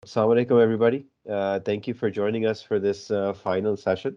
Assalamu alaikum, everybody. Thank you for joining us for this final session.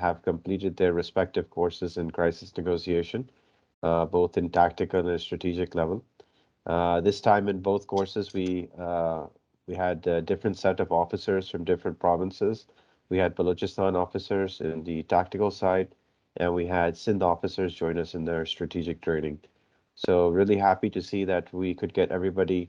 have completed their respective courses in crisis negotiation, both in tactical and strategic level. This time in both courses, we had a different set of officers from different provinces. We had Balochistan officers in the tactical side, and we had Sindh officers join us in their strategic training. So really happy to see that we could get everybody.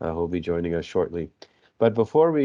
who will be joining us shortly. But before we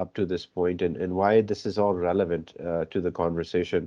up to this point and why this is all relevant to the conversation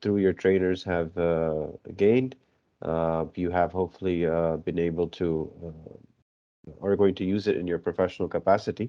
through your trainers have gained you have hopefully been able to are going to use it in your professional capacity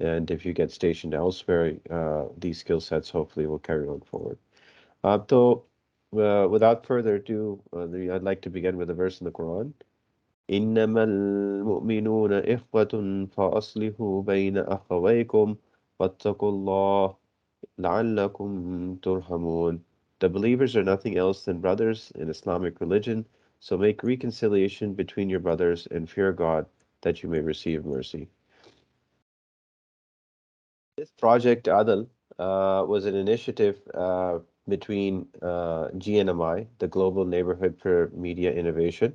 and if you get stationed elsewhere these skill sets hopefully will carry on forward. So without further ado I'd like to begin with a verse in the Quran. إنما المؤمنون إخوة فأصلحوا بين أخويكم واتقوا الله لعلكم ترحمون. The believers are nothing else than brothers in Islamic religion, so make reconciliation between your brothers and fear God that you may receive mercy. This project, Adal, was an initiative between GNMI, the Global Neighborhood for Media Innovation,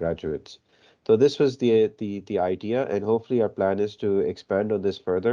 graduates. So this was the idea and hopefully our plan is to expand on this further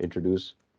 introduce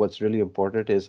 what's really important is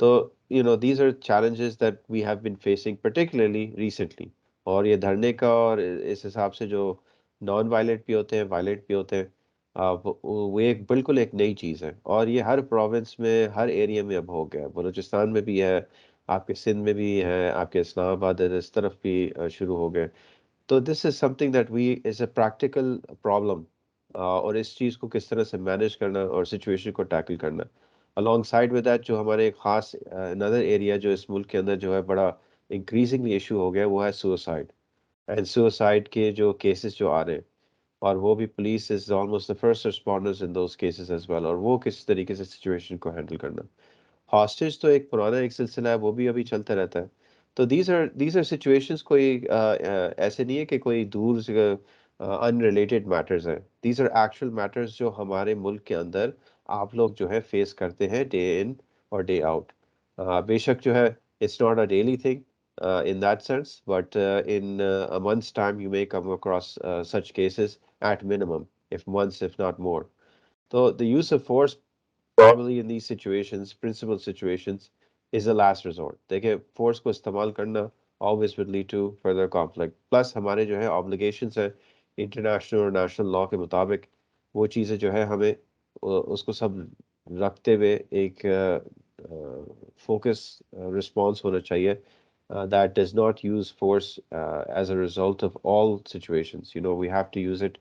تو these are challenges that we have been facing particularly recently. اور یہ دھرنے کا اور اس حساب سے جو non violent بھی ہوتے ہیں وائلنٹ بھی ہوتے ہیں وہ ایک بالکل ایک نئی چیز ہے. اور یہ ہر پروونس میں ہر ایریا میں اب ہو گیا. بلوچستان میں بھی ہے، آپ کے سندھ میں بھی ہے، آپ کے اسلام آباد اس طرف بھی شروع ہو گئے. تو this is something that we is a practical problem. اور اس چیز کو کس طرح سے مینیج کرنا اور سچویشن کو ٹیکل کرنا. along سائڈ ود دیٹ جو ہمارے ایک خاص نظر ایریا جو اس ملک کے اندر جو ہے بڑا انکریزنگلی ایشو ہو گیا وہ ہے سوسائڈ. اینڈ سوسائڈ کے جو کیسز جو آ رہے ہیں، اور وہ بھی police is almost the first responders in those cases as well. اور وہ کس طریقے سے سچویشن کو ہینڈل کرنا. ہاسٹیج تو ایک پرانا ایک سلسلہ ہے، وہ بھی ابھی چلتا رہتا ہے. تو دیز آر سچویشنس. کوئی ایسے نہیں ہے کہ کوئی دور سے ان ریلیٹڈ میٹرز ہیں. دیز آر ایکچوئل میٹرز جو ہمارے ملک کے اندر آپ لوگ جو ہے فیس کرتے ہیں ڈے ان اور ڈے آؤٹ. بے شک جو ہے it's not a daily thing in that sense, but in a month's time you may come across such cases at minimum, if months, if not more. So the use of force probably in these situations, principal situations, is the last resort. دیکھیں force کو استعمال کرنا always would lead to further conflict. Plus ہمارے جو ہے obligations ہیں international اور national law کے مطابق، وہ چیزیں جو ہے ہمیں اس کو سب رکھتے ہوئے ایک فوکس رسپانس ہونا چاہیے that does not use force as a result of all situations. We have to use it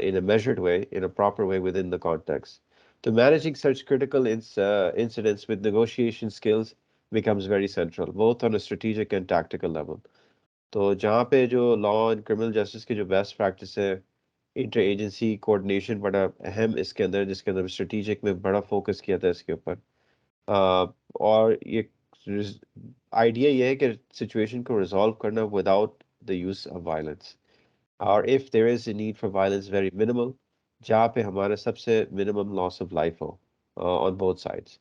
in a measured way, in a proper way within the context. So managing such critical incidents with negotiation skills becomes very central, both on a strategic and tactical level. تو جہاں پہ جو law and criminal justice کے جو best practice ہے، inter agency coordination بڑا اہم اس کے اندر، جس کے اندر اسٹریٹجک میں بڑا فوکس کیا تھا اس کے اوپر. اور یہ آئیڈیا یہ ہے کہ سچویشن کو ریزالو کرنا without the use of violence. اور if there is a need for violence very minimal, جہاں پہ ہمارا سب سے منیمم لاس آف لائف ہو آن بوتھ سائڈس.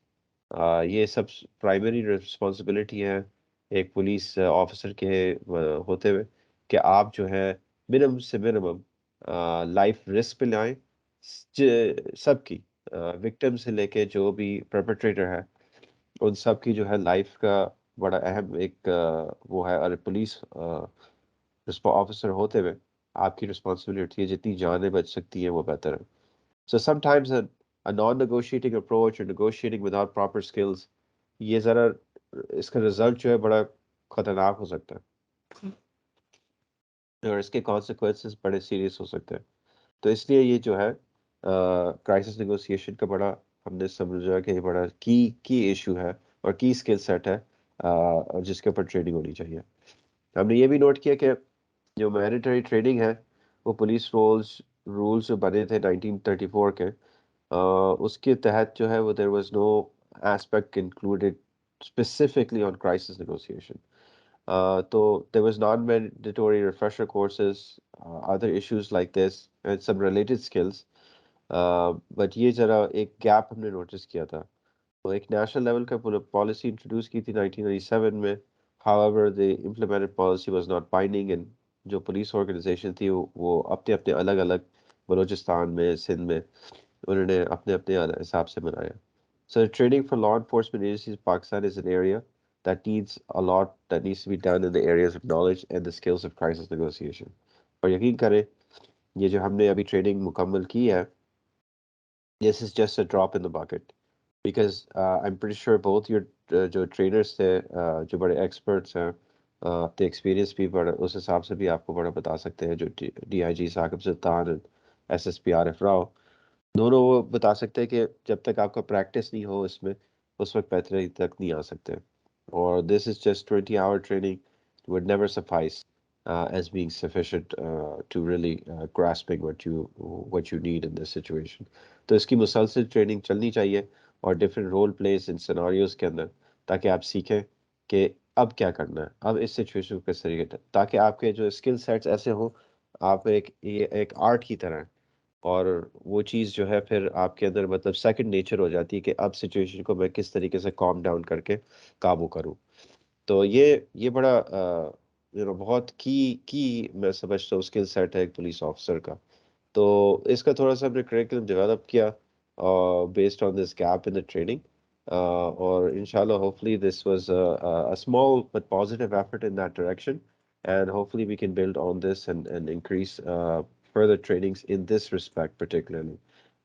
یہ سب پرائمری رسپانسبلٹی ہے ایک پولیس آفیسر کے ہوتے ہوئے، کہ آپ جو ہے منیمم سے منیمم لائف رسک پہ لائیں سب کی، وکٹم سے لے کے جو بھی پرپیٹریٹر ہے ان سب کی جو ہے لائف کا بڑا اہم ایک وہ ہے. اور پولیس آفیسر ہوتے ہوئے آپ کی رسپانسبلٹی ہے جتنی جانیں بچ سکتی ہیں وہ بہتر ہے. So sometimes a non-negotiating approach or negotiating without proper skills، یہ ذرا اس کا رزلٹ جو ہے بڑا خطرناک ہو سکتا ہے اور اس کے کانسیکوینسز بڑے سیریس ہو سکتے ہیں. تو اس لیے یہ جو ہے کرائسس نیگوسیشن کا بڑا ہم نے سمجھا کہ یہ بڑا کی ایشو ہے اور کی اسکل سیٹ ہے جس کے اوپر ٹریننگ ہونی چاہیے. ہم نے یہ بھی نوٹ کیا کہ جو مینڈیٹری ٹریننگ ہے وہ پولیس رولز جو بنے تھے 1934 کے، اس کے تحت جو ہے وہ there was no aspect included specifically on crisis negotiation. تو there was non mandatory refresher courses, other issues like this and some related skills. But یہ ذرا ایک گیپ ہم نے نوٹس کیا تھا. تو ایک نیشنل لیول کا پالیسی انٹروڈیوس کی تھی 1997 میں. however the implemented policy was not binding and جو پولیس آرگنائزیشن تھی وہ اپنے اپنے الگ الگ بلوچستان میں سندھ میں انہوں نے اپنے اپنے حساب سے بنایا. So training for law enforcement agencies in Pakistan is an area that needs a lot that needs to be done in the areas of knowledge and the skills of crisis negotiation. اور یقین کریں یہ جو ہم نے ابھی training مکمل کی ہے، this is just a drop in the bucket. Because I'm pretty sure both your جو ٹرینرس تھے جو بڑے ایکسپرٹس ہیں، اپنے ایکسپیرینس بھی بڑا اس حساب سے بھی آپ کو بڑا بتا سکتے ہیں، جو D I G Saqib Sultan, S S P Arif Rao, دونوں وہ بتا سکتے ہیں کہ جب تک آپ کا پریکٹس نہیں ہو اس میں، اس وقت بہتری تک نہیں آ سکتے. اور this is just 20 hour training would never suffice as being sufficient to really grasping what you need in this situation. تو اس کی مسلسل ٹریننگ چلنی چاہیے اور different role plays in scenarios کے اندر، تاکہ آپ سیکھیں کہ اب کیا کرنا ہے، اب اس سچویشن کو کس طریقے سے، تاکہ آپ کے جو اسکل سیٹس ایسے ہوں، آپ ایک آرٹ کی طرح ہیں. اور وہ چیز جو ہے پھر آپ کے اندر مطلب سیکنڈ نیچر ہو جاتی ہے کہ اب سچویشن کو میں کس طریقے سے کام ڈاؤن کر کے قابو کروں. تو یہ بڑا بہت کی میں سمجھتا ہوں اسکل سیٹ ہے ایک پولیس آفیسر کا. تو اس کا تھوڑا سا ہم نے کریکلم ڈیولپ کیا based on this gap in the training. or inshallah, hopefully this was a small but positive effort in that direction, and hopefully we can build on this and increase further trainings in this respect particularly.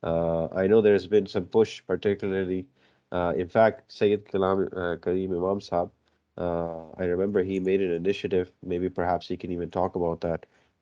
I know there's been some push, particularly, in fact, Sayyid Kareem Imam Saab, I remember he made an initiative, maybe perhaps he can even talk about that,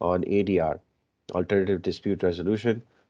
on ADR, Alternative Dispute Resolution,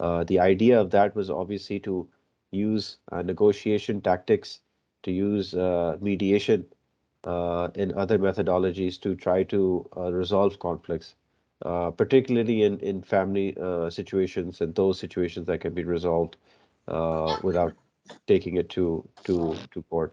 The idea of that was obviously to use negotiation tactics, to use mediation and other methodologies to try to resolve conflicts, particularly in family situations and those situations that can be resolved without taking it to court.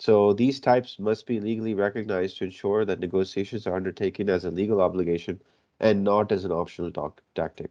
So these types must be legally recognized to ensure that negotiations are undertaken as a legal obligation and not as an optional tactic.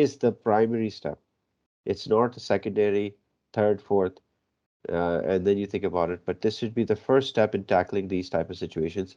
is the primary step. It's not secondary, third, fourth, and then you think about it. But this should be the first step in tackling these type of situations.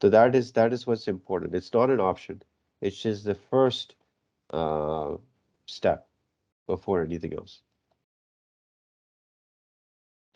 So that is what's important. It's not an option. It's just the first uh, step before anything else.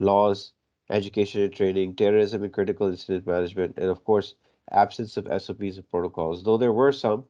Laws, education and training, terrorism and critical incident management, and of course, absence of SOPs and protocols. Though there were some,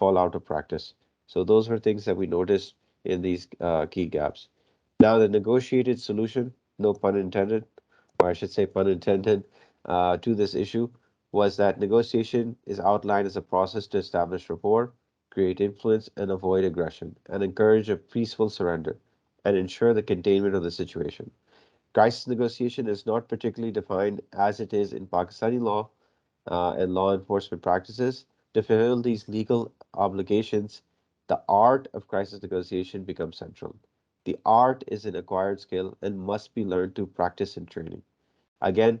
fall out of practice. So those were things that we noticed in these key gaps. Now the negotiated solution, no pun intended, or I should say pun intended, to this issue was that negotiation is outlined as a process to establish rapport, create influence, and avoid aggression, and encourage a peaceful surrender, and ensure the containment of the situation. Crisis negotiation is not particularly defined as it is in Pakistani law and law enforcement practices. To fulfill these legal obligations, the art of crisis negotiation becomes central. The art is an acquired skill and must be learned through practice and training. Again,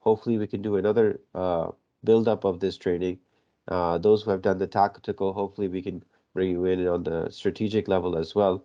Hopefully we can do another build up of this training. Those who have done the tactical, hopefully we can bring you in on the strategic level as well.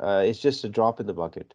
it's just a drop in the bucket.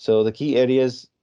So the key areas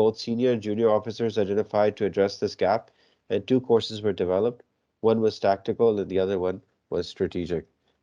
both senior and junior officers identified to address this gap, and two courses were developed. One was tactical and the other one was strategic,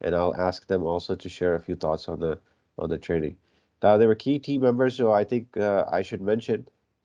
and I'll ask them also to share a few thoughts on the training. Now, there were key team members who I think I should mention,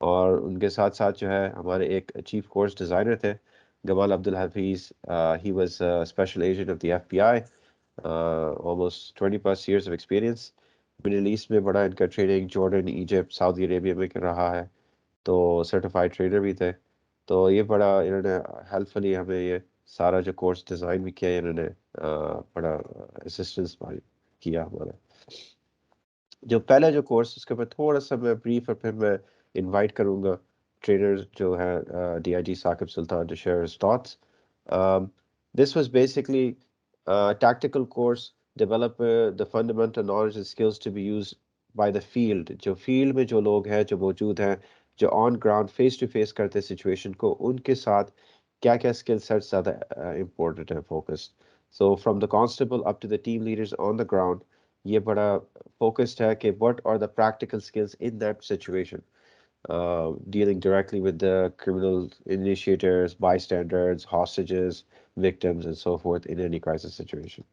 اور ان کے ساتھ ساتھ جو ہے ہمارے ایک chief course designer تھے Gamal Abdulhafeez. He was special agent of the FBI, almost 20+ years of experience. Middle East میں بڑا ان کا training Jordan, Egypt, Saudi Arabia میں کر رہا ہے، تو سرٹیفائڈ ٹرینر بھی تھے. تو یہ بڑا انہوں نے ہیلپ فلی ہمیں یہ سارا جو کورس ڈیزائن بھی کیا انہوں نے، بڑا اسسٹنس کیا ہمارا. جو پہلا جو کورس اس کے اوپر تھوڑا سا میں بریف، اور پھر میں انوائٹ کروں گا ٹرینر جو ہے DIG Saqib Sultan to share his thoughts. This was basically tactical course develop the fundamental knowledge and skills to be used by the field. جو فیلڈ میں جو لوگ ہیں جو موجود ہیں، جو on ground face to face کرتے سچویشن کو، ان کے ساتھ کیا کیا اسکل سیٹ زیادہ امپورٹنٹ ہے، focused. So from the constable up to the team leaders on the ground, یہ بڑا فوکسڈ ہے کہ what are the practical skills in that situation, dealing directly with the criminal initiators, bystanders, hostages, victims and so forth in any crisis situation.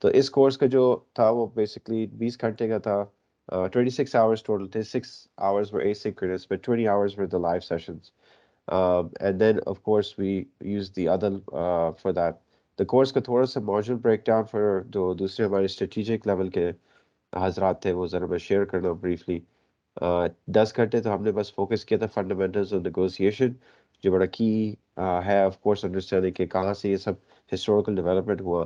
تو اس course کا جو تھا وہ basically 20 گھنٹے کا تھا. 26 hours total تھے. 6 hours were asynchronous but 20 hours were the live sessions. And then of course we used the other for that. The course کا تھوڑا سا ماڈیول بریک ڈاؤن for جو دوسرے ہمارے اسٹریٹجک لیول کے حضرات تھے وہ ذرا میں شیئر کرنا بریفلی. 10 گھنٹے تو ہم نے بس فوکس کیا تھا فنڈامنٹلز آف نیگوسیشن، جو بڑا کی ہے آف کورس انڈرسٹینڈنگ کہ کہاں سے یہ سب ہسٹوریکل ڈیولپمنٹ ہوا،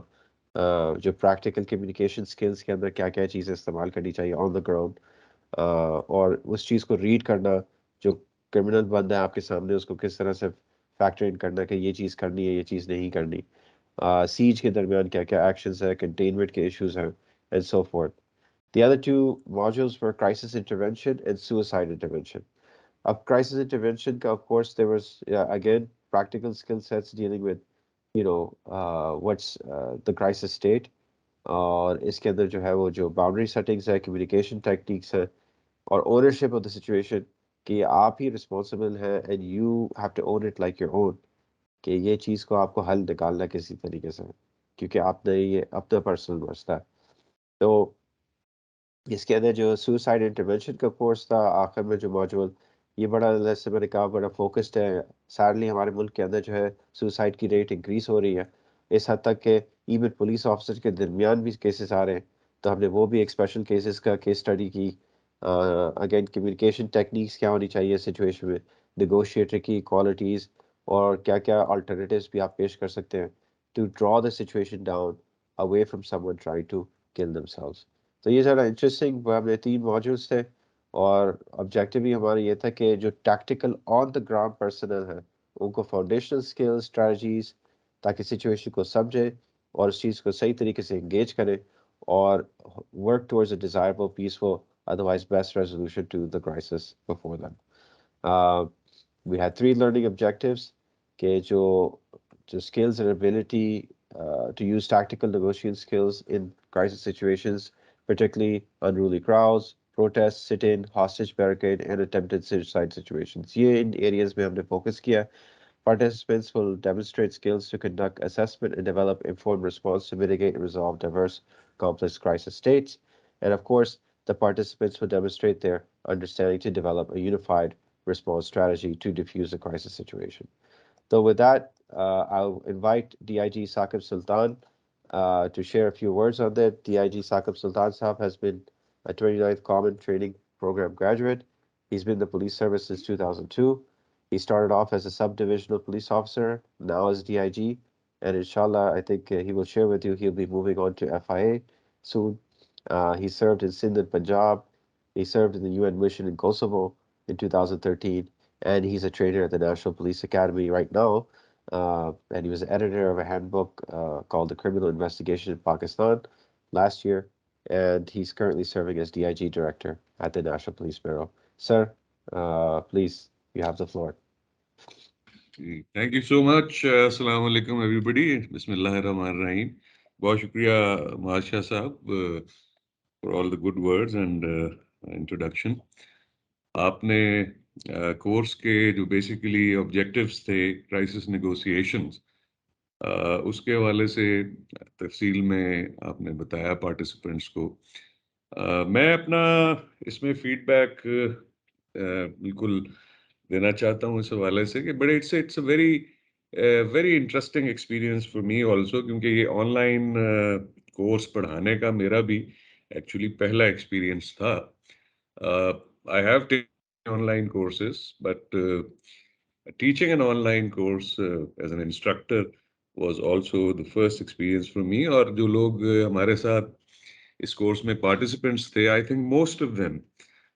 جو پریکٹیکل کمیونیکیشن سکلز کے اندر کیا کیا چیزیں استعمال کرنی چاہیے آن دا گراؤنڈ، اور اس چیز کو ریڈ کرنا، جو کرمنل بند ہے آپ کے سامنے اس کو کس طرح سے فیکٹر ان کرنا کہ یہ چیز کرنی ہے یہ چیز نہیں کرنی، سیج کے درمیان کیا کیا ایکشنز ہیں، کنٹینمنٹ کے ایشوز ہیں and so forth. The other two modules were crisis intervention and suicide intervention. Of crisis intervention, of course, there was again practical skill sets dealing with, what's the crisis state. اور اس کے اندر جو ہے وہ جو boundary settings ہے، communication techniques ہے، اور ownership of the situation, کہ آپ ہی رسپانسبل ہیں and you have to own it like your own, کہ یہ چیز کو آپ کو حل نکالنا ہے کسی طریقے سے، کیونکہ آپ نے یہ اپنا پرسنل مسئلہ ہے. تو اس کے اندر جو سوسائڈ انٹرونشن کا کورس تھا آخر میں جو موجود، یہ بڑا جیسے میں نے کہا بڑا فوکسڈ ہے. سیڈلی ہمارے ملک کے اندر جو ہے سوسائڈ کی ریٹ انکریز ہو رہی ہے، اس حد تک کہ ایون پولیس آفیسر کے درمیان بھی کیسز آ رہے ہیں. تو ہم نے وہ بھی ایک اسپیشل کیسز کا کیس اسٹڈی کی. اگین کمیونیکیشن ٹیکنیکس کیا ہونی چاہیے سچویشن میں، نیگوشیٹر کی کوالٹیز، اور کیا کیا آلٹرنیٹیوز بھی آپ پیش کر سکتے ہیں to draw the situation down away from someone try to kill them selves. تو یہ ذرا انٹرسٹنگ ہمارے 3 موڈیولس تھے، اور آبجیکٹیو بھی ہمارا یہ تھا کہ جو tactical on the ground personal ہیں ان کو فاؤنڈیشنل اسکل اسٹریٹجیز، تاکہ سچویشن کو سمجھے اور اس چیز کو صحیح طریقے سے انگیج کریں اور work towards a desirable peaceful otherwise best resolution to the crisis before them. We had 3 learning objectives, کہ جو skills and ability to use tactical negotiation skills in crisis situations, particularly unruly crowds, protests, sit-in, hostage barricade, and attempted suicide situations. یہ ان areas میں ہم نے focus کیا. Participants will demonstrate skills to conduct assessment and develop informed response to mitigate and resolve diverse complex crisis states. And of course, the participants will demonstrate their understanding to develop a unified response strategy to diffuse a crisis situation. So with that, I'll invite DIG Saqib Sultan to share a few words on that. DIG Saqib Sultan Sahab has been a 29th Common Training Program graduate. He's been in the police service since 2002. He started off as a sub-divisional police officer, now as DIG, and inshallah, I think he will share with you he'll be moving on to FIA soon. He served in Sindh and Punjab. He served in the UN mission in Kosovo in 2013. And he's a trainer at the National Police Academy right now. And he was editor of a handbook called The Criminal Investigation in Pakistan last year. And he's currently serving as DIG director at the National Police Bureau. Sir, please, you have the floor. Thank you so much. Assalamu alaikum, everybody. Bismillahir Rahmanir Rahim. بہت شکریہ مہاشا صاحب for all the good words and introduction. آپ نے course کے جو basically objectives تھے crisis negotiations, اس کے حوالے سے تفصیل میں آپ نے بتایا پارٹیسپینٹس کو. میں اپنا اس میں فیڈ بیک بالکل دینا چاہتا ہوں اس حوالے سے کہ بڑے it's a very interesting experience for me also, کیونکہ یہ آن لائن کورس پڑھانے کا میرا بھی ایکچولی پہلا ایکسپیرینس تھا. I have taken on line courses, but teaching an online course as an instructor was also the first experience for me. اور جو لوگ ہمارے ساتھ اس کورس میں پارٹیسپینٹس تھے، I think most of them,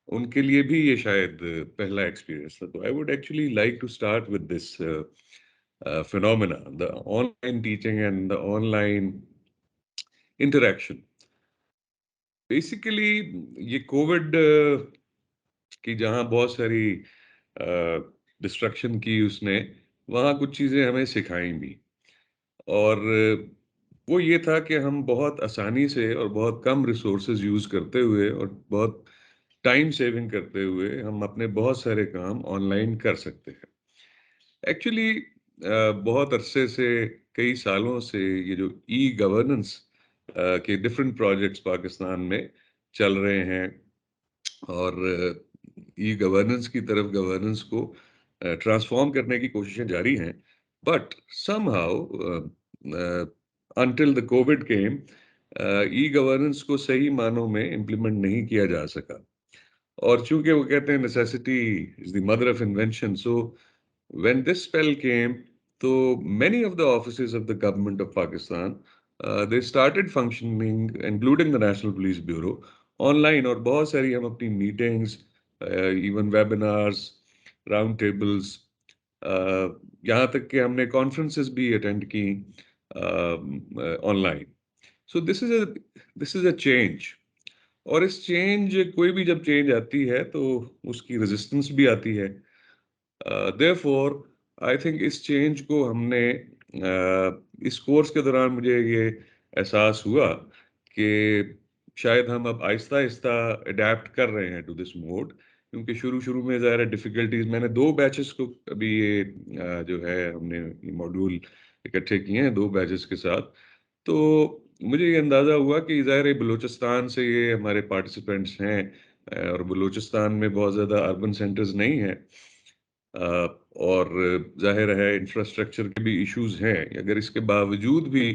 ان کے لیے بھی یہ شاید پہلا ایکسپیرینس تھا. تو I would actually like to start with this phenomena, the online teaching and the online interaction. Basically یہ کووڈ کی جہاں بہت ساری ڈسٹرکشن کی اس نے، وہاں کچھ چیزیں ہمیں سکھائیں بھی. اور وہ یہ تھا کہ ہم بہت آسانی سے اور بہت کم ریسورسز یوز کرتے ہوئے اور بہت ٹائم سیونگ کرتے ہوئے ہم اپنے بہت سارے کام آن لائن کر سکتے ہیں. ایکچولی بہت عرصے سے، کئی سالوں سے یہ جو ای گورننس کے ڈفرینٹ پروجیکٹس پاکستان میں چل رہے ہیں، اور ای گورننس کی طرف گورننس کو ٹرانسفارم کرنے کی کوششیں جاری ہیں. But some how until the Covid came, e governance کو صحیح معنوں میں امپلیمنٹ نہیں کیا جا سکا. اور چونکہ وہ کہتے ہیں necessity is the mother of invention, so when this spell came, so many of the offices of the government of Pakistan, they started functioning, including the National Police Bureau, online. اور بہت ساری ہم اپنی meetings, even webinars, round tables, یہاں تک کہ ہم نے کانفرنسز بھی اٹینڈ کی on line. So this is a change. اور اس چینج، کوئی بھی جب چینج آتی ہے تو اس کی ریزسٹنس بھی آتی ہے. therefore I think اس چینج کو ہم نے اس کورس کے دوران مجھے یہ احساس ہوا کہ شاید ہم اب آہستہ آہستہ اڈیپٹ کر رہے ہیں ٹو دس موڈ. کیونکہ شروع میں ظاہر ڈیفیکلٹیز، میں نے 2 بیچز کو ابھی یہ جو ہے ہم نے ماڈیول اکٹھے کیے ہیں 2 بیچز کے ساتھ. تو مجھے یہ اندازہ ہوا کہ ظاہر بلوچستان سے یہ ہمارے پارٹیسپینٹس ہیں، اور بلوچستان میں بہت زیادہ اربن سینٹرز نہیں ہیں، اور ظاہر ہے انفراسٹرکچر کے بھی ایشوز ہیں. اگر اس کے باوجود بھی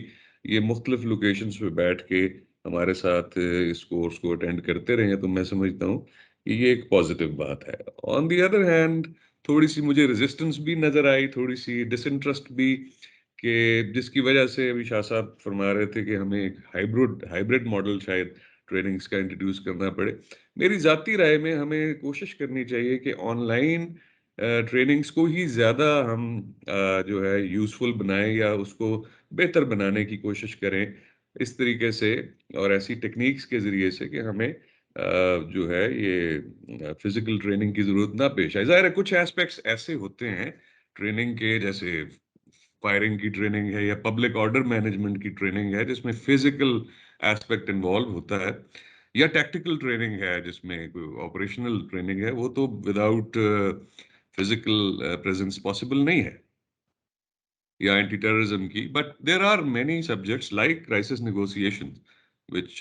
یہ مختلف لوکیشنز پہ بیٹھ کے ہمارے ساتھ اس کورس کو اٹینڈ کرتے رہے ہیں، تو میں سمجھتا ہوں کہ یہ ایک پازیٹیو بات ہے. آن دی ادر ہینڈ تھوڑی سی مجھے ریزسٹنس بھی نظر آئی، تھوڑی سی ڈس انٹرسٹ بھی، کہ جس کی وجہ سے ابھی شاہ صاحب فرما رہے تھے کہ ہمیں ایک ہائیبرڈ ماڈل شاید ٹریننگز کا انٹروڈیوس کرنا پڑے. میری ذاتی رائے میں ہمیں کوشش کرنی چاہیے کہ آن لائن ٹریننگز کو ہی زیادہ ہم جو ہے یوزفل بنائیں، یا اس کو بہتر بنانے کی کوشش کریں اس طریقے سے اور ایسی ٹیکنیکس کے ذریعے سے کہ ہمیں جو ہے یہ فزیکل ٹریننگ کی ضرورت نہ پیش آئے. ظاہر ہے کچھ ایسپیکٹس ایسے ہوتے ہیں ٹریننگ کے، جیسے فائرنگ کی ٹریننگ ہے یا پبلک آرڈر مینجمنٹ کی ٹریننگ ہے جس میں فزیکل ایسپیکٹ انوالو ہوتا ہے، یا ٹیکٹیکل ٹریننگ ہے جس میں آپریشنل ٹریننگ ہے. وہ تو وداؤٹ فزیکل پریزنس پاسبل نہیں ہے، یا اینٹی ٹیررزم کی. But there are many subjects like crisis negotiation which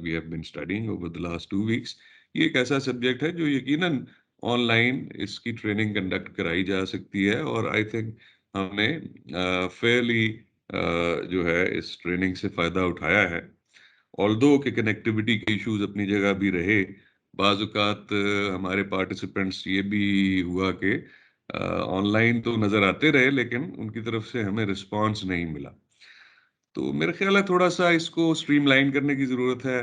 we have been studying over the last 2 weeks. یہ ایک ایسا سبجیکٹ ہے جو یقیناً آن لائن اس کی ٹریننگ کنڈکٹ کرائی جا سکتی ہے، اور آئی تھنک ہم نے فیئرلی جو ہے اس ٹریننگ سے فائدہ اٹھایا ہے. آلدو کہ کنیکٹیوٹی کے ایشوز اپنی جگہ بھی رہے، بعض اوقات ہمارے پارٹیسپینٹس یہ بھی ہوا کہ آن لائن تو نظر آتے رہے لیکن ان کی طرف سے ہمیں رسپانس نہیں ملا. تو میرا خیال ہے تھوڑا سا اس کو اسٹریم لائن کرنے کی ضرورت ہے.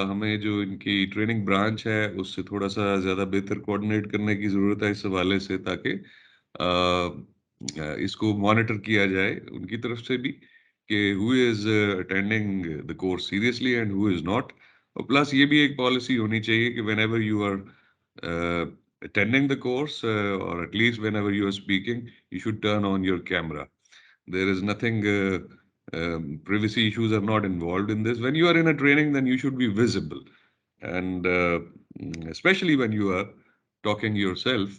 ہمیں جو ان کی ٹریننگ برانچ ہے اس سے تھوڑا سا زیادہ بہتر کوآرڈینیٹ کرنے کی ضرورت ہے اس حوالے سے، تاکہ اس کو مانیٹر کیا جائے ان کی طرف سے بھی کہ who is attending the course seriously and who is not. اور پلس یہ بھی ایک پالیسی ہونی چاہیے کہ whenever you are attending the course or at least whenever you are speaking, you should turn on your camera. There is nothing, privacy issues are not involved in this. When you are in a training, then you should be visible. And especially when you are talking yourself.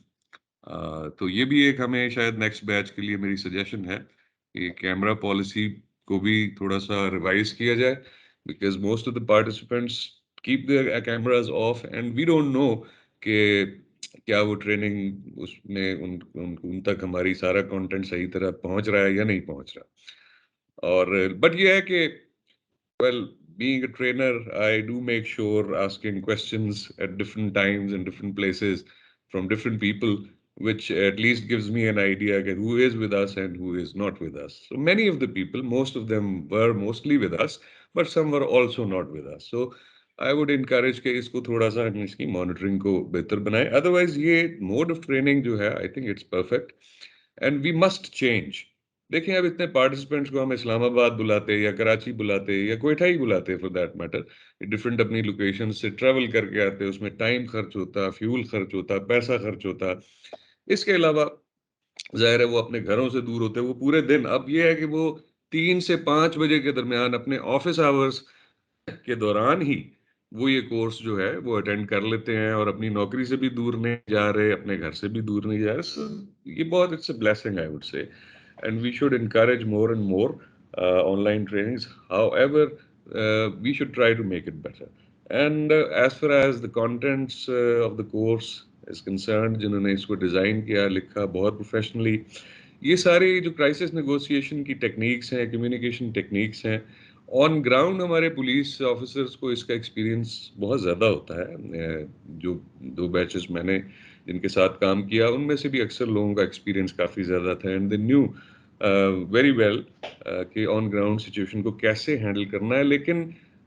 تو یہ بھی ایک ہمیں شاید next بیچ کے لیے میری suggestion ہے کہ کیمرا پالیسی کو بھی تھوڑا سا ریوائز کیا جائے، because most of the participants keep their cameras off and we don't know کہ کیا وہ ٹریننگ اس میں ان تک ہماری سارا کانٹینٹ صحیح طرح پہنچ رہا ہے یا نہیں پہنچ رہا. اور بٹ یہ ہے کہ well, being a trainer, I do make sure asking questions at different times and different places from different people, which at least gives me an idea of who is with us and who is not with us. So many of the people, most of them were mostly with us, but some were also not with us. So I would encourage کہ اس کو تھوڑا سا اس کی monitoring کو بہتر بنائے. Otherwise یہ mood of training جو ہے I think it's perfect and we must change. دیکھیں اب اتنے پارٹیسپینٹس کو ہم اسلام آباد بلاتے یا کراچی بلاتے یا کوئٹہ ہی بلاتے فار دیٹ میٹر, ڈفرینٹ اپنی لوکیشن سے ٹریول کر کے آتے, اس میں ٹائم خرچ ہوتا, فیول خرچ ہوتا, پیسہ خرچ ہوتا. اس کے علاوہ ظاہر ہے وہ اپنے گھروں سے دور ہوتے, وہ پورے دن, اب یہ ہے کہ وہ 3 سے 5 بجے کے درمیان اپنے آفس آورس کے دوران ہی وہ یہ کورس جو ہے وہ اٹینڈ کر لیتے ہیں اور اپنی نوکری سے بھی دور نہیں جا رہے, اپنے گھر سے بھی دور نہیں جا رہے. So, یہ بہت it's a blessing I would say. And we should encourage more and more online trainings. However, we should try to make it better. And as far as the contents of the course is concerned, جنہوں نے اس کو design کیا, لکھا بہت professionally, یہ ساری جو crisis negotiation کی ٹیکنیکس ہیں, کمیونیکیشن ٹیکنیکس ہیں, آن گراؤنڈ ہمارے پولیس آفیسرس کو اس کا ایکسپیرینس بہت زیادہ ہوتا ہے. جو 2 بیچز میں نے جن کے ساتھ کام کیا, ان میں سے بھی اکثر لوگوں کا ایکسپیرینس کافی زیادہ تھا, and they knew very well کہ آن گراؤنڈ سچویشن کو کیسے ہینڈل کرنا ہے. لیکن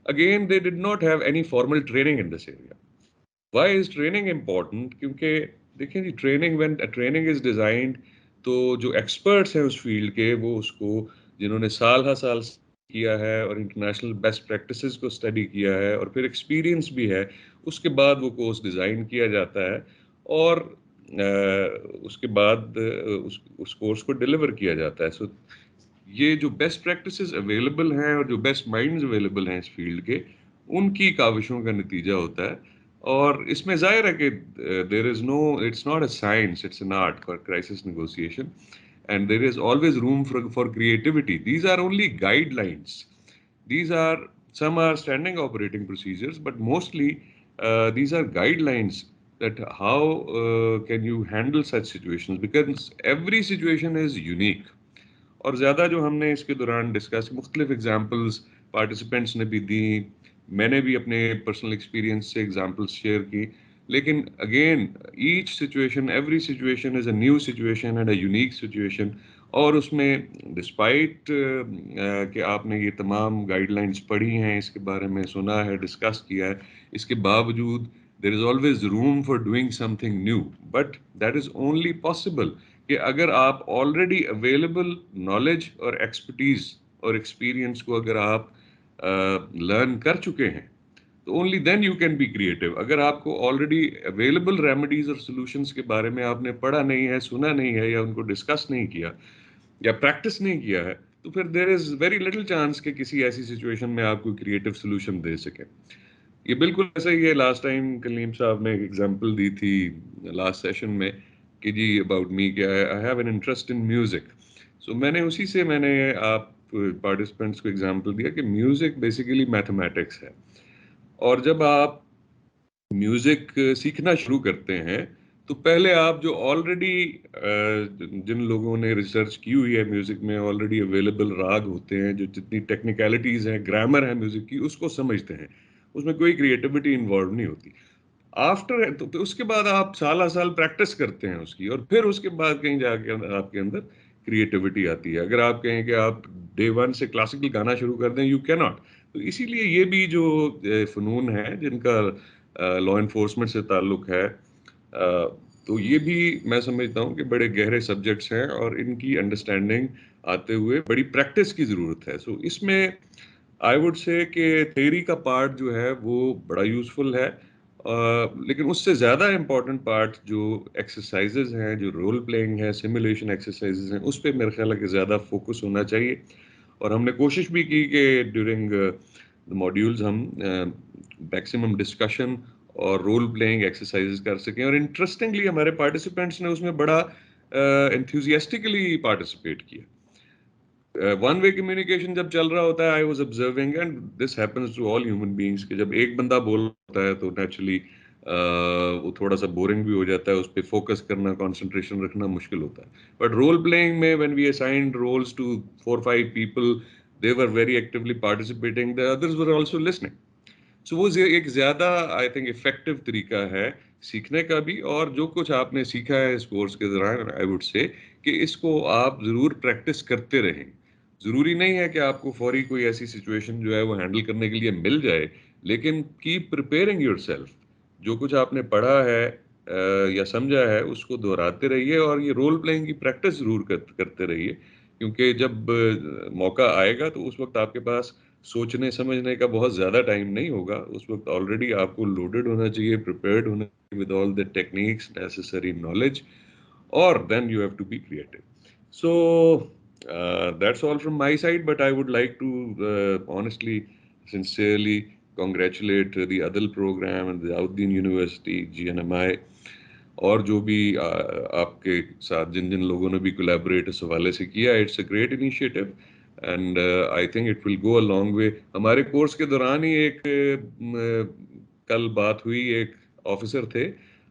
again they did not have any formal training in this area. Why is training important? کیونکہ دیکھیں جی, training when training is designed, تو جو ایکسپرٹس ہیں اس فیلڈ کے, وہ اس کو جنہوں نے سال ہر سال کیا ہے اور انٹرنیشنل بیسٹ پریکٹسز کو اسٹڈی کیا ہے اور پھر ایکسپیرینس بھی ہے, اس کے بعد وہ کورس ڈیزائن کیا جاتا ہے اور اس کے بعد اس کورس کو ڈیلیور کیا جاتا ہے. سو یہ جو بیسٹ پریکٹسز اویلیبل ہیں اور جو بیسٹ مائنڈز اویلیبل ہیں اس فیلڈ کے, ان کی کاوشوں کا نتیجہ ہوتا ہے. اور اس میں ظاہر ہے کہ there is no, it's not a science, it's an art for crisis negotiation, and there is always room for creativity. These are only guidelines. Some are standing operating procedures, but mostly these are guidelines that how can you handle such situations, because every situation is unique. اور زیادہ جو ہم نے اس کے دوران discuss, مختلف examples participants نے بھی دی, میں نے بھی اپنے پرسنل ایکسپیرینس سے ایگزامپلس شیئر کی. لیکن again each situation, every situation is a new situation and a unique situation. اور اس میں ڈسپائٹ کہ آپ نے یہ تمام گائیڈ لائنس پڑھی ہیں, اس کے بارے میں سنا ہے, ڈسکس کیا ہے, اس کے باوجود there is always room for doing something new. But that is only possible کہ اگر آپ آلریڈی اویلیبل نالج اور ایکسپرٹیز اور ایکسپیرئنس کو اگر آپ لرن کر چکے ہیں, تو only then you can be creative. اگر آپ کو آلریڈی اویلیبل ریمیڈیز اور سولوشنس کے بارے میں آپ نے پڑھا نہیں ہے, سنا نہیں ہے, یا ان کو ڈسکس نہیں کیا یا پریکٹس نہیں کیا ہے, تو پھر دیر از ویری لٹل چانس کہ کسی ایسی سچویشن میں آپ کوئی کریٹو سولوشن دے سکیں. یہ بالکل ایسا ہی ہے. لاسٹ ٹائم کلیم صاحب نے ایک ایگزامپل دی تھی لاسٹ سیشن میں کہ جی اباؤٹ می کہ I have an interest in music. So میں نے اسی سے میں نے آپ پارٹیسپینٹس کو ایگزامپل دیا کہ میوزک بیسیکلی میتھمیٹکس ہے. اور جب آپ میوزک سیکھنا شروع کرتے ہیں, تو پہلے آپ جو آلریڈی جن لوگوں نے ریسرچ کی ہوئی ہے میوزک میں, آلریڈی اویلیبل راگ ہوتے ہیں, جو جتنی ٹیکنیکلٹیز ہیں, گرامر ہے میوزک کی, اس کو سمجھتے ہیں. اس میں کوئی کریٹیوٹی انوالو نہیں ہوتی. آفٹر تو اس کے بعد آپ سال پریکٹس کرتے ہیں اس کی, اور پھر اس کے بعد کہیں جا کے آپ کے اندر کریٹیوٹی آتی ہے. اگر آپ کہیں کہ آپ ڈے 1 سے کلاسیکل گانا شروع کر دیں, یو کی ناٹ. تو اسی لیے یہ بھی جو فنون ہیں جن کا لا انفورسمنٹ سے تعلق ہے, تو یہ بھی میں سمجھتا ہوں کہ بڑے گہرے سبجیکٹس ہیں, اور ان کی انڈرسٹینڈنگ آتے ہوئے بڑی پریکٹس کی ضرورت ہے. سو اس میں آئی وڈ سے کہ تھیوری کا پارٹ جو ہے وہ بڑا یوزفل ہے, لیکن اس سے زیادہ امپورٹنٹ پارٹ جو ایکسرسائزز ہیں, جو رول پلینگ ہے, سیمولیشن ایکسرسائزز ہیں, اس پہ میرے خیال ہے کہ زیادہ فوکس ہونا چاہیے. اور ہم نے کوشش بھی کی کہ ڈیورنگ ماڈیولز ہم میکسیمم ڈسکشن اور رول پلینگ ایکسرسائزز کر سکیں. اور انٹرسٹنگلی ہمارے پارٹیسپینٹس نے اس میں بڑا انتھوزیاسٹکلی پارٹیسپیٹ کیا. ون وے کمیونیکیشن جب چل رہا ہوتا ہے, I was observing, and this happens to all human beings, کہ جب ایک بندہ بول رہا ہوتا ہے تو نیچرلی وہ تھوڑا سا بورنگ بھی ہو جاتا ہے, اس پہ فوکس کرنا, کانسنٹریشن رکھنا مشکل ہوتا ہے. بٹ رول پلئنگ میں when we assigned roles to 4-5 people, they were very actively participating, the others were also listening. سو وہ ایک زیادہ آئی تھنک افیکٹو طریقہ ہے سیکھنے کا بھی. اور جو کچھ آپ نے سیکھا ہے اس کورس کے دوران, آئی وڈ سے کہ اس کو آپ ضرور پریکٹس کرتے رہیں. ضروری نہیں ہے کہ آپ کو فوری کوئی ایسی سچویشن جو ہے وہ ہینڈل کرنے کے لیے مل جائے, لیکن کیپ پریپیئرنگ یور سیلف. جو کچھ آپ نے پڑھا ہے یا سمجھا ہے اس کو دہراتے رہیے, اور یہ رول پلئنگ کی پریکٹس ضرور کرتے رہیے, کیونکہ جب موقع آئے گا تو اس وقت آپ کے پاس سوچنے سمجھنے کا بہت زیادہ ٹائم نہیں ہوگا. اس وقت آلریڈی آپ کو لوڈڈ ہونا چاہیے, پریپیئرڈ ہونا چاہیے with all the techniques, necessary knowledge, اور then you have to be creative. So that's all from my side, but I would like to honestly, sincerely congratulate the Adil program and the Ziauddin University, GNMI, اور جو بھی آپ کے ساتھ جن جن لوگوں نے بھی کولیبریٹ اس حوالے سے کیا. It's a great initiative and I think it will go a long way. ہمارے کورس کے دوران ہی ایک کل بات ہوئی, ایک آفیسر تھے,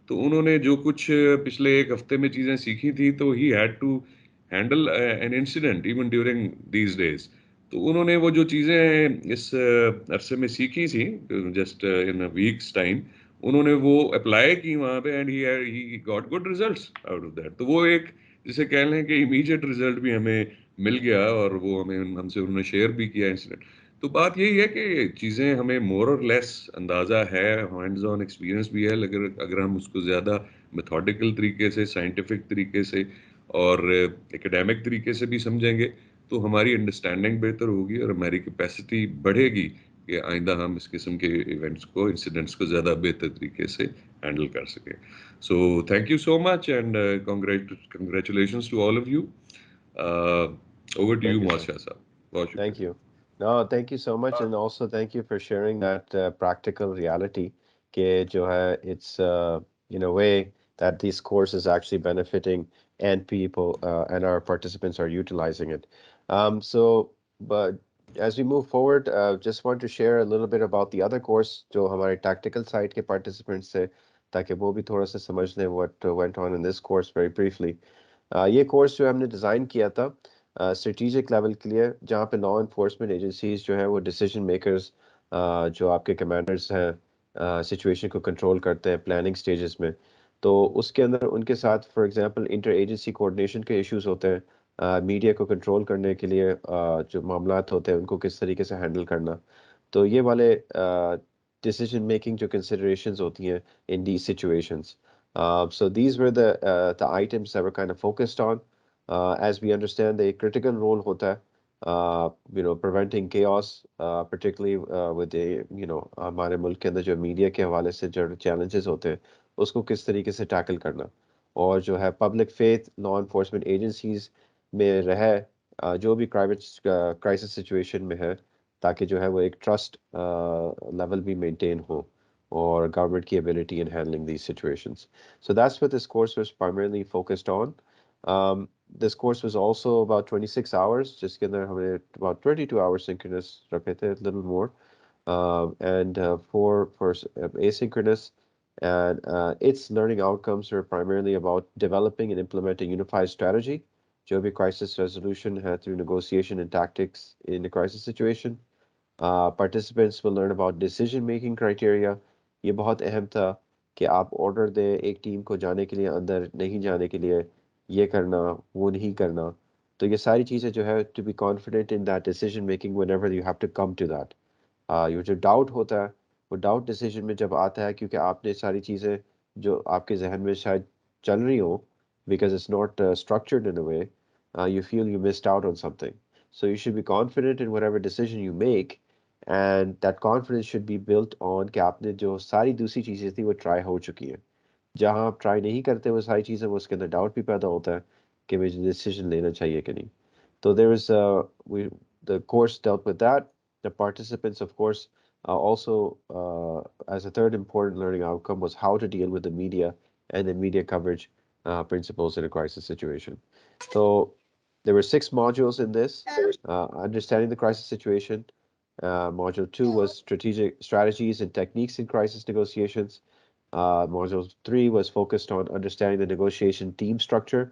تو انہوں نے جو کچھ پچھلے ایک ہفتے میں چیزیں سیکھی تھی, تو he had to handle an incident even during these days. تو انہوں نے وہ جو چیزیں اس عرصے میں سیکھی تھیں, جسٹ ان ویکس ٹائم, انہوں نے وہ اپلائی کی وہاں پہ, and he got good results out of that. تو وہ ایک جسے کہہ لیں کہ امیجیٹ ریزلٹ بھی ہمیں مل گیا, اور وہ ہم سے انہوں نے شیئر بھی کیا انسیڈنٹ. تو بات یہی ہے کہ چیزیں ہمیں مور اور لیس اندازہ ہے, ہینڈز آن ایکسپیرینس بھی ہے, لیکن اگر ہم اس کو زیادہ میتھوڈیکل طریقے سے, سائنٹیفک طریقے سے اور اکیڈیمک طریقے سے بھی سمجھیں گے, تو ہماری انڈرسٹینڈنگ بہتر ہوگی اور ہماری کیپیسٹی بڑھے گی کہ آئندہ ہم اس قسم کے ایونٹس کو, انسیڈنٹس کو زیادہ بہتر طریقے سے ہینڈل کر سکیں. So thank you so much and congratulations to all of you. Over to you Thank you, sir. ماشاء صاحب. بہت Thank شکریہ. you. No, thank you so much, and also thank you for sharing that practical reality. کہ جو ہے, it's in a way that this course is actually benefiting and people and our participants are utilizing it. But as we move forward, just want to share a little bit about the other course جو ہمارے tactical side کے participants سے, تاکہ وہ بھی تھوڑا سا سمجھ لیں what went on in this course very briefly. یہ کورس جو ہم نے ڈیزائن کیا تھا اسٹریٹجک لیول کے لیے, جہاں پہ لا انفورسمنٹ ایجنسیز جو ہیں وہ ڈیسیجن میکرز, جو آپ کے کمانڈرز ہیں, سچویشن کو کنٹرول کرتے ہیں پلاننگ سٹیجز میں, تو اس کے اندر ان کے ساتھ for example inter agency coordination کے ایشوز ہوتے ہیں, میڈیا کو کنٹرول کرنے کے لیے جو معاملات ہوتے ہیں ان کو کس طریقے سے ہینڈل کرنا. تو یہ والے ڈیسیجن میکنگ جو کنسیڈریشنز ہوتی ہیں in these situations. So these were the items that were kind of focused on. As we understand, the critical role ہوتا ہے, preventing chaos, particularly with the, ہمارے ملک کے اندر جو میڈیا کے حوالے سے جو challenges ہوتے ہیں اس کو کس طریقے سے ٹیکل کرنا, اور جو ہے public faith law enforcement agencies میں رہے, جو بھی کرائسس سچویشن میں ہے, تاکہ جو ہے وہ ایک ٹرسٹ لیول بھی مینٹین ہو, or government کی ability in handling these situations. So that's what this course was primarily focused on. This course was also about 26 hours, جس کے اندر ہمیں about 22 hours synchronous رکھے تھے, a little more, and for asynchronous. And its learning outcomes were primarily about developing and implementing unified strategy, جو بھی crisis resolution ہے through negotiation and tactics in a crisis situation. Participants will learn about decision making criteria. یہ بہت اہم تھا کہ آپ order دیں ایک ٹیم کو جانے کے لیے, اندر نہیں جانے کے لیے, یہ کرنا وہ نہیں کرنا. تو یہ ساری چیزیں جو ہے to be confident in that decision making whenever you have to come to that. یہ جو ڈاؤٹ ہوتا ہے, وہ ڈاؤٹ ڈیسیجن میں جب آتا ہے, کیونکہ آپ نے ساری چیزیں جو آپ کے ذہن میں شاید چل رہی ہوں, because it's not structured in a way, you feel you missed out on something. So you should be confident in whatever decision you make, and that confidence should be built on کہ آپ نے جو ساری دوسری چیزیں تھیں وہ try ہو چکی ہیں. جہاں آپ ٹرائی نہیں کرتے وہ ساری چیزیں, وہ اس کے اندر ڈاؤٹ بھی پیدا ہوتا ہے کہ مجھے ڈیسیجن لینا چاہیے کہ نہیں. تو there was the course dealt with that. The participants, of course, also as a third important learning outcome was how to deal with the media and the media coverage principles in a crisis situation. So there were 6 modules in this. Understanding the crisis situation. Module 2 was strategies and techniques in crisis negotiations. Module 3 was focused on understanding the negotiation team structure.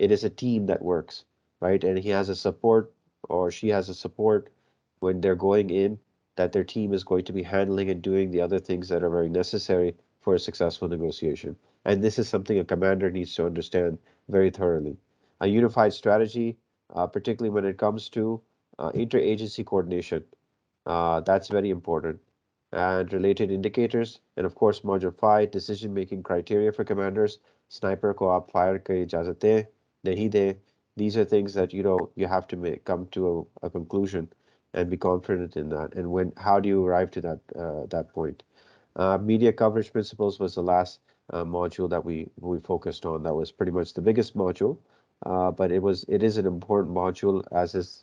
It is a team that works, right? And he has a support or she has a support when they're going in, that their team is going to be handling and doing the other things that are very necessary for a successful negotiation. And this is something a commander needs to understand very thoroughly. A unified strategy, particularly when it comes to interagency coordination. That's very important. And related indicators, and of course, module 5, decision-making criteria for commanders. Sniper ko aap fire ki ijazat de, nahi de. These are things that you have to come to a conclusion and be confident in that. And how do you arrive to that point? Media coverage principles was the last module that we focused on. That was pretty much the biggest module, but it is an important module as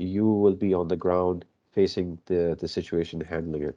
you will be on the ground facing the situation handling it.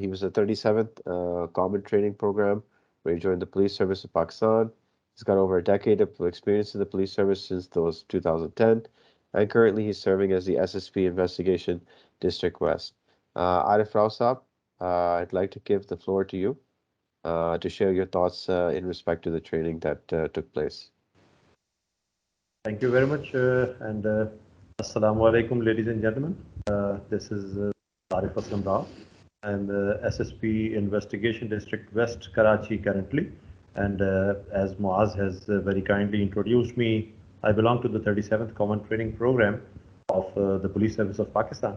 He was the 37th Common Training Program where he joined the Police Service of Pakistan. He's got over a decade of experience in the police service since those 2010, and currently he's serving as the SSP Investigation District West. Arif Rao Saab, I'd like to give the floor to you to share your thoughts in respect to the training that took place. Thank you very much, and Assalamu alaikum, ladies and gentlemen. This is Arif Aslam Rao. I'm SSP Investigation District West, Karachi currently. And as Muaz has very kindly introduced me, I belong to the 37th Common Training Program of the Police Service of Pakistan.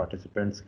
participants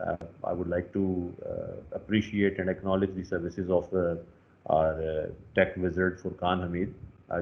I would like to appreciate and acknowledge the services of our tech wizard Furqan Hamid,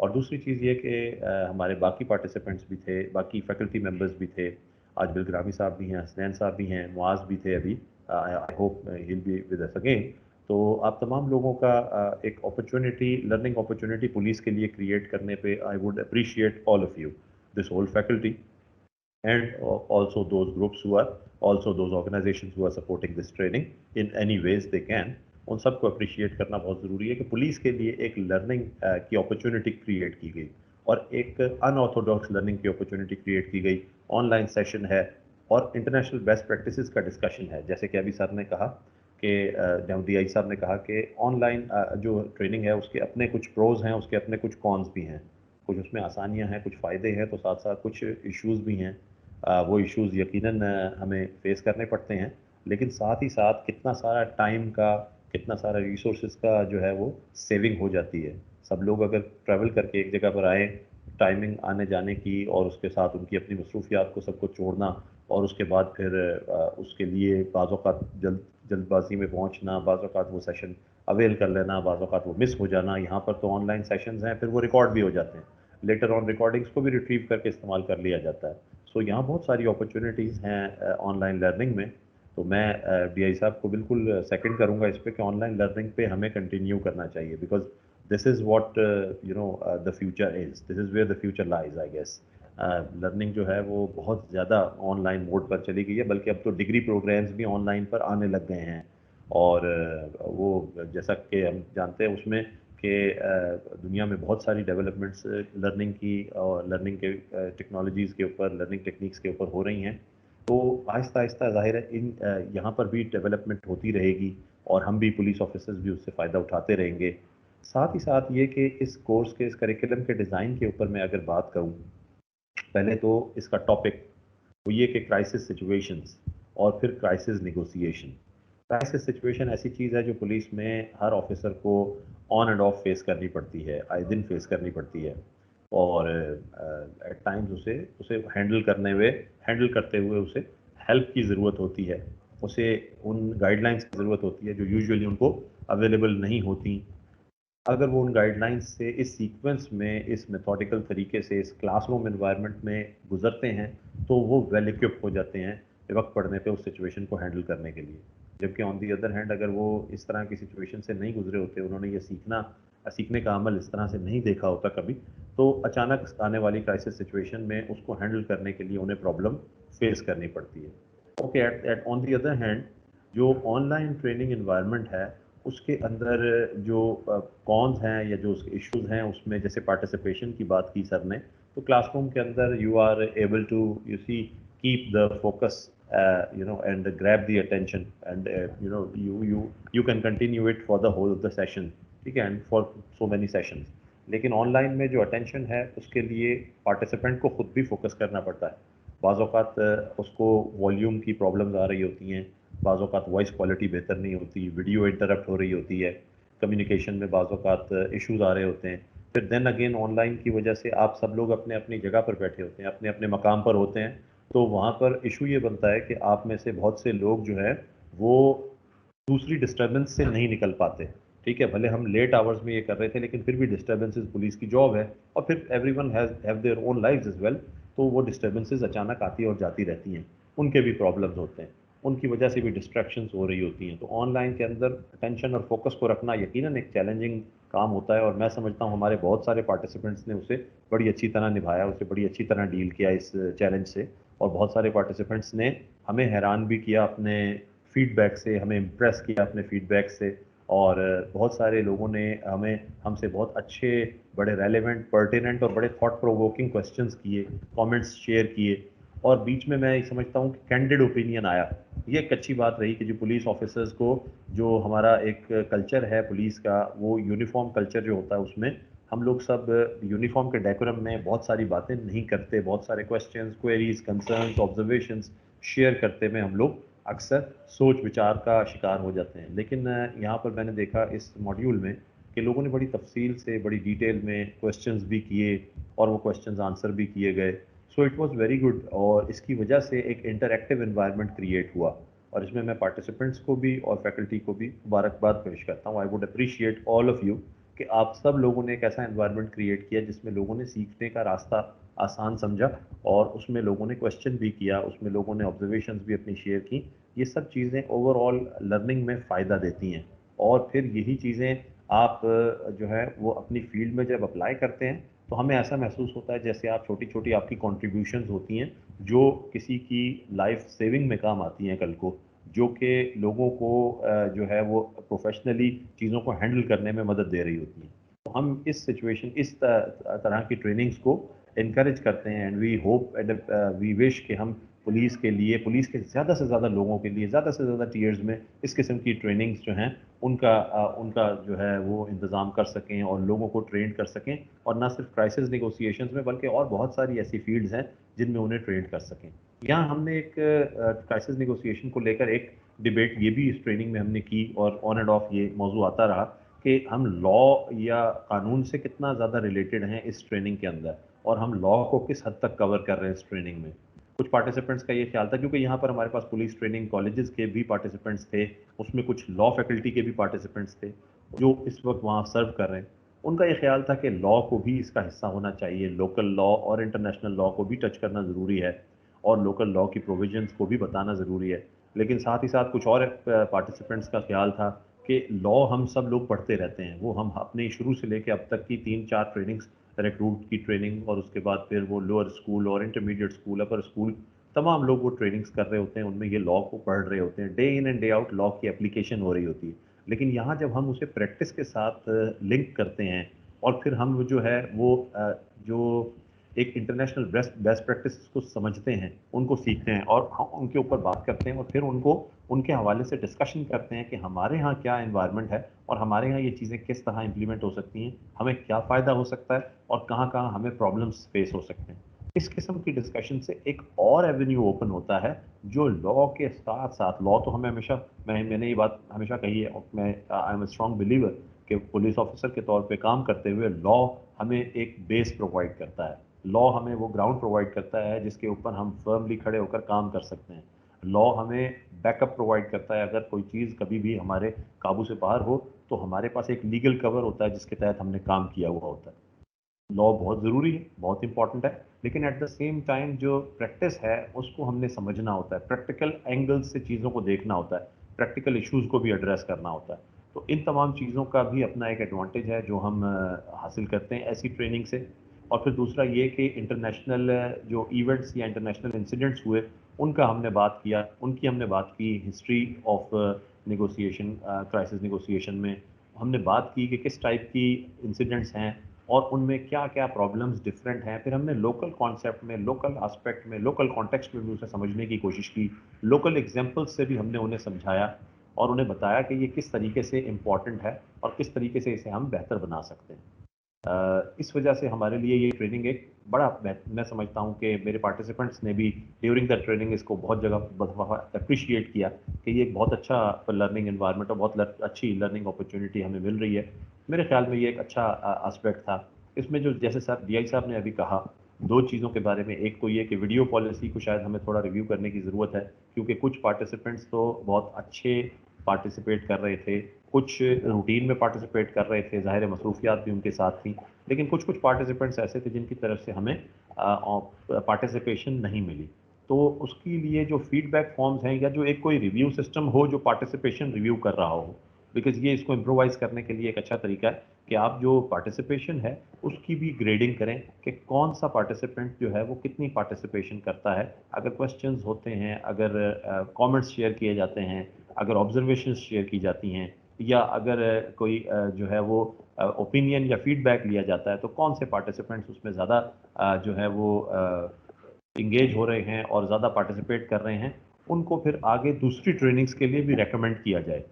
اور دوسری چیز یہ کہ ہمارے باقی participants بھی تھے, باقی فیکلٹی ممبرز بھی تھے, آج بالگرامی صاحب بھی ہیں, حسنین صاحب بھی ہیں, معاذ بھی تھے ابھی, I hope he will be with us again. تو آپ تمام لوگوں کا ایک اپرچونٹی, لرننگ اپرچونٹی پولیس کے لیے کریٹ کرنے پہ I would appreciate all of you, this whole faculty, and also those groups who are, also those organizations who are supporting this training in any ways they can. ان سب کو appreciate کرنا بہت ضروری ہے کہ پولیس کے لیے ایک لرننگ کی اپرچونٹی کریٹ کی گئی, اور ایک ان آرتھوڈاکس لرننگ کی اپرچونٹی کریٹ کی گئی. آن لائن سیشن ہے اور انٹرنیشنل بیسٹ پریکٹسز کا ڈسکشن ہے. جیسے کہ ابھی سر نے کہا کہ ڈی آئی صاحب نے کہا کہ آن لائن جو ٹریننگ ہے اس کے اپنے کچھ پروز ہیں, اس کے اپنے کچھ کونس بھی ہیں, کچھ اس میں آسانیاں ہیں, کچھ فائدے ہیں, تو ساتھ ساتھ کچھ ایشوز بھی ہیں. وہ ایشوز یقیناً ہمیں فیس کرنے پڑتے ہیں, لیکن ساتھ ہی ساتھ کتنا سارا ٹائم کا, کتنا سارا ریسورسز کا جو ہے وہ سیونگ ہو جاتی ہے. سب لوگ اگر ٹریول کر کے ایک جگہ پر آئیں, ٹائمنگ آنے جانے کی اور اس کے ساتھ ان کی اپنی مصروفیات کو سب کو چھوڑنا, اور اس کے بعد پھر اس کے لیے بعض اوقات جلد بازی میں پہنچنا, بعض اوقات وہ سیشن اویل کر لینا, بعض اوقات وہ مس ہو جانا. یہاں پر تو آن لائن سیشنز ہیں, پھر وہ ریکارڈ بھی ہو جاتے ہیں, لیٹر آن ریکارڈنگس کو بھی ریٹریو کر کے استعمال کر لیا جاتا ہے. سو یہاں بہت ساری اپرچونیٹیز ہیں آن لائن لرننگ میں. تو میں ڈی آئی صاحب کو بالکل سیکنڈ کروں گا اس پہ کہ آن لائن لرننگ پہ ہمیں کنٹینیو کرنا چاہیے, because this is what you know the future is, this is where the future lies I guess. Learning جو ہے وہ بہت زیادہ آن لائن موڈ پر چلی گئی ہے, بلکہ اب تو ڈگری پروگرامز بھی آن لائن پر آنے لگ گئے ہیں. اور وہ جیسا کہ ہم جانتے ہیں اس میں کہ دنیا میں بہت ساری ڈیولپمنٹس لرننگ کی اور لرننگ کے ٹیکنالوجیز کے اوپر, لرننگ ٹیکنیکس کے اوپر ہو رہی ہیں. تو آہستہ آہستہ ظاہر ہے ان یہاں پر بھی ڈیولپمنٹ ہوتی رہے گی, اور ہم بھی پولیس آفیسرز بھی اس سے فائدہ اٹھاتے رہیں گے. ساتھ ہی ساتھ یہ کہ اس کورس کے, اس کریکلم کے ڈیزائن کے اوپر میں اگر بات کروں, پہلے تو اس کا ٹاپک وہ یہ کہ کرائسس سچویشنز اور پھر کرائسس نیگوسیشن. کرائسس سچویشن ایسی چیز ہے جو پولیس میں ہر آفیسر کو آن اینڈ آف فیس کرنی پڑتی ہے, آئے دن فیس کرنی پڑتی ہے, اور ایٹ ٹائمز اسے ہینڈل کرتے ہوئے اسے ہیلپ کی ضرورت ہوتی ہے, اسے ان گائیڈ لائنس کی ضرورت ہوتی ہے جو یوزولی ان کو اویلیبل نہیں ہوتی. اگر وہ ان گائیڈ لائنس سے اس سیکوینس میں, اس میتھوڈیکل طریقے سے, اس کلاس روم انوائرمنٹ میں گزرتے ہیں تو وہ ویل ایکوپ ہو جاتے ہیں وقت پڑنے پہ اس سچویشن کو ہینڈل کرنے کے لیے. جبکہ آن دی ادر ہینڈ اگر وہ اس طرح کی سچویشن سے نہیں گزرے ہوتے, انہوں نے یہ سیکھنے کا عمل اس طرح سے نہیں دیکھا ہوتا کبھی, تو اچانک آنے والی کرائسس سچویشن میں اس کو ہینڈل کرنے کے لیے انہیں پرابلم فیس کرنی پڑتی ہے. Okay, on the other hand جو آن لائن ٹریننگ انوائرمنٹ ہے اس کے اندر جو کونز ہیں یا جو اس کے ایشوز ہیں, اس میں جیسے پارٹیسپیشن کی بات کی سر نے, تو کلاس روم کے اندر you are able to you see keep the focus and grab the attention, and you can continue it for the whole of the session, ٹھیک ہے, and for so many sessions. لیکن on line میں جو attention ہے اس کے لیے participant کو خود بھی فوکس کرنا پڑتا ہے. بعض اوقات اس کو والیوم کی پرابلمز آ رہی ہوتی ہیں, بعض اوقات وائس کوالٹی بہتر نہیں ہوتی, ویڈیو انٹرپٹ ہو رہی ہوتی ہے, کمیونیکیشن میں بعض اوقات ایشوز آ رہے ہوتے ہیں. پھر دین اگین آن لائن کی وجہ سے آپ سب لوگ اپنے اپنی جگہ پر بیٹھے ہوتے ہیں, اپنے اپنے مقام پر ہوتے ہیں, تو وہاں پر ایشو یہ بنتا ہے کہ آپ میں سے بہت سے لوگ جو ہے وہ دوسری ڈسٹربنس سے نہیں نکل پاتے. ٹھیک ہے, بھلے ہم لیٹ آورز میں یہ کر رہے تھے لیکن پھر بھی ڈسٹربنسز پولیس کی جاب ہے, اور پھر everyone have their own lives as well, تو وہ ڈسٹربنسز اچانک آتی اور جاتی رہتی ہیں, ان کے بھی پرابلمز ہوتے ہیں, ان کی وجہ سے بھی ڈسٹریکشنز ہو رہی ہوتی ہیں. تو آن لائن کے اندر اٹینشن اور فوکس کو رکھنا یقیناً ایک چیلنجنگ کام ہوتا ہے, اور میں سمجھتا ہوں ہمارے بہت سارے پارٹیسپینٹس نے اسے بڑی اچھی طرح نبھایا, اسے بڑی اچھی طرح ڈیل کیا اس چیلنج سے. اور بہت سارے پارٹیسپینٹس نے ہمیں حیران بھی کیا اپنے فیڈ بیک سے, ہمیں امپریس کیا اپنے فیڈ بیک سے, اور بہت سارے لوگوں نے ہم سے بہت اچھے, بڑے ریلیونٹ, پرٹیننٹ اور بڑے تھاٹ پرووکنگ کوسچنز کیے, کامنٹس شیئر کیے, اور بیچ میں یہ سمجھتا ہوں کہ کینڈیڈ اوپینین آیا. یہ ایک اچھی بات رہی کہ جو پولیس آفیسرز کو, جو ہمارا ایک کلچر ہے پولیس کا, وہ یونیفارم کلچر جو ہوتا ہے اس میں ہم لوگ سب یونیفارم کے ڈیکورم میں بہت ساری باتیں نہیں کرتے, بہت سارے questions, queries, concerns, observations share کرتے میں ہم لوگ اکثر سوچ وچار کا شکار ہو جاتے ہیں. لیکن یہاں پر میں نے دیکھا اس ماڈیول میں کہ لوگوں نے بڑی تفصیل سے, بڑی ڈیٹیل میں کویسچنز بھی کیے, اور وہ کویسچنز آنسر بھی کیے گئے. So it was very good, اور اس کی وجہ سے ایک انٹریکٹیو انوائرمنٹ کریٹ ہوا, اور اس میں پارٹیسپینٹس کو بھی اور فیکلٹی کو بھی مبارکباد پیش کرتا ہوں. I would appreciate all of you کہ آپ سب لوگوں نے ایک ایسا انوائرمنٹ کریٹ کیا جس میں لوگوں نے سیکھنے کا راستہ آسان سمجھا اور اس میں لوگوں نے کویشچن بھی کیا, اس میں لوگوں نے آبزرویشنز بھی اپنی شیئر کی. یہ سب چیزیں اوور آل لرننگ میں فائدہ دیتی ہیں, اور پھر یہی چیزیں آپ جو ہے وہ اپنی فیلڈ میں جب اپلائی کرتے ہیں تو ہمیں ایسا محسوس ہوتا ہے جیسے آپ چھوٹی چھوٹی آپ کی کنٹریبیوشنز ہوتی ہیں جو کسی کی لائف سیونگ میں کام آتی ہیں کل کو, جو کہ لوگوں کو جو ہے وہ پروفیشنلی چیزوں کو ہینڈل کرنے میں مدد دے رہی ہوتی ہیں. تو ہم اس سچویشن, اس طرح کی ٹریننگز کو انکریج کرتے ہیں, and we hope and we wish کہ ہم پولیس کے لیے, پولیس کے زیادہ سے زیادہ لوگوں کے لیے زیادہ سے زیادہ ٹیئرز میں اس قسم کی ٹریننگز جو ہیں ان کا جو ہے وہ انتظام کر سکیں اور لوگوں کو ٹرین کر سکیں, اور نہ صرف کرائسس نیگوسیشنز میں بلکہ اور بہت ساری ایسی فیلڈز ہیں جن میں انہیں ٹرین کر سکیں. یہاں ہم نے ایک کرائسس نیگوسیشن کو لے کر ایک ڈیبیٹ یہ بھی اس ٹریننگ میں ہم نے کی, اور آن اینڈ آف یہ موضوع آتا رہا کہ ہم لا یا قانون سے کتنا زیادہ ریلیٹڈ ہیں اس ٹریننگ کے اندر, اور ہم لا کو کس حد تک کور کر رہے ہیں اس ٹریننگ میں. کچھ پارٹیسپینٹس کا یہ خیال تھا, کیونکہ یہاں پر ہمارے پاس پولیس ٹریننگ کالجز کے بھی پارٹیسپینٹس تھے, اس میں کچھ لا فیکلٹی کے بھی پارٹیسپینٹس تھے جو اس وقت وہاں سرو کر رہے ہیں. ان کا یہ خیال تھا کہ لا کو بھی اس کا حصہ ہونا چاہیے, لوکل لا اور انٹرنیشنل لا کو بھی ٹچ کرنا ضروری ہے, اور لوکل لا کی پروویژنس کو بھی بتانا ضروری ہے. لیکن ساتھ ہی ساتھ کچھ اور پارٹیسپینٹس کا خیال تھا کہ لا ہم سب لوگ پڑھتے رہتے ہیں, وہ ہم اپنے شروع سے لے کے اب تک کی 3-4 ٹریننگز, ریکروٹ کی ٹریننگ اور اس کے بعد پھر وہ لوور اسکول اور انٹرمیڈیٹ اسکول, اپر اسکول, تمام لوگ وہ ٹریننگز کر رہے ہوتے ہیں, ان میں یہ لا کو پڑھ رہے ہوتے ہیں, day in and day out law کی اپلیکیشن ہو رہی ہوتی ہے. لیکن یہاں جب ہم اسے پریکٹس کے ساتھ لنک کرتے ہیں اور پھر ہم جو ہے وہ جو ایک انٹرنیشنل بیسٹ پریکٹس کو سمجھتے ہیں, ان کو سیکھتے ہیں اور ہم ان کے اوپر بات کرتے ہیں, اور پھر ان کو ان کے حوالے سے ڈسکشن کرتے ہیں کہ ہمارے ہاں کیا انوائرمنٹ ہے اور ہمارے ہاں یہ چیزیں کس طرح امپلیمنٹ ہو سکتی ہیں, ہمیں کیا فائدہ ہو سکتا ہے اور کہاں کہاں ہمیں پرابلمس فیس ہو سکتے ہیں. اس قسم کی ڈسکشن سے ایک اور ایونیو اوپن ہوتا ہے جو لا کے ساتھ ساتھ, لا تو ہمیں ہمیشہ, میں نے یہ بات ہمیشہ کہی ہے, میں I am a strong believer کہ پولیس آفیسر کے طور پہ کام کرتے ہوئے لا ہمیں ایک بیس پرووائڈ کرتا ہے, لا ہمیں وہ گراؤنڈ پرووائڈ کرتا ہے جس کے اوپر ہم فرملی کھڑے ہو کر کام کر سکتے ہیں. لا ہمیں بیک اپ پرووائڈ کرتا ہے, اگر کوئی چیز کبھی بھی ہمارے قابو سے باہر ہو تو ہمارے پاس ایک لیگل کور ہوتا ہے جس کے تحت ہم نے کام کیا ہوا ہوتا ہے. لا بہت ضروری ہے, بہت امپورٹنٹ ہے, لیکن ایٹ دا سیم ٹائم جو پریکٹس ہے اس کو ہم نے سمجھنا ہوتا ہے, پریکٹیکل اینگل سے چیزوں کو دیکھنا ہوتا ہے, پریکٹیکل ایشوز کو بھی ایڈریس کرنا ہوتا ہے. تو ان تمام چیزوں کا بھی اپنا ایک ایڈوانٹیج ہے جو ہم حاصل کرتے ہیں ایسی ٹریننگ سے. اور پھر دوسرا یہ کہ انٹرنیشنل جو ایونٹس یا انٹرنیشنل انسیڈنٹس ہوئے ان کا ہم نے بات کیا, ان کی ہم نے بات کی, history of negotiation, crisis negotiation میں ہم نے بات کی کہ کس ٹائپ کی انسیڈنٹس ہیں اور ان میں کیا کیا پرابلمس ڈفرینٹ ہیں. پھر ہم نے لوکل کانسیپٹ میں, لوکل آسپیکٹ میں, لوکل کانٹیکسٹ میں بھی اسے سمجھنے کی کوشش کی, لوکل ایگزامپلس سے بھی ہم نے انہیں سمجھایا اور انہیں بتایا کہ یہ کس طریقے سے امپورٹنٹ ہے اور کس طریقے سے اسے ہم بہتر بنا سکتے ہیں. اس وجہ سے ہمارے لیے یہ ٹریننگ ایک بڑا, میں سمجھتا ہوں کہ میرے پارٹیسپینٹس نے بھی ڈیورنگ دا ٹریننگ اس کو بہت جگہ اپریشیٹ کیا کہ یہ ایک بہت اچھا لرننگ انوائرمنٹ اور بہت اچھی لرننگ اپرچونیٹی ہمیں مل رہی ہے. میرے خیال میں یہ ایک اچھا آسپیکٹ تھا. اس میں جو جیسے سر ڈی آئی صاحب نے ابھی کہا 2 چیزوں کے بارے میں, ایک تو یہ کہ ویڈیو پالیسی کو شاید ہمیں تھوڑا ریویو کرنے کی ضرورت ہے, کیونکہ کچھ پارٹیسپینٹس تو بہت اچھے پارٹیسپیٹ کر رہے تھے, کچھ روٹین میں پارٹیسپیٹ کر رہے تھے, ظاہر مصروفیات بھی ان کے ساتھ تھیں, لیکن کچھ پارٹیسپینٹس ایسے تھے جن کی طرف سے ہمیں پارٹیسپیشن نہیں ملی. تو اس کے لیے جو فیڈ بیک فارمز ہیں یا جو ایک کوئی ریویو سسٹم ہو جو پارٹیسپیشن ریویو کر رہا ہو, بیکاز یہ اس کو امپرووائز کرنے کے لیے ایک اچھا طریقہ ہے کہ آپ جو پارٹیسپیشن ہے اس کی بھی گریڈنگ کریں کہ کون سا پارٹیسپینٹ جو ہے وہ کتنی پارٹیسپیشن کرتا ہے. اگر کویشچنز ہوتے ہیں, اگر کامنٹس شیئر کیے جاتے ہیں, اگر آبزرویشنز شیئر کی جاتی ہیں, یا اگر کوئی جو ہے وہ اوپینین یا فیڈ بیک لیا جاتا ہے, تو کون سے پارٹیسپینٹس اس میں زیادہ جو ہے وہ انگیج ہو رہے ہیں اور زیادہ پارٹیسپیٹ کر رہے ہیں, ان کو پھر آگے دوسری ٹریننگز کے لیے بھی ریکمینڈ کیا جائے.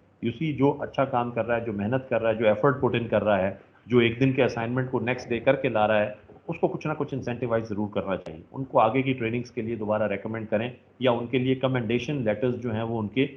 جو اچھا کام کر رہا ہے, جو محنت کر رہا ہے, جو ایفرٹ پٹ ان کر رہا ہے, جو ایک دن کے اسائنمنٹ کو نیکسٹ ڈے کر کے لا رہا ہے, اس کو کچھ نہ کچھ انسینٹیوائز ضرور کرنا چاہیے. ان کو آگے کی ٹریننگز کے لیے دوبارہ ریکمینڈ کریں, یا ان کے لیے کمنڈیشن لیٹرز جو ہیں وہ ان کے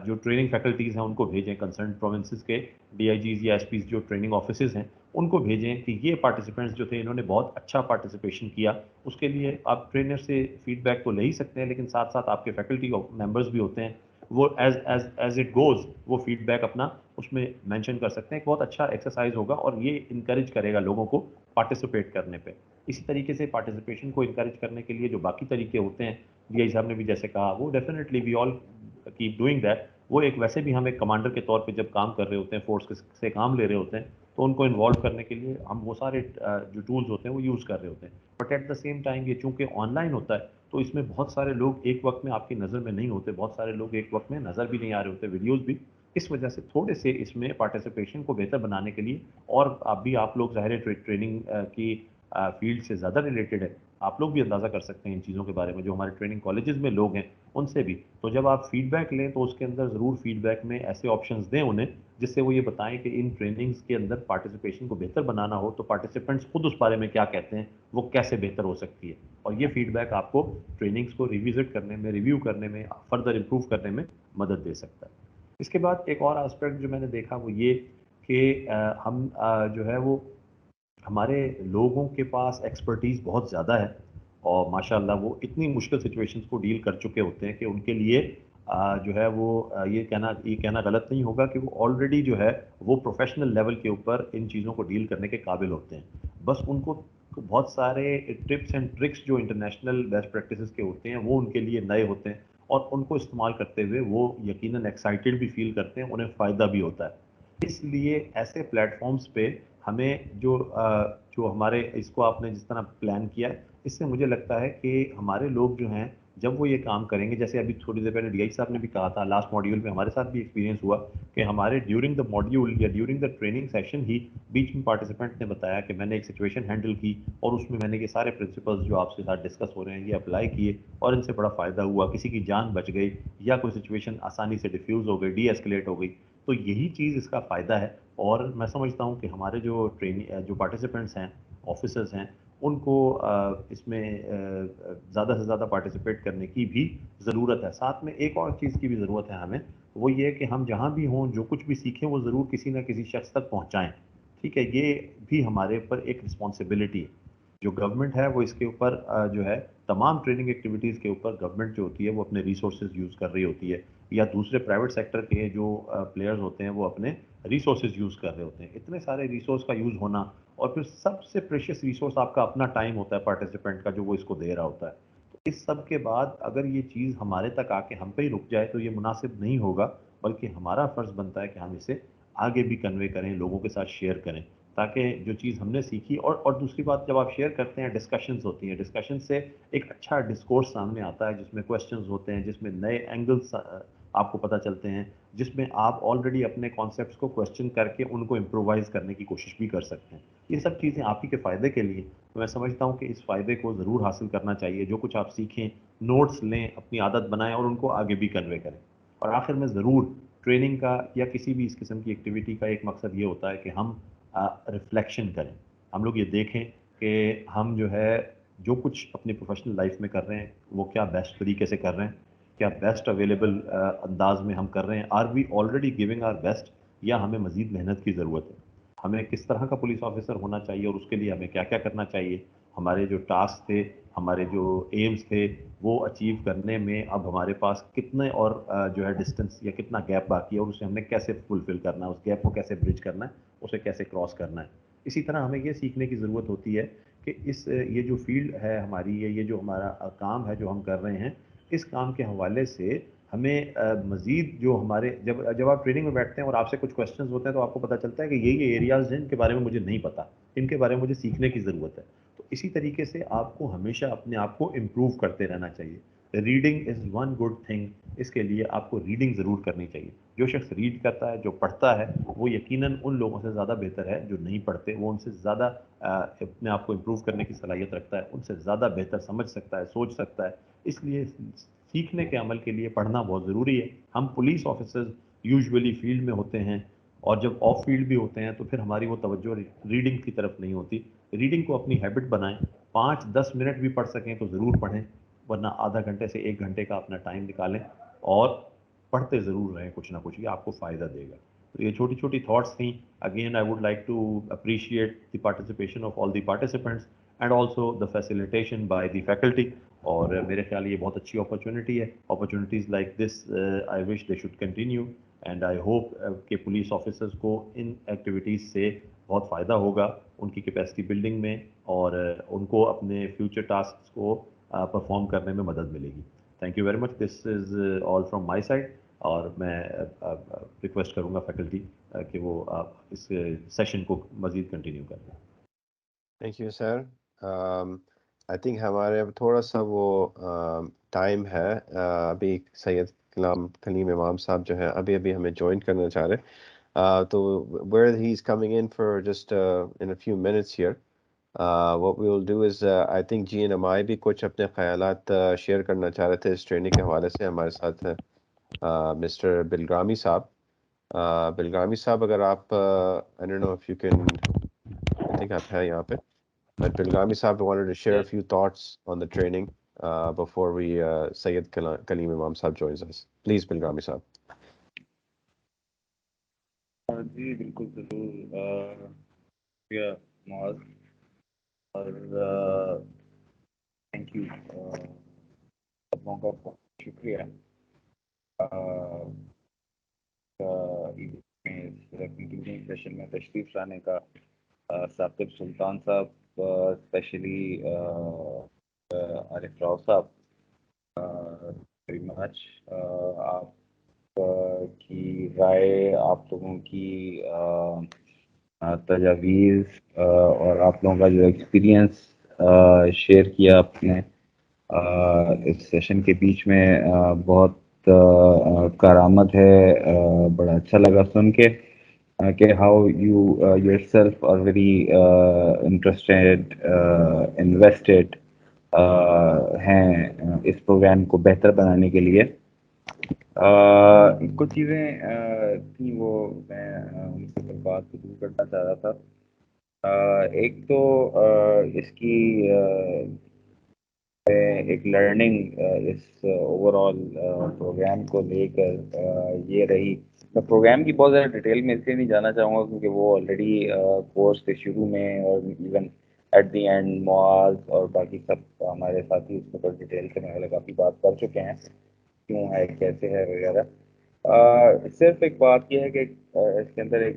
جو ٹریننگ فیکلٹیز ہیں ان کو بھیجیں, کنسرن پروونسز کے ڈی آئی جیز یا ایس پیز جو ٹریننگ آفیسز ہیں ان کو بھیجیں کہ یہ پارٹیسپینٹس جو تھے انہوں نے بہت اچھا پارٹیسپیشن کیا. اس کے لیے آپ ٹرینر سے فیڈ بیک تو لے ہی سکتے ہیں, لیکن ساتھ ساتھ آپ کے فیکلٹی ممبرز بھی ہوتے ہیں, وہ ایز اٹ گوز وہ فیڈ بیک اپنا اس میں مینشن کر سکتے ہیں. ایک بہت اچھا ایکسرسائز ہوگا اور یہ انکریج کرے گا لوگوں کو پارٹیسپیٹ کرنے پہ. اسی طریقے سے پارٹیسپیشن کو انکریج کرنے کے لیے جو باقی طریقے ہوتے ہیں ڈی آئی صاحب نے بھی جیسے کہا, وہ definitely we all keep doing that. وہ ایک ویسے بھی ہم ایک کمانڈر کے طور پہ جب کام کر رہے ہوتے ہیں, فورس سے کام لے رہے ہوتے ہیں, تو ان کو انوالو کرنے کے لیے ہم وہ سارے جو ٹولز ہوتے ہیں وہ یوز کر رہے ہوتے ہیں. But at the same time یہ چونکہ آن لائن ہوتا ہے تو اس میں بہت سارے لوگ ایک وقت میں آپ کی نظر میں نہیں ہوتے, بہت سارے لوگ ایک وقت میں نظر بھی نہیں آ رہے ہوتے, ویڈیوز بھی. اس وجہ سے تھوڑے سے اس میں پارٹیسپیشن کو بہتر بنانے کے لیے, اور آپ لوگ ظاہر ٹریننگ کی فیلڈ سے زیادہ ریلیٹڈ ہے, آپ لوگ بھی اندازہ کر سکتے ہیں ان چیزوں کے بارے میں جو ہمارے ٹریننگ کالجز میں لوگ ہیں ان سے بھی. تو جب آپ فیڈ بیک لیں تو اس کے اندر ضرور فیڈ بیک میں ایسے آپشنز دیں انہیں جس سے وہ یہ بتائیں کہ ان ٹریننگز کے اندر پارٹیسپیشن کو بہتر بنانا ہو تو پارٹیسپینٹس خود اس بارے میں کیا کہتے ہیں, وہ کیسے بہتر ہو سکتی ہے. اور یہ فیڈ بیک آپ کو ٹریننگز کو ریوزٹ کرنے میں, ریویو کرنے میں, فردر امپروو کرنے میں مدد دے سکتا ہے. اس کے بعد ایک اور آسپیکٹ جو میں نے دیکھا وہ یہ کہ ہم جو ہے وہ ہمارے لوگوں کے پاس ایکسپرٹیز بہت زیادہ ہے, اور ماشاء اللہ وہ اتنی مشکل سچویشنز کو ڈیل کر چکے ہوتے ہیں کہ ان کے لیے جو ہے وہ یہ کہنا غلط نہیں ہوگا کہ وہ آلریڈی جو ہے وہ پروفیشنل لیول کے اوپر ان چیزوں کو ڈیل کرنے کے قابل ہوتے ہیں. بس ان کو بہت سارے ٹپس اینڈ ٹرکس جو انٹرنیشنل بیسٹ پریکٹسز کے ہوتے ہیں وہ ان کے لیے نئے ہوتے ہیں, اور ان کو استعمال کرتے ہوئے وہ یقیناً ایکسائٹیڈ بھی فیل کرتے ہیں, انہیں فائدہ بھی ہوتا ہے. اس لیے ایسے پلیٹ فارمز پہ ہمیں جو ہمارے اس کو آپ نے جس طرح پلان کیا ہے, اس سے مجھے لگتا ہے کہ ہمارے لوگ جو ہیں جب وہ یہ کام کریں گے, جیسے ابھی تھوڑی دیر پہلے ڈی آئی صاحب نے بھی کہا تھا, لاسٹ ماڈیول میں ہمارے ساتھ بھی ایکسپیرینس ہوا کہ ہمارے ڈیورنگ دا ماڈیول یا ڈیورنگ دا ٹریننگ سیشن ہی بیچ میں پارٹیسپینٹ نے بتایا کہ میں نے ایک سچویشن ہینڈل کی اور اس میں میں نے یہ سارے پرنسپلز جو آپ کے ساتھ ڈسکس ہو رہے ہیں یہ اپلائی کیے اور ان سے بڑا فائدہ ہوا, کسی کی جان بچ گئی یا کوئی سچویشن آسانی سے ڈیفیوز ہو گئی, ڈی ایسکلیٹ ہو گئی. تو یہی چیز اس کا فائدہ ہے, اور میں سمجھتا ہوں کہ ہمارے جو پارٹیسپینٹس ہیں, آفیسرز ہیں, ان کو اس میں زیادہ سے زیادہ پارٹیسپیٹ کرنے کی بھی ضرورت ہے. ساتھ میں ایک اور چیز کی بھی ضرورت ہے ہمیں, وہ یہ کہ ہم جہاں بھی ہوں جو کچھ بھی سیکھیں وہ ضرور کسی نہ کسی شخص تک پہنچائیں. ٹھیک ہے, یہ بھی ہمارے اوپر ایک رسپانسبلٹی ہے. جو گورنمنٹ ہے وہ اس کے اوپر جو ہے تمام ٹریننگ ایکٹیویٹیز کے اوپر گورنمنٹ جو ہوتی ہے وہ اپنے ریسورسز یوز کر رہی ہوتی ہے, یا دوسرے پرائیویٹ سیکٹر کے جو پلیئرز ہوتے ہیں وہ اپنے ریسورسز یوز کر رہے ہوتے ہیں. اتنے سارے ریسورس کا یوز ہونا, اور پھر سب سے پریشیس ریسورس آپ کا اپنا ٹائم ہوتا ہے پارٹیسپینٹ کا جو وہ اس کو دے رہا ہوتا ہے. تو اس سب کے بعد اگر یہ چیز ہمارے تک آ کے ہم پہ ہی رک جائے تو یہ مناسب نہیں ہوگا, بلکہ ہمارا فرض بنتا ہے کہ ہم اسے آگے بھی کنوے کریں, لوگوں کے ساتھ شیئر کریں, تاکہ جو چیز ہم نے سیکھی, اور دوسری بات جب آپ شیئر کرتے ہیں ڈسکشنز ہوتی ہیں, ڈسکشن سے ایک اچھا ڈسکورس سامنے آتا ہے جس میں کویسچنز ہوتے ہیں, جس میں نئے اینگلس آپ کو پتہ چلتے ہیں, جس میں آپ آلریڈی اپنے کانسیپٹس کو کویسچن کر کے ان کو امپرووائز کرنے کی کوشش بھی کر سکتے ہیں. یہ سب چیزیں آپ ہی کے فائدے کے لیے, تو میں سمجھتا ہوں کہ اس فائدے کو ضرور حاصل کرنا چاہیے. جو کچھ آپ سیکھیں نوٹس لیں, اپنی عادت بنائیں اور ان کو آگے بھی کنوے کریں. اور آخر میں ضرور ٹریننگ کا یا کسی بھی اس قسم کی ایکٹیویٹی کا ایک مقصد یہ ہوتا ہے کہ ہم ریفلیکشن کریں. ہم لوگ یہ دیکھیں کہ ہم جو ہے جو کچھ اپنی پروفیشنل لائف میں کر رہے ہیں وہ کیا بیسٹ طریقے سے کر رہے ہیں, کیا بیسٹ اویلیبل انداز میں ہم کر رہے ہیں, are we already giving our best, یا ہمیں مزید محنت کی ضرورت ہے. ہمیں کس طرح کا پولیس آفیسر ہونا چاہیے اور اس کے لیے ہمیں کیا کیا کرنا چاہیے. ہمارے جو ٹاسک تھے, ہمارے جو ایمز تھے وہ اچیو کرنے میں اب ہمارے پاس کتنے اور جو ہے ڈسٹنس یا کتنا گیپ باقی ہے, اور اسے ہم نے کیسے فلفل کرنا ہے, اس گیپ کو کیسے برج کرنا ہے, اسے کیسے کراس کرنا ہے. اسی طرح ہمیں یہ سیکھنے کی ضرورت ہوتی ہے کہ یہ جو فیلڈ ہے ہماری, یہ جو ہمارا کام ہے جو ہم کر رہے ہیں, اس کام کے حوالے سے ہمیں مزید جو ہمارے جب آپ ٹریننگ میں بیٹھتے ہیں اور آپ سے کچھ کویسچنز ہوتے ہیں تو آپ کو پتہ چلتا ہے کہ یہ ایریاز ہیں جن کے بارے میں مجھے نہیں پتہ, ان کے بارے میں مجھے سیکھنے کی ضرورت ہے. تو اسی طریقے سے آپ کو ہمیشہ اپنے آپ کو امپروو کرتے رہنا چاہیے. Reading is one good thing, اس کے لیے آپ کو ریڈنگ ضرور کرنی چاہیے. جو شخص ریڈ کرتا ہے, جو پڑھتا ہے, وہ یقیناً ان لوگوں سے زیادہ بہتر ہے جو نہیں پڑھتے. وہ ان سے زیادہ اپنے آپ کو امپروو کرنے کی صلاحیت رکھتا ہے, ان سے زیادہ بہتر سمجھ سکتا ہے, سوچ سکتا ہے. اس لیے سیکھنے کے عمل کے لیے پڑھنا بہت ضروری ہے. ہم پولیس آفیسرز یوزولی فیلڈ میں ہوتے ہیں, اور جب آف فیلڈ بھی ہوتے ہیں تو پھر ہماری وہ توجہ ریڈنگ کی طرف نہیں ہوتی. ریڈنگ کو اپنی ہیبٹ بنائیں, 5-10 منٹ بھی پڑھ سکیں تو ضرور پڑھیں, ورنہ آدھا گھنٹے سے 1 گھنٹے کا اپنا ٹائم نکالیں اور پڑھتے ضرور رہیں کچھ نہ کچھ, یہ آپ کو فائدہ دے گا. تو یہ چھوٹی چھوٹی تھاٹس تھیں. Again I would like to appreciate the participation of all the participants and also the facilitation by the faculty. اور میرے خیال یہ بہت اچھی اپرچونٹی ہے. Opportunities like this I wish they should continue and I hope کہ police officers کو ان ایکٹیویٹیز سے بہت فائدہ ہوگا ان کی کیپیسٹی بلڈنگ میں, اور ان کو اپنے فیوچر ٹاسکس کو پرفارم کرنے میں مدد ملے گی. Thank you very much. This is all from my side. اور میں ریکویسٹ کروں گا فیکلٹی کہ وہ اس سیشن کو مزید کنٹینیو کر دیں. Thank you sir. I think ہمارے اب تھوڑا سا وہ ٹائم ہے. ابھی سید کلیم امام صاحب جو ہیں ابھی ہمیں جوائن کرنا چاہ رہے ہیں. تو where he is coming in for just in a few minutes here. what we will do is I think GNMI بھی کچھ اپنے خیالات شیئر کرنا چاہ رہے تھے اس ٹریننگ کے حوالے سے. ہمارے ساتھ مسٹر بلگرامی صاحب. بلگرامی صاحب اگر آپ I don't know if you can, I think آپ ہیں یہاں پہ. But Bilgami Saab wanted to share a few thoughts on the training before we Sayyid Kaleem Imam Saab joins us. Please, Bilgami Saab. جی بالکل ضرور. شکریہ معاذ, اور thank you سب لوگوں کا بہت شکریہ کنکلوڈنگ سیشن میں تشریف لانے کا. ثاقب سلطان صاحب, اسپیشلی عارف راؤ صاحب, ویری مچ. آپ کی رائے, آپ لوگوں کی تجاویز اور آپ لوگوں کا جو ایکسپیرینس شیئر کیا آپ نے اس سیشن کے بیچ میں, بہت کارآمد ہے. بڑا اچھا لگا سن کے کہ how you yourself are very interested, invested ہیں اس پروگرام کو بہتر بنانے کے لیے. کچھ چیزیں تھیں وہ میں ان سے بات ضرور کرنا چاہ رہا تھا. ایک تو اس کی ایک لرننگ اس اوور آل پروگرام کو لے کر یہ رہی. میں پروگرام کی بہت زیادہ ڈیٹیل میں اس لیے نہیں جانا چاہوں گا کیونکہ وہ آلریڈی کورس کے شروع میں اور ایون ایٹ دی اینڈ معاذ اور باقی سب ہمارے ساتھی اس کے اوپر ڈیٹیل سے میں کافی بات کر چکے ہیں, کیوں ہے کیسے ہے وغیرہ. صرف ایک بات یہ ہے کہ اس کے اندر ایک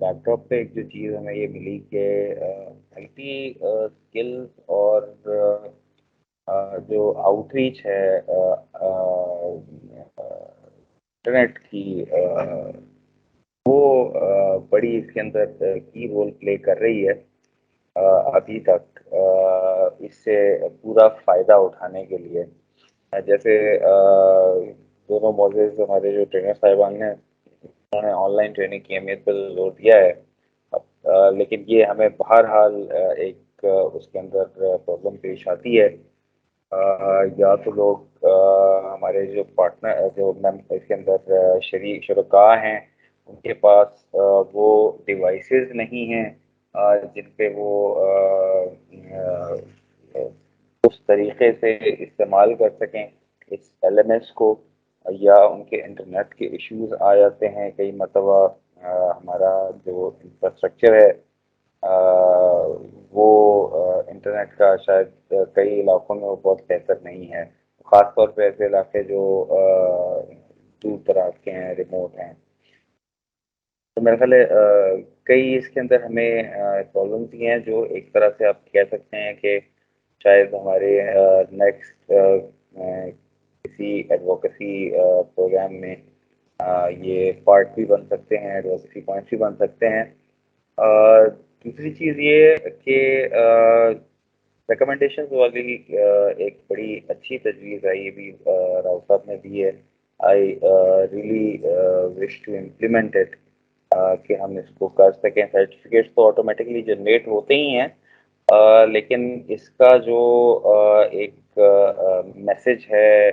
بیک ڈراپ پہ ایک جو چیز ہمیں یہ ملی کہ آئی ٹی اسکلز اور جو آؤٹ ریچ ہے انٹرنیٹ کی, وہ بڑی اس کے اندر کی رول پلے کر رہی ہے ابھی تک اس سے پورا فائدہ اٹھانے کے لیے. جیسے دونوں موزز ہمارے جو ٹرینر صاحبان نے انہوں نے آن لائن ٹریننگ کی اہمیت پر زور دیا ہے, لیکن یہ ہمیں بہرحال ایک اس کے اندر پرابلم پیش آتی ہے. یا تو لوگ ہمارے جو پارٹنر جو اس کے اندر شرکاء ہیں ان کے پاس وہ ڈیوائسز نہیں ہیں جن پہ وہ اس طریقے سے استعمال کر سکیں اس ایل ایم ایس کو, یا ان کے انٹرنیٹ کے ایشوز آ جاتے ہیں. کئی مرتبہ ہمارا جو انفراسٹرکچر ہے وہ انٹرنیٹ کا شاید کئی علاقوں میں وہ بہت بہتر نہیں ہے, خاص طور پہ ایسے علاقے جو دور دراز کے ہیں, ریموٹ ہیں. تو میرا خیال ہے کئی اس کے اندر ہمیں پرابلمس یہ ہیں جو ایک طرح سے آپ کہہ سکتے ہیں کہ شاید ہمارے نیکسٹ کسی ایڈوکیسی پروگرام میں یہ پارٹ بھی بن سکتے ہیں, ایڈوکیسی پوائنٹس بھی بن سکتے ہیں. دوسری چیز یہ کہ ریکمنڈیشنز والی ایک بڑی اچھی تجویز ہے, یہ بھی راؤ صاحب نے دی ہے. I really wish to implement it کہ ہم اس کو کر سکیں. سرٹیفکیٹس تو آٹومیٹکلی جنریٹ ہوتے ہی ہیں, لیکن اس کا جو ایک میسج ہے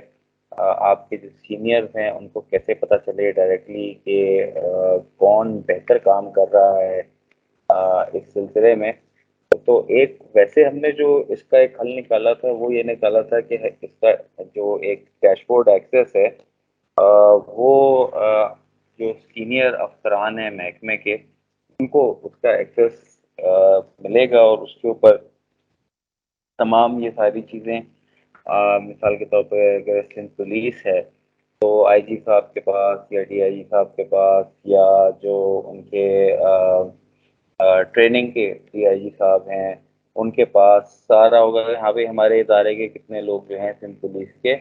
آپ کے جو سینئرز ہیں ان کو کیسے پتہ چلے ڈائریکٹلی کہ کون بہتر کام کر رہا ہے اس سلسلے میں. تو ایک ویسے ہم نے جو اس کا ایک حل نکالا تھا وہ یہ نکالا تھا کہ اس کا جو ایک ڈیش بورڈ ایکسیس ہے وہ جو سینئر افسران ہیں محکمے کے ان کو اس کا ایکسیس ملے گا, اور اس کے اوپر تمام یہ ساری چیزیں مثال کے طور پہ اگر سندھ پولیس ہے تو آئی جی صاحب کے پاس یا ڈی آئی جی صاحب کے پاس یا جو ان کے ٹریننگ کے ڈی آئی جی صاحب ہیں ان کے پاس سارا ہوگا یہاں پہ ہمارے ادارے کے کتنے لوگ جو ہیں سندھ پولیس کے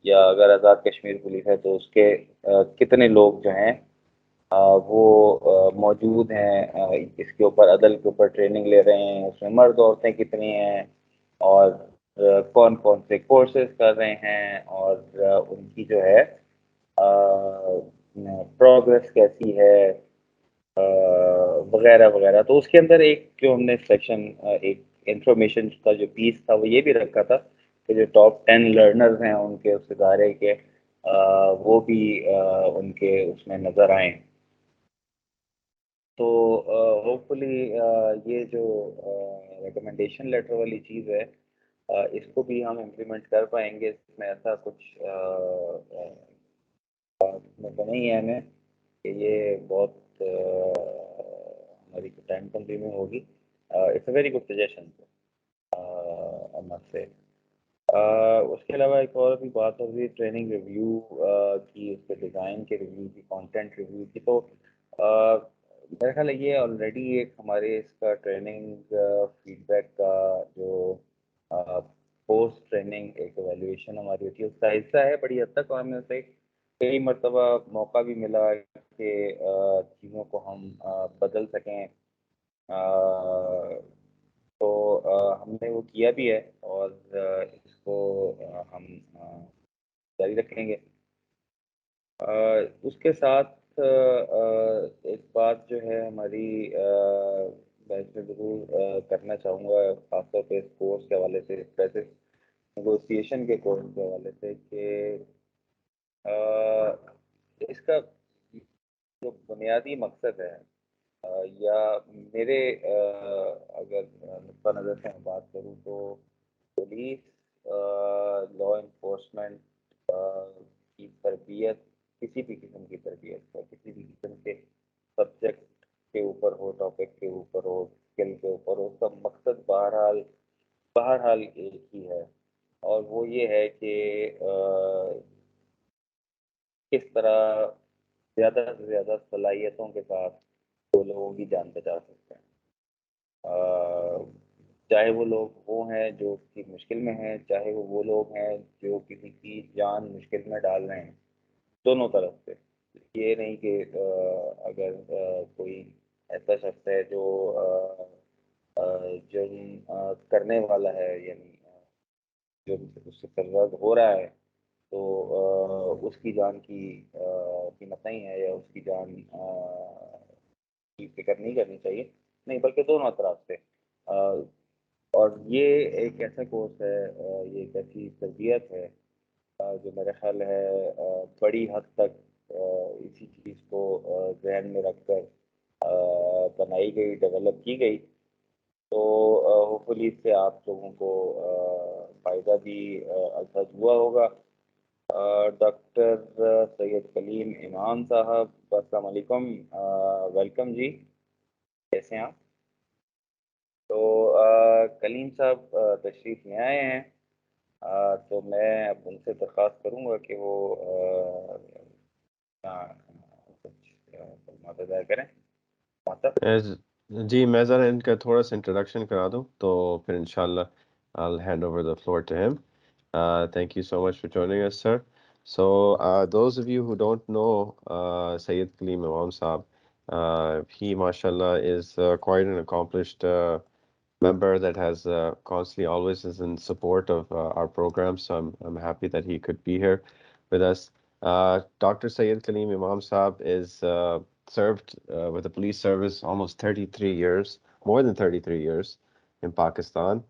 یا اگر آزاد کشمیر پولیس ہے تو اس کے کتنے لوگ جو ہیں وہ موجود ہیں اس کے اوپر عدل کے اوپر ٹریننگ لے رہے ہیں، اس میں مرد عورتیں کتنی ہیں اور کون کون سے کورسز کر رہے ہیں اور ان کی جو ہے پروگرس کیسی ہے وغیرہ وغیرہ. تو اس کے اندر ایک جو ہم نے سیکشن ایک انفارمیشن کا جو پیس تھا وہ یہ بھی رکھا تھا کہ جو ٹاپ 10 لرنرز ہیں ان کے اس ادارے کے وہ بھی ان کے اس میں نظر آئیں. تو ہوپ فلی یہ جو ریکمنڈیشن لیٹر والی چیز ہے اس کو بھی ہم امپلیمنٹ کر پائیں گے. اس میں ایسا کچھ نہیں ہے ہمیں کہ یہ بہت ہماری ٹائم کنزیومنگ ہوگی. It's a very good suggestion سے. اس کے علاوہ ایک اور بھی بات ہوگی ٹریننگ ریویو کی، اس کے ڈیزائن کے ریویو کی، کانٹینٹ ریویو کی. تو میرا خیال ہے یہ آلریڈی ایک ہمارے اس کا ٹریننگ فیڈ بیک کا جو پوسٹ ٹریننگ ایک ایویلیویشن ہماری ہوتی ہے اس کا حصہ ہے بڑی حد تک، اور ہمیں سے کئی مرتبہ موقع بھی ملا کہ چیزوں کو ہم بدل سکیں. تو ہم نے وہ کیا بھی ہے اور اس کو ہم جاری رکھیں گے. اس کے ساتھ ایک بات جو ہے ہماری میں اس میں ضرور کرنا چاہوں گا خاص طور پہ اس کورس کے حوالے سے، ویسے نیگوسیشن کے کورس کے حوالے سے، کہ اس کا جو بنیادی مقصد ہے یا میرے اگر نقطہ نظر سے میں بات کروں تو پولیس لا انفورسمنٹ کی تربیت، کسی بھی قسم کی تربیت کسی بھی قسم کے سبجیکٹ کے اوپر ہو، ٹاپک کے اوپر ہو، اسکل کے اوپر ہو، اس کا مقصد بہرحال ایک ہی ہے، اور وہ یہ ہے کہ کس طرح زیادہ سے زیادہ صلاحیتوں کے ساتھ وہ لوگوں کی جان بچا سکتے ہیں. چاہے وہ لوگ وہ ہیں جو کسی مشکل میں ہیں، چاہے وہ لوگ ہیں جو کسی کی جان مشکل میں ڈال رہے ہیں، دونوں طرف سے. یہ نہیں کہ اگر کوئی ایسا شخص ہے جو جرم کرنے والا ہے، یعنی جو اس سے سرزد ہو رہا ہے، تو اس کی جان کی قیمت نہیں ہے یا اس کی جان کی فکر نہیں کرنی چاہیے، نہیں بلکہ دونوں اطراف سے. اور یہ ایک ایسا کورس ہے، یہ ایک ایسی تربیت ہے جو میرا خیال ہے بڑی حد تک اسی چیز کو ذہن میں رکھ کر بنائی گئی، ڈیولپ کی گئی. تو ہوپ فلی اس سے آپ لوگوں کو فائدہ بھی الفاظ ہوا ہوگا. ڈاکٹر سید کلیم امام صاحب السلام علیکم، ویلکم جی، کیسے ہیں آپ؟ تو کلیم صاحب تشریف لے آئے ہیں، تو میں اب ان سے درخواست کروں گا کہ وہ کچھ ظاہر کریں. جی میں ذرا ان کا تھوڑا سا انٹروڈکشن کرا دوں تو پھر انشاءاللہ I'll hand over the floor to him. Thank you so much for joining us, sir. So those of you who don't know Sayyid Kaleem Imam Saab, he mashallah is quite an accomplished member that has constantly always is in support of our program. So I'm happy that he could be here with us. Dr. Sayyid Kaleem Imam Saab is served with the police service almost 33 years, more than 33 years in Pakistan.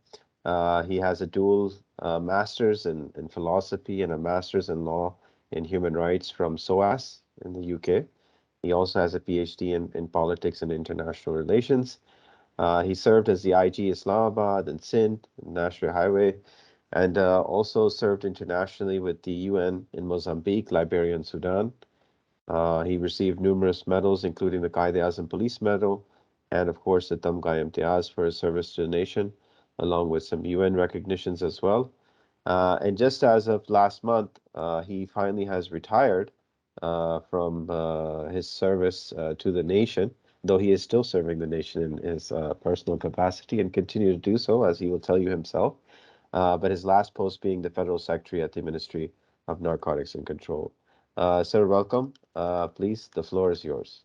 He has a dual master's in philosophy and a master's in law in human rights from SOAS in the UK. He also has a PhD in politics and international relations. He served as the IG Islamabad and Sindh, National Highway, and also served internationally with the UN in Mozambique, Liberia, and Sudan. He received numerous medals, including the Qaid-e-Azam Police Medal, and of course the Tamgai Imtiaz for his service to the nation, along with some UN recognitions as well. And just as of last month, he finally has retired from his service to the nation, though he is still serving the nation in his personal capacity and continue to do so, as he will tell you himself. But his last post being the Federal Secretary at the Ministry of Narcotics and Control. Sir, welcome. Please, the floor is yours.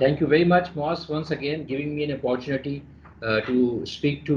Thank you very much, Moaz, once again giving me an opportunity to speak to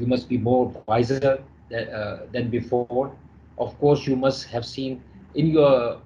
You must be more wiser than before. Of course, you must have seen in your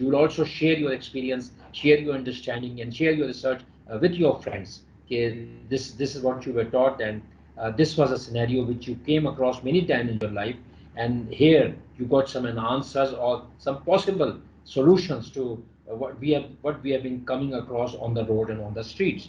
you will also share your experience, share your understanding and share your research with your friends. Okay, this is what you were taught and this was a scenario which you came across many times in your life and here you got some answers or some possible solutions to what we have been coming across on the road and on the streets.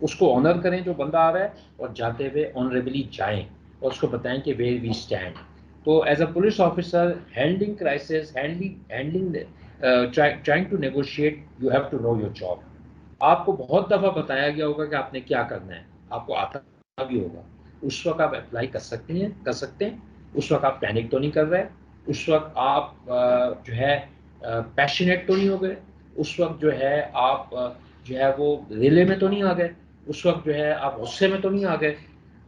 اس کو owner کریں جو بندہ آ رہا ہے, اور جاتے ہوئے آنریبلی جائیں اور اس کو بتائیں کہ ویئر وی اسٹینڈ. تو as a police officer, handling crisis, handling trying to negotiate, you have to know your job. آپ کو بہت دفعہ بتایا گیا ہوگا کہ آپ نے کیا کرنا ہے, آپ کو آتا بھی ہوگا. اس وقت آپ اپلائی کر سکتے ہیں. اس وقت آپ پینک تو نہیں کر رہے, اس وقت آپ جو ہے پیشنیٹ تو نہیں ہو گئے, اس وقت جو ہے آپ جو ہے وہ ریلے میں تو نہیں آ گئے, اس وقت جو ہے آپ غصے میں تو نہیں آ گئے.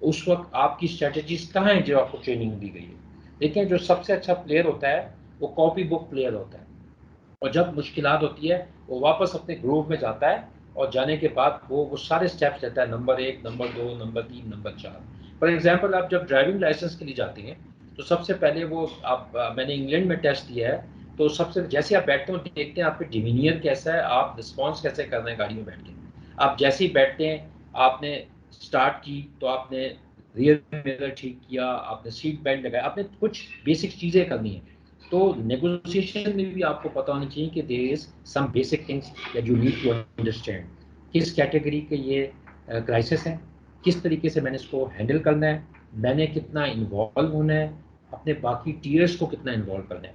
اس وقت آپ کی اسٹریٹجیز کہاں ہیں جو آپ کو ٹریننگ دی گئی ہے. دیکھیں, جو سب سے اچھا پلیئر ہوتا ہے وہ کاپی بک پلیئر ہوتا ہے, اور جب مشکلات ہوتی ہے وہ واپس اپنے گروپ میں جاتا ہے, اور جانے کے بعد وہ سارے اسٹیپس لیتا ہے, number 1, number 2, number 3, number 4. For example, آپ جب ڈرائیونگ لائسنس کے لیے جاتے ہیں تو سب سے پہلے وہ میں نے انگلینڈ میں ٹیسٹ دیا ہے, تو سب سے جیسے آپ بیٹھتے ہو دیکھتے ہیں آپ کے ڈیمینئر کیسا ہے, آپ رسپانس کیسے کر رہے ہیں گاڑی میں بیٹھ کے. آپ جیسے ہی بیٹھتے ہیں, آپ نے اسٹارٹ کی تو آپ نے ریئر میرر ٹھیک کیا, آپ نے سیٹ بیلٹ لگایا, آپ نے کچھ بیسک چیزیں کرنی ہیں. تو نیگوسیشن میں بھی آپ کو پتا ہونا چاہیے کہ there is some basic things that you need to understand. کس کیٹیگری کے یہ کرائسس ہیں, کس طریقے سے میں نے اس کو ہینڈل کرنا ہے, میں نے کتنا انوالو ہونا ہے, اپنے باقی ٹیئرس کو کتنا انوالو کرنا ہے.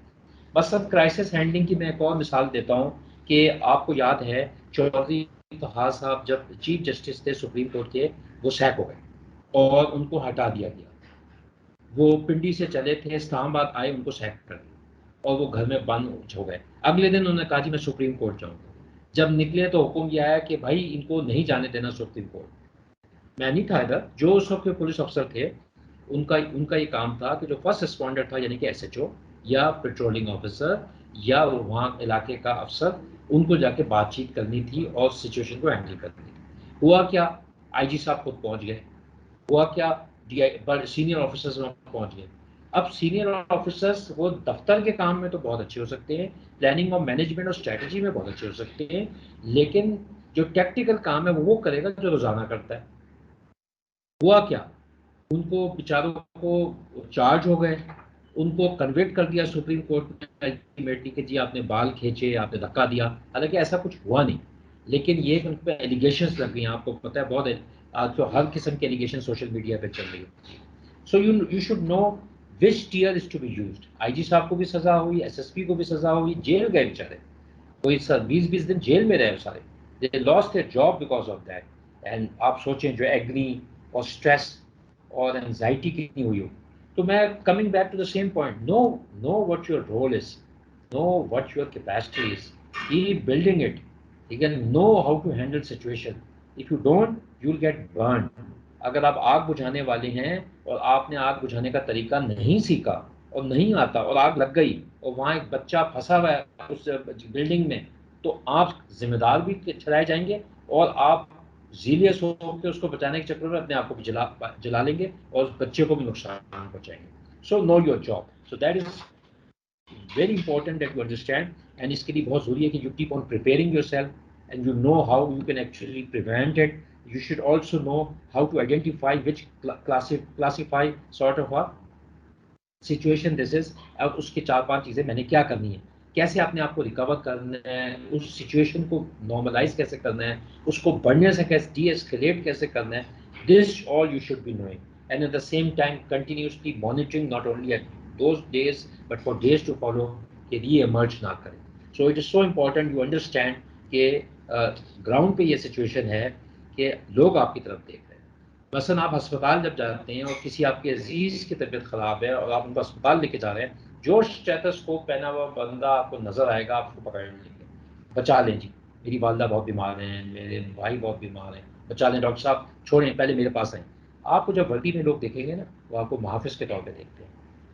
بس اب کرائسس ہینڈلنگ کی میں ایک اور مثال دیتا ہوں کہ آپ کو یاد ہے چودھری فہد صاحب جب چیف جسٹس تھے سپریم کورٹ کے, وہ سیک ہو گئے اور ان کو ہٹا دیا گیا. وہ پنڈی سے چلے تھے, اسلام آباد آئے, ان کو سیک کر دیا اور وہ گھر میں بند ہو گئے. اگلے دن انہوں نے کہا جی میں سپریم کورٹ جاؤں گا. جب نکلے تو حکم یہ آیا کہ بھائی ان کو نہیں جانے دینا سپریم کورٹ. میں نہیں تھا ادھر, جو اس وقت کے پولیس افسر تھے ان کا یہ کام تھا کہ جو فرسٹ رسپونڈر تھا یعنی کہ ایس ایچ او یا پیٹرولنگ آفیسر یا وہاں علاقے کا افسر, ان کو جا کے بات چیت کرنی تھی اور سچویشن کو ہینڈل کرنی تھی. ہوا کیا, آئی جی صاحب خود پہنچ گئے. ہوا کیا, سینئر آفیسرز وہاں پہنچ گئے. اب سینئر آفیسرز وہ دفتر کے کام میں تو بہت اچھے ہو سکتے ہیں, پلاننگ اور مینجمنٹ اور اسٹریٹجی میں بہت اچھے ہو سکتے ہیں, لیکن جو ٹیکٹیکل کام ہے وہ کرے گا جو روزانہ کرتا ہے. ہوا کیا, ان کو بیچاروں کو چارج ہو گئے, ان کو کنویکٹ کر دیا سپریم کورٹ میں الٹیمیٹلی کہ جی آپ نے بال کھینچے, آپ نے دھکا دیا. حالانکہ ایسا کچھ ہوا نہیں, لیکن یہ ان پہ ایلیگیشنس لگ گئی ہیں. آپ کو پتہ ہے بہت آج تو ہر قسم کی ایلیگیشن سوشل میڈیا پہ چل رہی ہے. So you should know which tier is to be used. I G صاحب کو بھی سزا ہوئی, ایس ایس پی کو بھی سزا ہوئی, جیل گئے بیچارے, کوئی 20 دن جیل میں رہے سارے. They lost their job because of that. And آپ سوچیں جو ایگنی اور اسٹریس اور انزائٹی کتنی ہوئی ہو. تو میں coming back to the same point, know what your role is, know what your capacity is, keep building it. ٹھیک ہے, know how to handle situation. If you don't you will get burn. اگر آپ آگ بجھانے والے ہیں اور آپ نے آگ بجھانے کا طریقہ نہیں سیکھا اور نہیں آتا اور آگ لگ گئی اور وہاں ایک بچہ پھنسا ہوا ہے اس بلڈنگ میں, تو آپ ذمہ دار بھی ٹھہرائے جائیں گے اور آپ زیلیس ہو کے اس کو بچانے کے چکر میں اپنے آپ کو بھی جلا لیں گے اور اس بچے کو بھی نقصان پہنچائیں گے. So know your job. So that is very important that you understand. And اس کے لیے بہت ضروری ہے کہ you keep on preparing yourself and you know how you can actually prevent it. You should also know how to identify which classify sort of a situation this is. اب اس کی 4-5 چیزیں میں نے کیا کرنی ہے, کیسے اپنے آپ کو ریکور کرنا ہے, اس سچویشن کو نارملائز کیسے کرنا ہے, اس کو بڑھنے سے کیسے ڈی ایسکیلیٹ کیسے کرنا ہے. This all you should be knowing, and at the same time continuously monitoring not only at those days but for days to follow کہ re-emerge نہ کریں. So it is so important you understand کہ ground پہ یہ situation ہے کہ لوگ آپ کی طرف دیکھ رہے ہیں. مثلا آپ ہسپتال جب جاتے ہیں اور کسی آپ کے عزیز کی طبیعت خراب ہے اور آپ ان کو ہسپتال لے کے جا رہے ہیں, جو اسٹیتھوسکوپ پہنا ہوا بندہ آپ کو نظر آئے گا, آپ کو پکڑ لیں گے, بچا لیں جی, میری والدہ بہت بیمار ہیں, میرے بھائی بہت بیمار ہیں, بچا لیں ڈاکٹر صاحب, چھوڑیں پہلے میرے پاس آئیں. آپ کو جب وردی میں لوگ دیکھیں گے نا, وہ آپ کو محافظ کے طور پہ دیکھتے ہیں,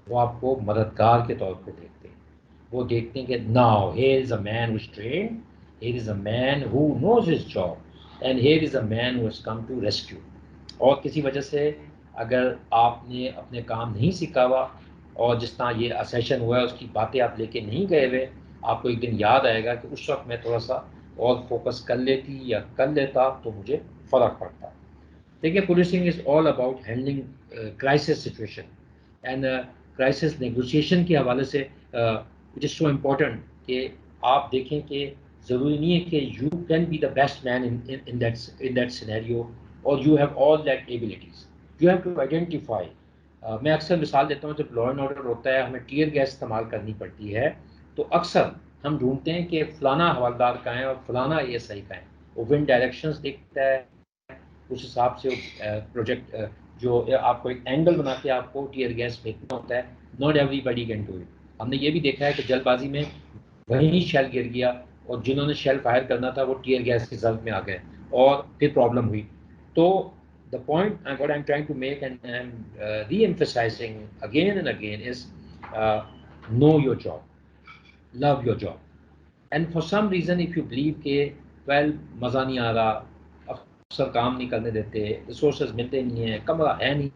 وہ آپ کو مددگار کے طور پہ دیکھتے ہیں. وہ دیکھتے ہیں کہ now here is a man who is trained, here is a man who knows his job, and here is a man who has come to rescue. اور کسی وجہ سے اگر آپ نے اپنے کام نہیں سیکھا ہوا اور جس طرح یہ سیشن ہوا ہے اس کی باتیں آپ لے کے نہیں گئے ہوئے, آپ کو ایک دن یاد آئے گا کہ اس وقت میں تھوڑا سا اور فوکس کر لیتی یا کر لیتا تو مجھے فرق پڑتا. دیکھیے, policing is all about handling crisis situation and crisis negotiation کے حوالے سے اٹ از سو امپورٹنٹ کہ آپ دیکھیں کہ ضروری نہیں ہے کہ you can be the best man in that scenario اور you have all that abilities. You have to identify. میں اکثر مثال دیتا ہوں، جب لا اینڈ آرڈر ہوتا ہے ہمیں ٹیئر گیس استعمال کرنی پڑتی ہے تو اکثر ہم ڈھونڈتے ہیں کہ فلانا حوالدار کہاں ہے اور فلانا ASI کہاں ہے. وہ ون ڈائریکشنز دیکھتا ہے، اس حساب سے پروجیکٹ جو آپ کو ایک اینگل بنا کے آپ کو ٹیئر گیس پھینکنا ہوتا ہے. Not everybody can do it. ہم نے یہ بھی دیکھا ہے کہ جلد بازی میں وہیں شیل گر گیا اور جنہوں نے شیل فائر کرنا تھا وہ ٹیئر گیس کی زد میں آ گئے اور پھر پرابلم ہوئی. تو the point what I'm trying to make and re-emphasizing again and again is know your job, love your job. And for some reason if you believe کہ well مزہ نہیں آ رہا، افسر کام نہیں کرنے دیتے، ریسورسز ملتے نہیں ہیں، کمرہ ہے نہیں،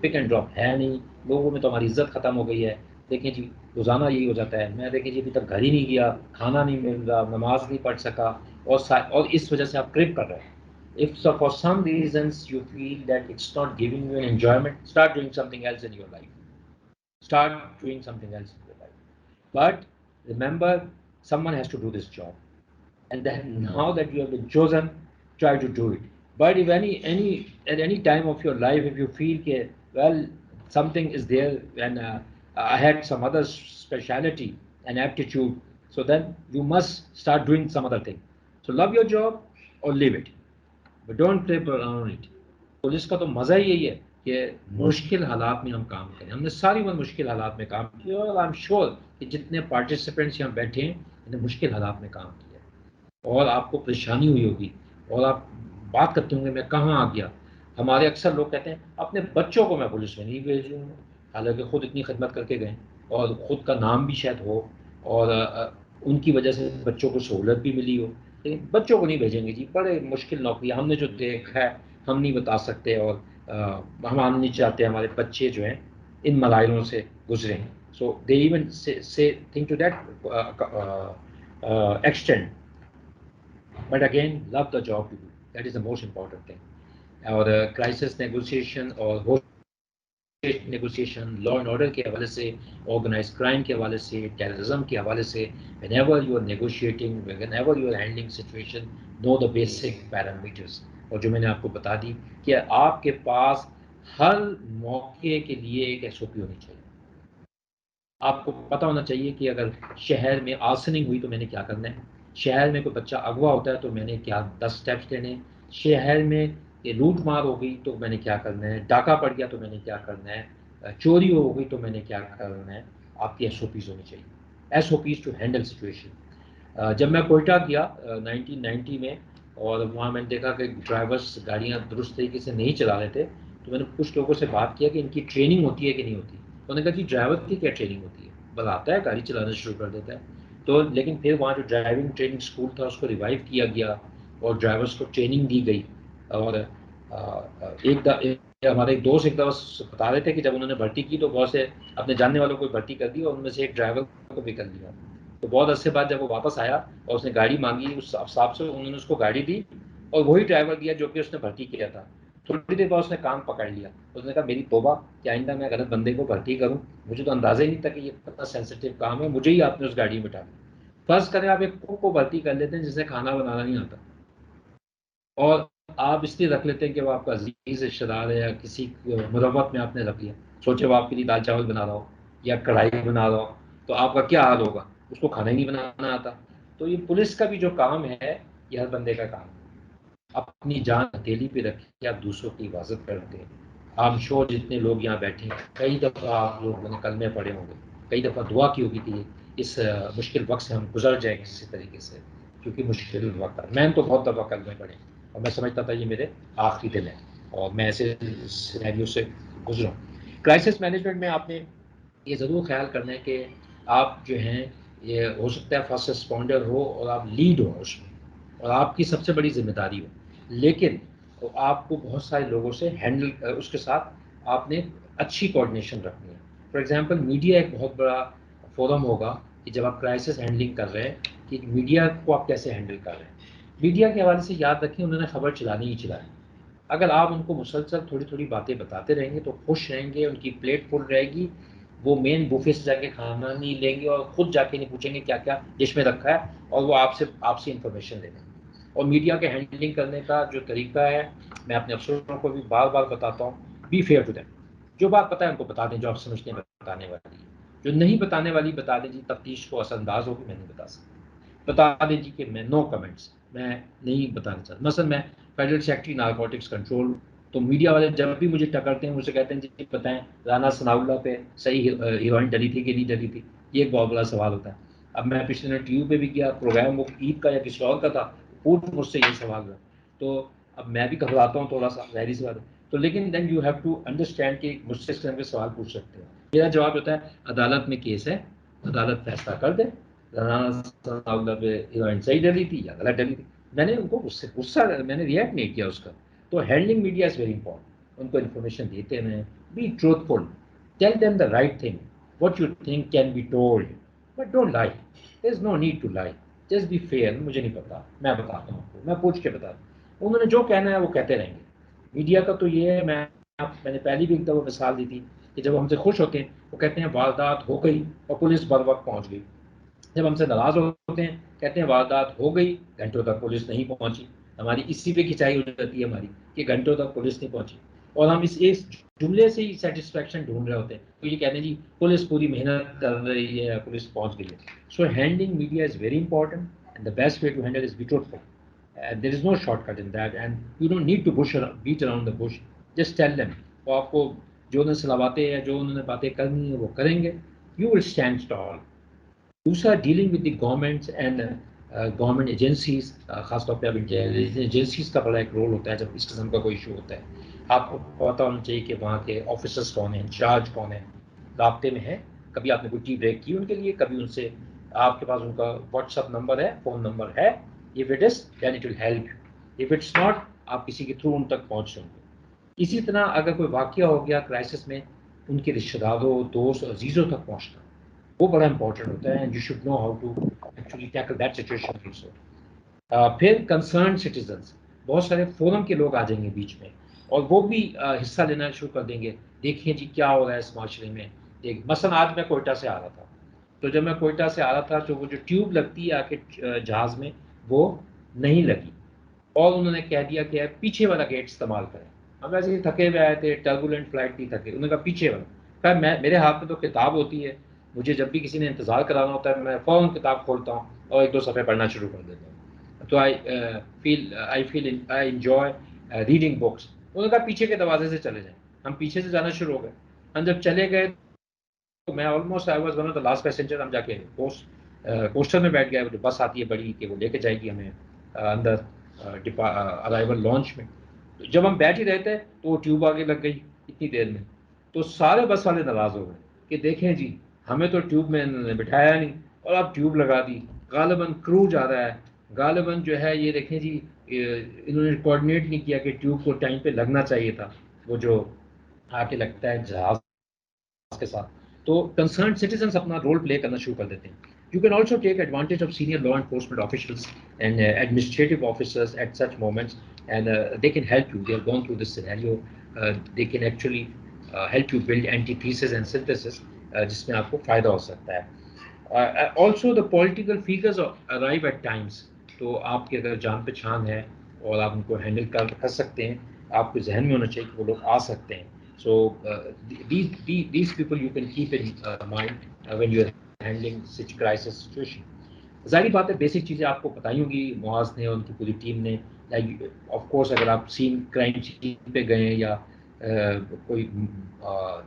پک اینڈ ڈراپ ہے نہیں، لوگوں میں تو ہماری عزت ختم ہو گئی ہے. دیکھیں جی روزانہ یہی ہو جاتا ہے، میں دیکھیں جی ابھی تک گھر ہی نہیں گیا، کھانا نہیں مل رہا، نماز نہیں پڑھ سکا، اور اس وجہ سے آپ ٹرپ کر رہے ہیں. If so for some reasons you feel that it's not giving you an enjoyment, start doing something else in your life. Start doing something else in your life. But remember, someone has to do this job. And then now that you have been chosen, try to do it. But if at any time of your life, if you feel that, well, something is there and I had some other speciality and aptitude, so then you must start doing some other thing. So love your job or leave it. But don't trip around it. Police کا تو مزہ ہی یہی ہے کہ مشکل حالات میں ہم کام کریں. ہم نے ساری عمر مشکل حالات میں کام کیا اور آئی ایم شیور کہ جتنے پارٹیسپینٹس یہاں بیٹھے ہیں انہوں نے مشکل حالات میں کام کیا اور آپ کو پریشانی ہوئی ہوگی اور آپ بات کرتے ہوں گے میں کہاں آ گیا. ہمارے اکثر لوگ کہتے ہیں اپنے بچوں کو میں پولیس میں نہیں بھیجوں گا، حالانکہ خود اتنی خدمت کر کے گئے اور خود کا نام بھی شاید ہو اور ان کی وجہ سے بچوں کو سہولت بھی ملی ہو، لیکن بچوں کو نہیں بھیجیں گے جی. بڑے مشکل نوکری ہم نے جو دیکھا ہے ہم نہیں بتا سکتے اور ہم نہیں چاہتے ہمارے بچے جو ہیں ان ملائلوں سے گزریں. So they even say think to that extend. But again love the job to do, that is the most important thing. اور کرائسس نیگوسیشن اور نیگوسیشن لا اینڈ آرڈر کے حوالے سے، آرگنائز کرائم کے حوالے سے، ٹیررزم کے حوالے سے، whenever you are negotiating, whenever you are handling situation, know the basic parameters. اور جو میں نے آپ کو بتا دی کہ آپ کے پاس ہر موقع کے لیے ایک SOP ہونی چاہیے. آپ کو پتہ ہونا چاہیے کہ اگر شہر میں آرسننگ ہوئی تو میں نے کیا کرنا ہے، شہر میں کوئی بچہ اغوا ہوتا ہے تو میں نے کیا 10 سٹیپس لینے ہیں، شہر میں یہ لوٹ مار ہو گئی تو میں نے کیا کرنا ہے، ڈاکہ پڑ گیا تو میں نے کیا کرنا ہے، چوری ہو گئی تو میں نے کیا کرنا ہے. آپ کی SOPs ہونی چاہیے، SOPs ٹو ہینڈل سچویشن. جب میں کوئٹہ گیا 1990 میں اور وہاں میں نے دیکھا کہ ڈرائیورس گاڑیاں درست طریقے سے نہیں چلا رہے تھے تو میں نے کچھ لوگوں سے بات کیا کہ ان کی ٹریننگ ہوتی ہے کہ نہیں ہوتی. انہوں نے کہا کہ ڈرائیور کی کیا ٹریننگ ہوتی ہے، بس آتا ہے گاڑی چلانا شروع کر دیتا ہے. تو لیکن پھر وہاں جو ڈرائیونگ ٹریننگ اسکول تھا اس کو ریوائیو کیا گیا اور ڈرائیورس کو ٹریننگ دی گئی. اور ہمارے ایک دوست ایک دفعہ بتا رہے تھے کہ جب انہوں نے بھرتی کی تو بہت سے اپنے جاننے والوں کو بھرتی کر دی اور ان میں سے ایک ڈرائیور کو بھی کر دیا. تو بہت عرصے بعد جب وہ واپس آیا اور اس نے گاڑی مانگی اس افساب سے، انہوں نے اس کو گاڑی دی اور وہی ڈرائیور دیا جو کہ اس نے بھرتی کیا تھا. تھوڑی دیر بعد اس نے کام پکڑ لیا. اس نے کہا میری توبہ کہ آئندہ میں غلط بندے کو بھرتی کروں، مجھے تو اندازہ ہی نہیں تھا کہ یہ کتنا سینسیٹیو کام ہے، مجھے ہی آپ نے اس گاڑی میں بٹھا دیا. فرض کریں آپ ایک کوک کو بھرتی کر لیتے ہیں جسے کھانا بنانا نہیں آتا اور آپ اس لیے رکھ لیتے ہیں کہ وہ آپ کا عزیز رشتہ دار ہے یا کسی مروت میں آپ نے رکھ لیا. سوچے وہ آپ کے لیے دال چاول بنا رہا ہو یا کڑھائی بنا رہا ہو تو آپ کا کیا حال ہوگا، اس کو کھانا ہی نہیں بنانا آتا. تو یہ پولیس کا بھی جو کام ہے یہ ہر بندے کا کام ہے. اپنی جان ہتھیلی پہ رکھے آپ دوسروں کی حفاظت کرتے ہیں. آپ شور جتنے لوگ یہاں بیٹھے ہیں کئی دفعہ آپ لوگوں نے کلمے پڑھے ہوں گے، کئی دفعہ دعا کی ہوگی کہ اس مشکل وقت سے ہم گزر جائیں کسی طریقے سے، کیونکہ مشکل وقت ہے. میں نے تو بہت دفعہ کلمے پڑھے اور میں سمجھتا تھا یہ میرے آخری دن ہے اور میں ایسے سینیریو سے گزروں. کرائسس مینجمنٹ میں آپ نے یہ ضرور خیال کرنا ہے کہ آپ جو ہیں یہ ہو سکتا ہے فرسٹ رسپونڈر ہو اور آپ لیڈ ہو اس میں اور آپ کی سب سے بڑی ذمہ داری ہو، لیکن آپ کو بہت سارے لوگوں سے ہینڈل اس کے ساتھ آپ نے اچھی کوآرڈینیشن رکھنی ہے. فار ایگزامپل میڈیا ایک بہت بڑا فورم ہوگا کہ جب آپ کرائسس ہینڈلنگ کر رہے ہیں کہ میڈیا کو آپ کیسے ہینڈل کر رہے ہیں. میڈیا کے حوالے سے یاد رکھیں انہوں نے خبر چلانی ہی چلانی. اگر آپ ان کو مسلسل تھوڑی تھوڑی باتیں بتاتے رہیں گے تو خوش رہیں گے، ان کی پلیٹ فل رہے گی وہ مین بوفے سے جا کے کھانا نہیں لیں گے اور خود جا کے نہیں پوچھیں گے کیا کیا ڈش میں رکھا ہے، اور وہ آپ سے انفارمیشن لے لیں گے۔ اور میڈیا کے ہینڈلنگ کرنے کا جو طریقہ ہے، میں اپنے افسروں کو بھی بار بار بتاتا ہوں، بی فیئر ٹو دیم، جو بات پتہ ہے ان کو بتا دیں، جو آپ سمجھتے ہیں بتانے والی ہے، جو نہیں بتانے والی بتا دیں جی، تفتیش کو اثر انداز ہوگی، میں نہیں بتا سکتا، بتا دیں جی کہ میں نو کمنٹس، میں نہیں بتانا چاہتا۔ مثلا میں فیڈرل سیکرٹری نارکوٹکس کنٹرول، تو میڈیا والے جب بھی مجھے ٹکرتے ہیں، مجھ سے کہتے ہیں جی بتائیں رانا ثناء اللہ پہ صحیح ہیروئن ڈلی تھی کہ نہیں ڈلی تھی، یہ ایک بہت بڑا سوال ہوتا ہے۔ اب میں پچھلے ٹی وی پہ بھی کیا پروگرام، وہ عید کا یا کسی اور کا تھا، پوٹ مجھ سے یہ سوال ہوا، تو اب میں بھی گھبراتا ہوں تھوڑا سا، ظاہری سی بات ہے، تو لیکن then you have to understand کہ مجھ سے اس طرح کے سوال پوچھ سکتے ہیں۔ میرا جواب ہوتا ہے عدالت میں کیس ہے، عدالت فیصلہ کر دے، رانا ثناء اللہ پہ ہیروئن صحیح ڈلی تھی یا غلط ڈلی تھی۔ میں نے ان کو غصہ میں نے ریئیکٹ نہیں کیا اس کا۔ تو handling media is very important, ان کو انفارمیشن دیتے ہیں، be truthful, tell them the right thing, what you think can be told, but don't lie, there is no need to lie, just be fair, مجھے نہیں پتا، میں بتاتا ہوں آپ کو، میں پوچھ کے بتاتا ہوں، انہوں نے جو کہنا ہے وہ کہتے رہیں گے۔ میڈیا کا تو یہ ہے، میں نے پہلی بھی ایک دفعہ مثال دی تھی کہ جب ہم سے خوش ہوتے ہیں وہ کہتے ہیں واردات ہو گئی اور پولیس بر وقت پہنچ گئی، جب ہم سے ناراض ہوتے ہیں کہتے ہیں واردات ہو گئی، گھنٹوں تک پولیس نہیں پہنچی۔ ہماری اسی پہ کھینچائی ہو جاتی ہے ہماری کہ گھنٹوں تک پولیس نہیں پہنچی، اور ہم اس جملے سے ہی سیٹسفیکشن ڈھونڈ رہے ہوتے ہیں، تو یہ کہتے ہیں جی پولیس پوری محنت کر رہی ہے، پولیس پہنچ گئی ہے۔ So handling media is very important and the best way to handle is be truthful, there is no short cut in that and you don't need to beat around the bush, just tell them, وہ آپ کو جو انہیں صلاحاتیں ہیں، جو انہوں نے باتیں کرنی ہیں وہ کریں گے، یو ول اسٹینڈ اسٹال۔ دوسرا dealing with the governments and government agencies, خاص طور پہ اب ایجنسیز کا بڑا ایک رول ہوتا ہے جب اس قسم کا کوئی ایشو ہوتا ہے۔ آپ کو پتہ ہونا چاہیے کہ وہاں کے آفیسرس کون ہیں، انچارج کون ہیں، رابطے میں ہیں، کبھی آپ نے کوئی ٹی بریک کی ان کے لیے، کبھی ان سے آپ کے پاس ان کا واٹس ایپ نمبر ہے، فون نمبر ہے، if it is then it will help you, if it's not آپ کسی کے تھرو ان تک پہنچ سکیں گے۔ اسی طرح اگر کوئی واقعہ ہو گیا کرائسس میں، ان کے رشتہ داروں، دوست، عزیزوں تک پہنچنا وہ بڑا امپورٹنٹ ہوتا ہے، you should know how to actually tackle that situation also. پھر کنسرن سٹیزنس، بہت سارے فورم کے لوگ آ جائیں گے بیچ میں، اور وہ بھی حصہ لینا شروع کر دیں گے، دیکھیں جی کیا ہو رہا ہے اس معاشرے میں۔ مثلا آج میں کوئٹہ سے آ رہا تھا، تو جب میں کوئٹہ سے آ رہا تھا تو وہ جو ٹیوب لگتی ہے آ کے جہاز میں وہ نہیں لگی، اور انہوں نے کہہ دیا کہ پیچھے والا گیٹ استعمال کریں۔ ہم ایسے ہی تھکے ہوئے آئے تھے، ٹربولنٹ فلائٹ تھی، تھکے، انہوں نے کہا پیچھے والا۔ خیر میرے ہاتھ میں تو کتاب ہوتی ہے، مجھے جب بھی کسی نے انتظار کرانا ہوتا ہے میں فوراً کتاب کھولتا ہوں اور ایک دو صفحے پڑھنا شروع کر دیتا ہوں، تو آئی انجوائے ریڈنگ بکس۔ انہوں نے کہا پیچھے کے دروازے سے چلے جائیں، ہم پیچھے سے جانا شروع ہو گئے، ہم جب چلے گئے تو میں almost I was one of the last passenger, ہم جا کے کوسٹر میں بیٹھ گئے، جو بس آتی ہے بڑی کہ وہ لے کے جائے گی ہمیں اندر ارائیول لانچ میں۔ تو جب ہم بیٹھ ہی رہے تھے تو وہ ٹیوب آگے لگ گئی اتنی دیر میں، تو سارے بس والے ناراض ہو گئے کہ دیکھیں جی ہمیں تو ٹیوب میں انہوں نے بٹھایا نہیں اور اب ٹیوب لگا دی، غالباً کرو جا رہا ہے، غالباً جو ہے یہ دیکھیں جی انہوں نے کوآرڈینیٹ نہیں کیا کہ ٹیوب کو ٹائم پہ لگنا چاہیے تھا، وہ جو آ کے لگتا ہے جہاز کے ساتھ۔ تو کنسرن سٹیزنس اپنا رول پلے کرنا شروع کر دیتے ہیں۔ You can also take advantage of senior law enforcement officials and administrative officers at such moments and they can help you, they are gone through this scenario, they can actually help you build antithesis and synthesis, جس میں آپ کو فائدہ ہو سکتا ہے۔ Also the political figures arrive at times, تو آپ کی اگر جان پہچان ہے اور آپ ان کو ہینڈل کر سکتے ہیں، آپ کے ذہن میں ہونا چاہیے کہ وہ لوگ آ سکتے ہیں۔ So these people you can keep in mind when you are handling such crisis situation. ظاہری بات ہے بیسک چیزیں آپ کو بتائی ہوں گی، معاذ نے اور ان کی پوری ٹیم نے، لائک آف کورس اگر آپ کرائم سین پہ گئے یا کوئی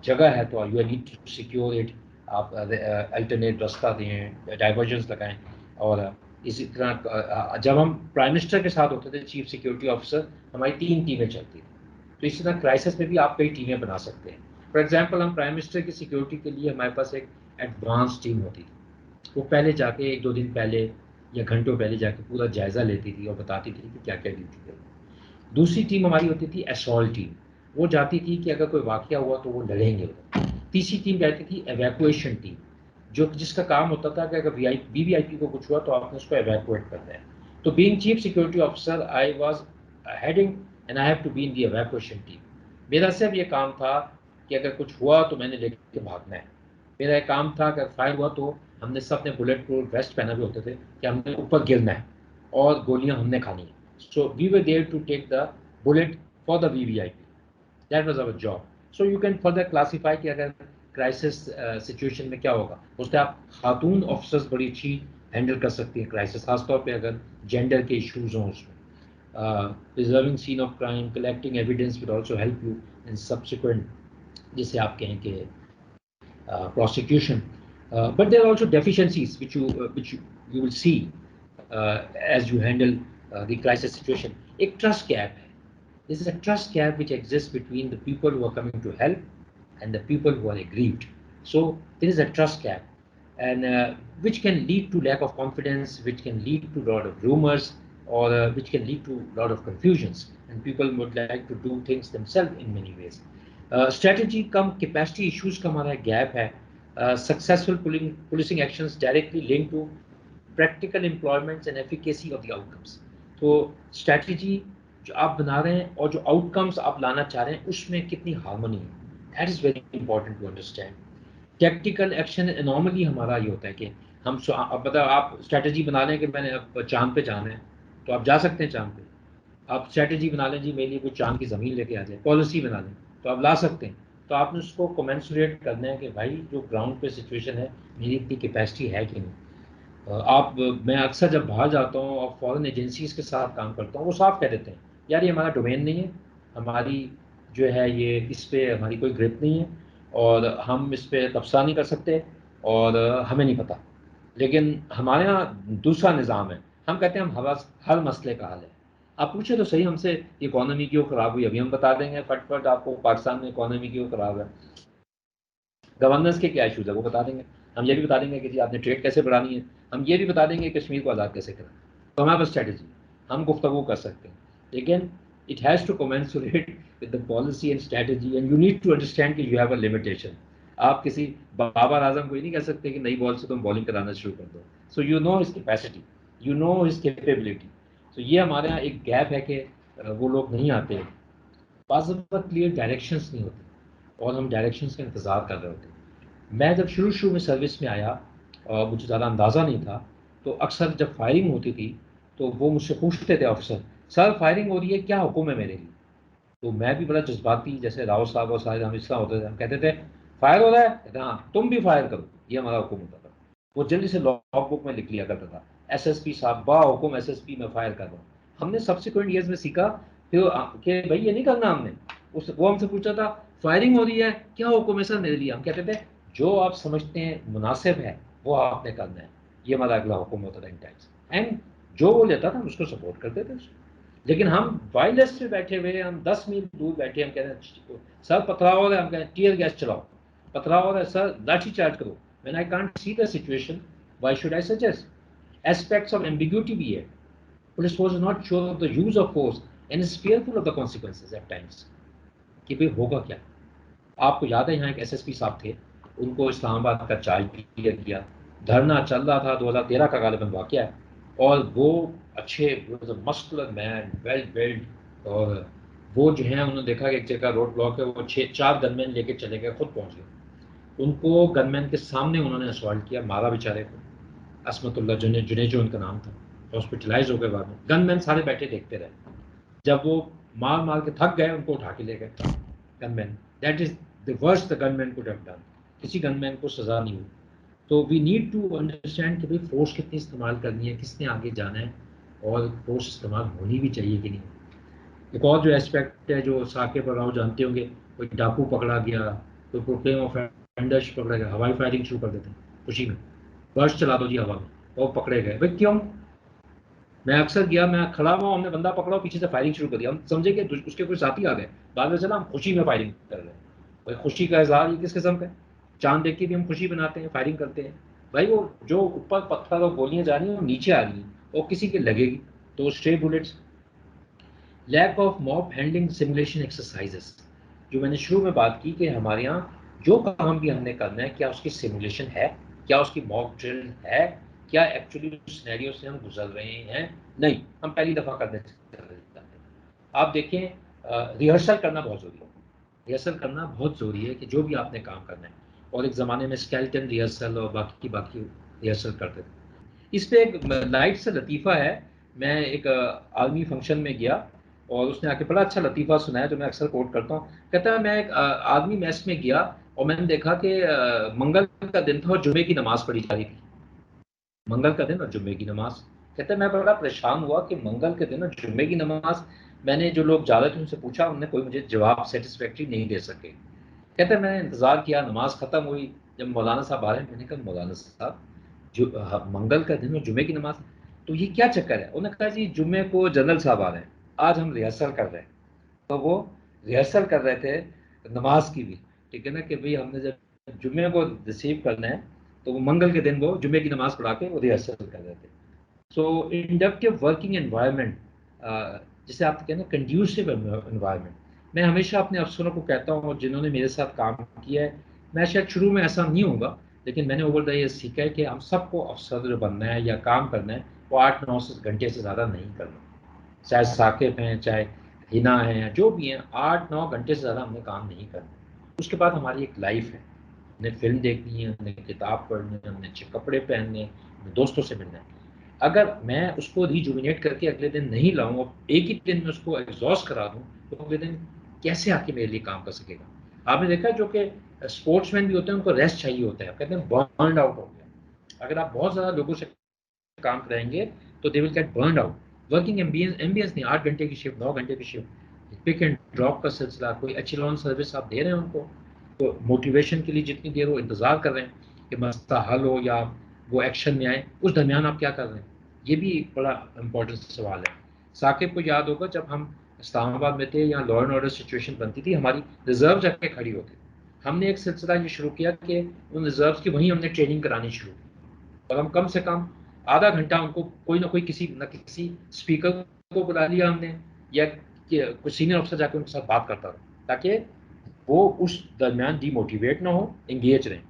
جگہ ہے تو you need to secure it, آپ الٹرنیٹ راستہ دیں، ڈائیورژنس لگائیں، اور اسی طرح جب ہم پرائم منسٹر کے ساتھ ہوتے تھے چیف سیکیورٹی آفیسر، ہماری 3 ٹیمیں چلتی تھیں، تو اسی طرح کرائسس میں بھی آپ کئی ٹیمیں بنا سکتے ہیں۔ فار ایگزامپل ہم پرائم منسٹر کی سیکیورٹی کے لیے ہمارے پاس ایک ایڈوانس ٹیم ہوتی تھی، وہ پہلے جا کے 1-2 دن پہلے یا گھنٹوں پہلے جا کے پورا جائزہ لیتی تھی اور بتاتی تھی کہ کیا کیا ڈیوٹی ہے۔ دوسری ٹیم ہماری ہوتی تھی ایسالٹ ٹیم، وہ جاتی تھی کہ اگر کوئی واقعہ ہوا تو وہ لڑیں گے۔ تیسری ٹیم جاتی تھی ایویکویشن ٹیم، جس کا کام ہوتا تھا کہ اگر وی آئی پی کو کچھ ہوا تو آپ نے اس کو ایویکویٹ کرنا ہے۔ تو being chief security officer I was heading and I have to be in the evacuation team. میرا صرف یہ کام تھا کہ اگر کچھ ہوا تو میں نے لے کے بھاگنا ہے، میرا ایک کام تھا کہ فائر ہوا تو ہم نے سب نے بلیٹ پروف ویسٹ پہنا ہوئے ہوتے تھے کہ ہم نے اوپر گرنا ہے اور گولیاں ہم نے کھانی ہیں. So we were there to take the bullet for the VVIP. That was our job. So you can further classify کہ اگر کرائسس سچویشن میں کیا ہوگا. اس سے آپ خاتون آفیسرس بڑی اچھی ہینڈل کر سکتی ہیں کرائسس, خاص طور پہ اگر جینڈر کے ایشوز ہوں اس میں. preserving scene of crime, collecting evidence will also help you in subsequent, جسے آپ کہیں کہ prosecution. But there are also deficiencies which you will see as you handle the crisis situation. ایک trust gap ہے. This is a trust gap which exists between the people who are coming to help and the people who are aggrieved. So there is a trust gap, and which can lead to lack of confidence, which can lead to a lot of rumors, or which can lead to a lot of confusions, and people would like to do things themselves in many ways. Strategy come capacity issues کا ہمارا gap ہے. Successful policing actions directly linked to practical employments and efficacy of the outcomes. تو strategy جو آپ بنا رہے ہیں اور جو آؤٹ کمس آپ لانا چاہ رہے ہیں اس میں کتنی ہارمونی ہے. That is very important to understand. Tactical action abnormally ہمارا یہ ہوتا ہے کہ ہم اب مطلب آپ اسٹریٹجی بنا لیں کہ میں نے اب چاند پہ جانا ہے تو آپ جا سکتے ہیں چاند پہ. آپ اسٹریٹجی بنا لیں جی میرے لیے کوئی چاند کی زمین لے کے آ جائے, پالیسی بنا لیں تو آپ لا سکتے ہیں. تو آپ نے اس کو کومنسوریٹ کرنا ہے کہ بھائی جو گراؤنڈ پہ سچویشن ہے میری اتنی کیپیسٹی ہے کہ نہیں. آپ میں اکثر جب باہر جاتا ہوں اور فارن ایجنسیز کے ساتھ کام کرتا ہوں وہ صاف کہہ دیتے ہیں یار یہ ہمارا ڈومین نہیں ہے, ہماری جو ہے یہ اس پہ ہماری کوئی گرپ نہیں ہے اور ہم اس پہ تبصرہ نہیں کر سکتے اور ہمیں نہیں پتہ. لیکن ہمارے یہاں دوسرا نظام ہے, ہم کہتے ہیں ہم ہر مسئلے کا حل ہے. آپ پوچھیں تو صحیح ہم سے اکانومی کیوں خراب ہوئی, ابھی ہم بتا دیں گے فٹ فٹ آپ کو پاکستان میں اکانومی کیوں خراب ہے, گورننس کے کیا ایشوز ہے وہ بتا دیں گے. ہم یہ بھی بتا دیں گے کہ جی آپ نے ٹریڈ کیسے بڑھانی ہے, ہم یہ بھی بتا دیں گے کشمیر کو آزاد کیسے کرنا. تو ہمارے پاس اسٹریٹجی ہم گفتگو کر سکتے ہیں, لیکن it has to commensurate with the policy and strategy and you need to understand کہ you have a limitation. آپ کسی بابر اعظم کو یہ نہیں کہہ سکتے کہ نئی بال سے تم بالنگ کرانا شروع کر دو. So you know his capacity, you know his capability. تو یہ ہمارے یہاں ایک گیپ ہے کہ وہ لوگ نہیں آتے, بعض وقت کلیئر ڈائریکشنس نہیں ہوتے اور ہم ڈائریکشنس کا انتظار کر رہے ہوتے ہیں. میں جب شروع میں سروس میں آیا اور مجھے زیادہ اندازہ نہیں تھا تو اکثر جب فائرنگ ہوتی تھی تو وہ مجھ سے پوچھتے تھے آفیسر سر فائرنگ ہو رہی ہے کیا حکم ہے میرے لیے. تو میں بھی بڑا جذباتی, جیسے راؤ صاحب اور سارے ہم اس طرح ہوتے تھے, ہم کہتے تھے فائر ہو رہا ہے, کہتے ہاں تم بھی فائر کرو, یہ ہمارا حکم ہوتا تھا. وہ جلدی سے لاگ بک میں لکھ لیا کرتا تھا SSP صاحب با حکم SSP میں فائر کر رہا ہوں. ہم نے سبسیکوینٹ ایئرز میں سیکھا پھر کہ بھائی یہ نہیں کرنا ہم نے. وہ ہم سے پوچھتا تھا فائرنگ ہو رہی ہے کیا حکم ہے سر میرے لیے, ہم کہتے تھے جو آپ سمجھتے ہیں مناسب ہے وہ آپ نے کرنا ہے, یہ ہمارا اگلا حکم ہوتا تھا ان ٹائمس. اینڈ جو وہ لیتا تھا ہم اس کو سپورٹ کرتے تھے. لیکن ہم وائلس پہ بیٹھے ہوئے, ہم 10 میل دور بیٹھے, ہم کہتے ہیں سر پتھراؤ ہو رہا ہے, ہم کہتے ہیں ٹیئر گیس چلاؤ, پتھراؤ ہو رہا ہے سر لاٹھی چارج کرو. when I can't see the situation why should I suggest. aspects of ambiguity بھی ہے. police force is not sure of the use of force and is fearful of the consequences at times کہ بھئی ہوگا کیا. آپ کو یاد ہے یہاں ایک SSP صاحب تھے, ان کو اسلام آباد کا چارج کلیر کیا, دھرنا چل رہا تھا, 2013 کا غالباً واقعہ ہے, اور وہ اچھے مسکولر مین ویل بلڈ, اور وہ جو ہیں انہوں نے دیکھا کہ ایک جگہ روڈ بلاک ہے, وہ 4 گن مین لے کے چلے گئے, خود پہنچ گئے. ان کو گن مین کے سامنے انہوں نے اسالٹ کیا, مارا بیچارے کو. عصمت اللہ جنیجو ان کا نام تھا, ہاسپٹلائز ہو گئے بعد میں. گن مین سارے بیٹھے دیکھتے رہے, جب وہ مار کے تھک گئے ان کو اٹھا کے لے گئے gunman. That is the worst the gunman could have done. کسی گن مین کو سزا نہیں ہوئی. تو وی نیڈ ٹو انڈرسٹینڈ کہ بھائی فورس کتنی استعمال کرنی ہے, کس نے آگے جانا ہے, اور فورس استعمال ہونی بھی چاہیے کہ نہیں. ایک اور جو اسپیکٹ ہے جو ثاقب اور راؤ جانتے ہوں گے, کوئی ڈاکو پکڑا گیا, کوئی پروکلیم آف اینڈرش پکڑا گیا, ہوائی فائرنگ شروع کر دیتے ہیں خوشی میں, برسٹ چلا دو جی ہوا میں, وہ پکڑے گئے. بھائی کیوں؟ میں اکثر گیا, میں کھڑا ہوا, ہم نے بندہ پکڑا, پیچھے سے فائرنگ شروع کر دیا, ہم سمجھے کہ اس کے کوئی ساتھی آ گئے, بعد میں چلا ہم خوشی میں فائرنگ کر رہے ہیں. بھائی خوشی کا اظہار یہ کس قسم کا ہے؟ چاند دیکھ کے بھی ہم خوشی بناتے ہیں, فائرنگ کرتے ہیں. بھائی وہ جو اوپر پتھر اور گولیاں جا رہی ہیں وہ نیچے آ رہی ہیں, اور کسی کے لگے گی تو stray bullets. Lack of mob handling simulation exercises, جو میں نے شروع میں بات کی کہ ہمارے یہاں جو کام بھی ہم نے کرنا ہے کیا اس کی سیمولیشن ہے, کیا اس کی موک ڈرل ہے, کیا ایکچولی سینیریو سے ہم گزر رہے ہیں. نہیں, ہم پہلی دفعہ کرنے چاہتے ہیں. آپ دیکھیں ریہرسل کرنا بہت ضروری ہے, ریہرسل کرنا بہت ضروری ہے کہ جو بھی آپ نے کام کرنا ہے. اور ایک زمانے میں اسکیلٹن ریہرسل اور باقی ریہرسل کرتے تھے. اس پہ ایک لائٹ سے لطیفہ ہے. میں ایک عالمی فنکشن میں گیا اور اس نے آ کے بڑا اچھا لطیفہ سنایا جو میں اکثر کوٹ کرتا ہوں. کہتا ہے میں ایک آدمی میس میں گیا اور میں نے دیکھا کہ منگل کا دن تھا اور جمعے کی نماز پڑھی جا رہی تھی. منگل کا دن اور جمعے کی نماز. کہتے ہیں میں بڑا پریشان ہوا کہ منگل کے دن اور جمعے کی نماز. میں نے جو لوگ جا رہے تھے ان سے پوچھا, انہوں نے کوئی مجھے جواب سیٹسفیکٹری نہیں دے سکے. کہتے ہیں میں نے انتظار کیا, نماز ختم ہوئی, جب مولانا صاحب آ رہے ہیں میں نے کہا مولانا صاحب جو منگل کا دن اور جمعے کی نماز تو یہ کیا چکر ہے؟ انہوں نے کہا جی جمعے کو جنرل صاحب آ رہے ہیں, آج ہم ریہرسل کر رہے ہیں. تو وہ ریہرسل کر رہے تھے نماز کی بھی, ٹھیک ہے نا, کہ بھئی ہم نے جب جمعے کو ریسیو کرنا ہے تو وہ منگل کے دن وہ جمعے کی نماز پڑھا کے وہ ریہرسل کر رہے تھے. سو انڈکٹیو ورکنگ انوائرمنٹ جسے آپ کہتے ہیں کنڈیوسو انوائرمنٹ. میں ہمیشہ اپنے افسروں کو کہتا ہوں جنہوں نے میرے ساتھ کام کیا ہے, میں شاید شروع میں ایسا نہیں ہوگا لیکن میں نے اوور دا ایئر سیکھا ہے کہ ہم سب کو افسر جو بننا ہے یا کام کرنا ہے وہ 8-9 گھنٹے سے زیادہ نہیں کرنا. چاہے ثاقب ہیں, چاہے ہنا ہیں, جو بھی ہیں, 8-9 گھنٹے سے زیادہ ہم نے کام نہیں کرنا. اس کے بعد ہماری ایک لائف ہے, ہم نے فلم دیکھنی ہے, ہم نے کتاب پڑھنی ہے, ہم نے اچھے کپڑے پہننے, ہم نے دوستوں سے ملنا ہے. اگر میں اس کو ریجوینیٹ کر کے اگلے دن نہیں لاؤں اور ایک ہی دن میں اس کو ایگزاسٹ کرا دوں تو اگلے دن کیسے آ کے میرے لیے کام کر سکے گا؟ آپ نے دیکھا جو کہ اسپورٹس مین بھی ہوتے ہیں ان کو ریسٹ چاہیے ہوتا ہے, کہتے ہیں برنڈ آؤٹ ہو گیا. اگر آپ بہت زیادہ لوگوں سے کام کرائیں گے تو they will get burned out. Working ambience نہیں, 8 گھنٹے کی شفٹ, 9 گھنٹے کی شفٹ, پک اینڈ ڈراپ کا سلسلہ, کوئی اچھی لون سروس آپ دے رہے ہیں ان کو تو موٹیویشن کے لیے جتنی دیر وہ انتظار کر رہے ہیں کہ مسئلہ حل ہو یا وہ ایکشن میں آئے, اس درمیان آپ کیا کر رہے ہیں؟ یہ بھی ایک بڑا امپورٹنٹ سوال ہے. ثاقب کو یاد ہوگا جب ہم اسلام آباد میں تھے, یہاں لا اینڈ آرڈر سچویشن بنتی تھی, ہماری ریزرو جا کے کھڑی ہوتی. ہم نے ایک سلسلہ یہ شروع کیا کہ ان ریزروس کی وہیں ہم نے ٹریننگ کرانی شروع کی اور ہم کم سے کم آدھا گھنٹہ ان کو کوئی نہ کوئی کسی اسپیکر کو بلا لیا ہم نے یا کوئی سینئر افسر جا کے ان کے ساتھ بات کرتا رہا تاکہ وہ اس درمیان ڈی موٹیویٹ نہ ہو, انگیج رہیں.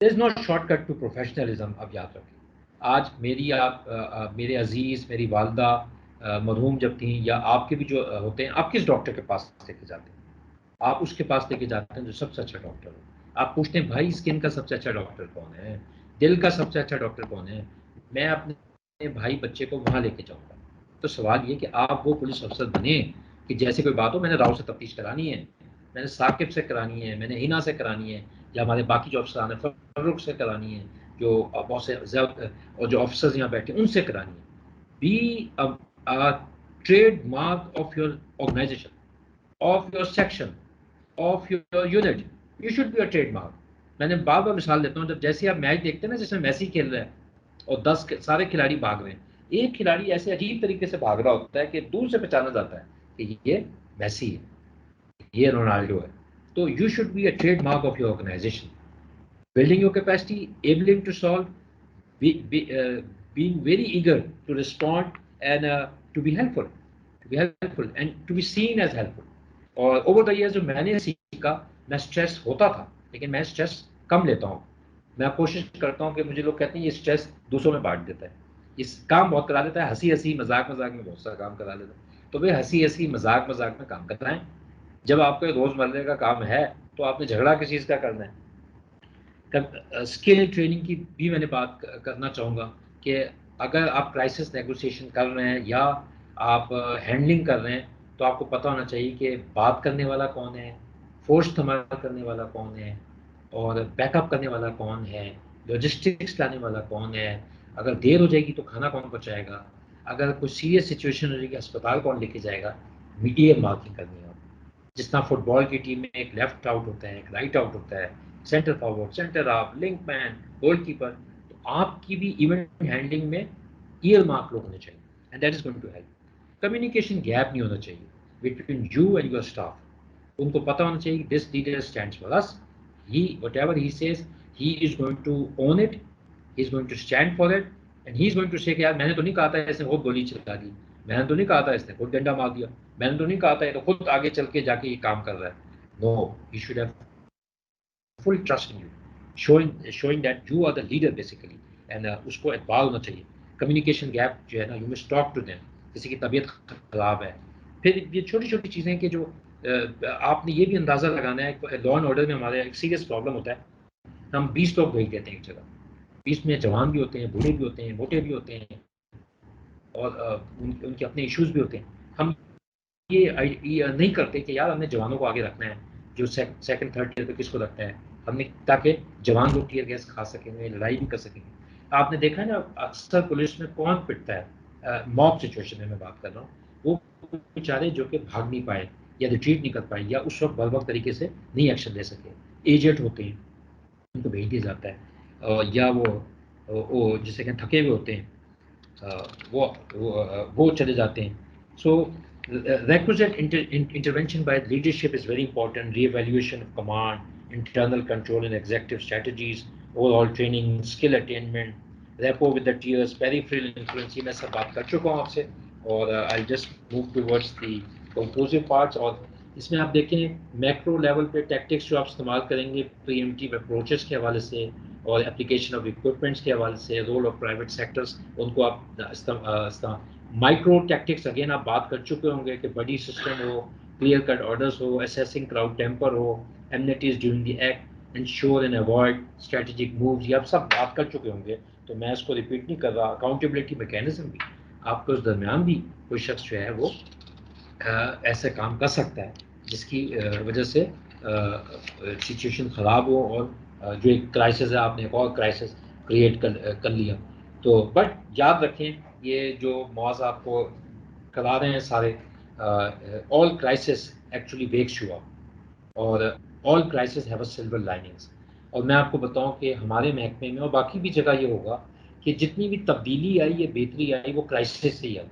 دیر is no short cut to professionalism. اب یاد رکھیں, آج میری میرے عزیز, میری والدہ مرحوم جب تھیں, یا آپ کے بھی جو ہوتے ہیں, آپ کس ڈاکٹر کے پاس لے کے جاتے ہیں؟ آپ اس کے پاس لے کے جاتے ہیں جو سب سے اچھا ڈاکٹر ہو. آپ پوچھتے ہیں بھائی اسکن کا سب سے اچھا ڈاکٹر کون ہے, دل کا سب سے اچھا ڈاکٹر کون ہے, میں اپنے بھائی بچے کو وہاں لے کے جاؤں گا. تو سوال یہ کہ آپ وہ پولیس افسر بنیں کہ جیسے کوئی بات ہو, میں نے راؤ سے تفتیش کرانی ہے, میں نے ثاقب سے کرانی ہے, میں نے ہنا سے کرانی ہے, یا ہمارے باقی جو افسران ہیں فروخ سے کرانی ہے, جو بہت سے اور جو افسرز یہاں بیٹھے ہیں ان سے کرانی ہے. Be trademark of your organisation, of your section, of your unit, you should be a trademark. میں نے بار بار مثال دیتا ہوں, جب جیسے آپ میچ دیکھتے ہیں نا, جس میں میسی کھیل رہا ہے اور 10 سارے کھلاڑی بھاگ رہے ہیں, ایک کھلاڑی ایسے عجیب طریقے سے بھاگ رہا ہوتا ہے کہ دور سے پہچانا جاتا ہے کہ یہ میسی ہے, یہ رونالڈو ہے. تو you should be a trademark of your organization. Building your capacity, enabling to solve, being very eager to respond and to be helpful and to be seen as helpful. اور over the year جو میں نے سیکھا, میں stress ہوتا تھا لیکن میں اسٹریس کم لیتا ہوں. میں کوشش کرتا ہوں کہ مجھے لوگ کہتے ہیں یہ اسٹریس دوسروں میں بانٹ دیتا ہے, اس کام بہت کرا دیتا ہے, ہنسی مذاق میں بہت سارا کام کرا لیتا ہے. تو وہ ہنسی مذاق میں کام کرائیں. جب آپ کو روز مرے کا کام ہے تو آپ نے جھگڑا کس چیز کا کرنا ہے؟ اسکل ٹریننگ کی بھی میں نے بات کرنا چاہوں گا کہ اگر آپ کرائسس نیگوسیشن کر رہے ہیں یا آپ ہینڈلنگ کر رہے ہیں تو آپ کو پتہ ہونا چاہیے کہ بات کرنے والا کون ہے, فورس دھماکہ کرنے والا کون ہے, اور بیک اپ کرنے والا کون ہے, لاجسٹکس لانے والا کون ہے, اگر دیر ہو جائے گی تو کھانا کون پہنچائے گا, اگر کوئی سیریس سچویشن ہو جائے گی اسپتال کون لے کے جائے گا. میڈیا مارکنگ کرنی ہے. جس طرح فٹ بال کی ٹیم میں ایک لیفٹ آؤٹ ہوتا ہے, ایک رائٹ آؤٹ ہوتا ہے, centre forward, centre half, link man, goalkeeper, تو آپ کی بھی ایونٹ ہینڈلنگ میں ایئر مارک لوگ ہونے چاہیے, and that is going to help. Communication gap نہیں ہونا چاہیے between you and your staff. ان کو پتہ ہونا چاہیے کہ this leader stands for us, he whatever he says he is going to own it, he is going to stand for it, and he is going to سے کہ یار میں نے تو نہیں کہا تھا اس نے خود گولی چلا دی, میں نے تو نہیں کہا تھا اس نے خود ڈنڈا مار دیا, میں نے تو نہیں کہا تھا یہ تو خود آگے چل کے جا کے یہ کام کر رہا ہے. No, you should have full trust in you, showing that you are the leader basically, and اس کو اعتبار ہونا چاہیے. کمیونیکیشن گیپ جو ہے نا, you must talk to them. کسی کی طبیعت خراب ہے, پھر یہ چھوٹی چھوٹی چیزیں کہ جو آپ نے یہ بھی اندازہ لگانا ہے لا اینڈ آرڈر میں ہمارے ایک سیریس پرابلم ہوتا ہے، ہم 20 لوگ بھیج دیتے ہیں ایک جگہ، 20 میں جوان بھی ہوتے ہیں، بوڑھے بھی ہوتے ہیں، موٹے بھی ہوتے ہیں، اور ان کے اپنے ایشوز بھی ہوتے ہیں. ہم یہ نہیں کرتے کہ یار ہم نے جوانوں کو آگے رکھنا ہے، جو سیکنڈ تھرڈ ٹیئر پہ کس کو رکھنا ہے ہم نے، تاکہ جوان لوگ ٹیئر گیس کھا سکیں گے، لڑائی بھی کر سکیں گے. آپ نے دیکھا ہے نا اکثر پولیس میں کون پٹتا ہے، موب سچویشن میں بات کر رہا ہوں، وہ بیچارے جو کہ بھاگ نہیں پائے یا ریٹریٹ نہیں کر پائے یا اس وقت بر وقت طریقے سے نہیں ایکشن لے سکے، ایجنٹ ہوتے ہیں ان کو بھیج دیا جاتا ہے، یا وہ جسے کہ تھکے ہوئے ہوتے ہیں وہ چلے جاتے ہیں. سو requisite intervention by leadership is very important. Re-evaluation of command, internal control and executive strategies, overall training, skill attainment, rapport with the tiers, peripheral influence. یہ میں سب بات کر چکا ہوں آپ سے، اور I'll just move towards the conclusive parts. اور اس میں آپ دیکھیں میکرو لیول پہ ٹیکٹکس جو آپ استعمال کریں گے پری ایمپٹیو اپروچز کے حوالے سے اور اپلیکیشن آف اکوپمنٹس کے حوالے سے، رول آف پرائیویٹ سیکٹرس ان کو آپ مائکرو ٹیکٹکس اگین آپ بات کر چکے ہوں گے کہ بڑی سسٹم ہو، کلیئر کٹ آرڈرس ہو، اسیسنگ کراؤڈ ٹیمپر ہو، amenities during the act, ensure and avoid strategic moves, یہ آپ سب بات کر چکے ہوں گے تو میں اس کو ریپیٹ نہیں کر رہا. اکاؤنٹیبلٹی میکینزم بھی آپ کے اس درمیان بھی کوئی شخص جو ہے وہ ایسے کام کر سکتا ہے جس کی وجہ سے سچویشن خراب ہو، اور جو ایک کرائسس ہے آپ نے ایک اور کرائسس کریٹ کر لیا. تو بٹ یاد رکھیں یہ جو موضوع آپ کو کرا رہے ہیں سارے، all crisis actually wakes you up, اور all crisis have a silver linings. اور میں آپ کو بتاؤں کہ ہمارے محکمے میں اور باقی بھی جگہ یہ ہوگا کہ جتنی بھی تبدیلی آئی یا بہتری آئی وہ کرائسس سے ہی آئی.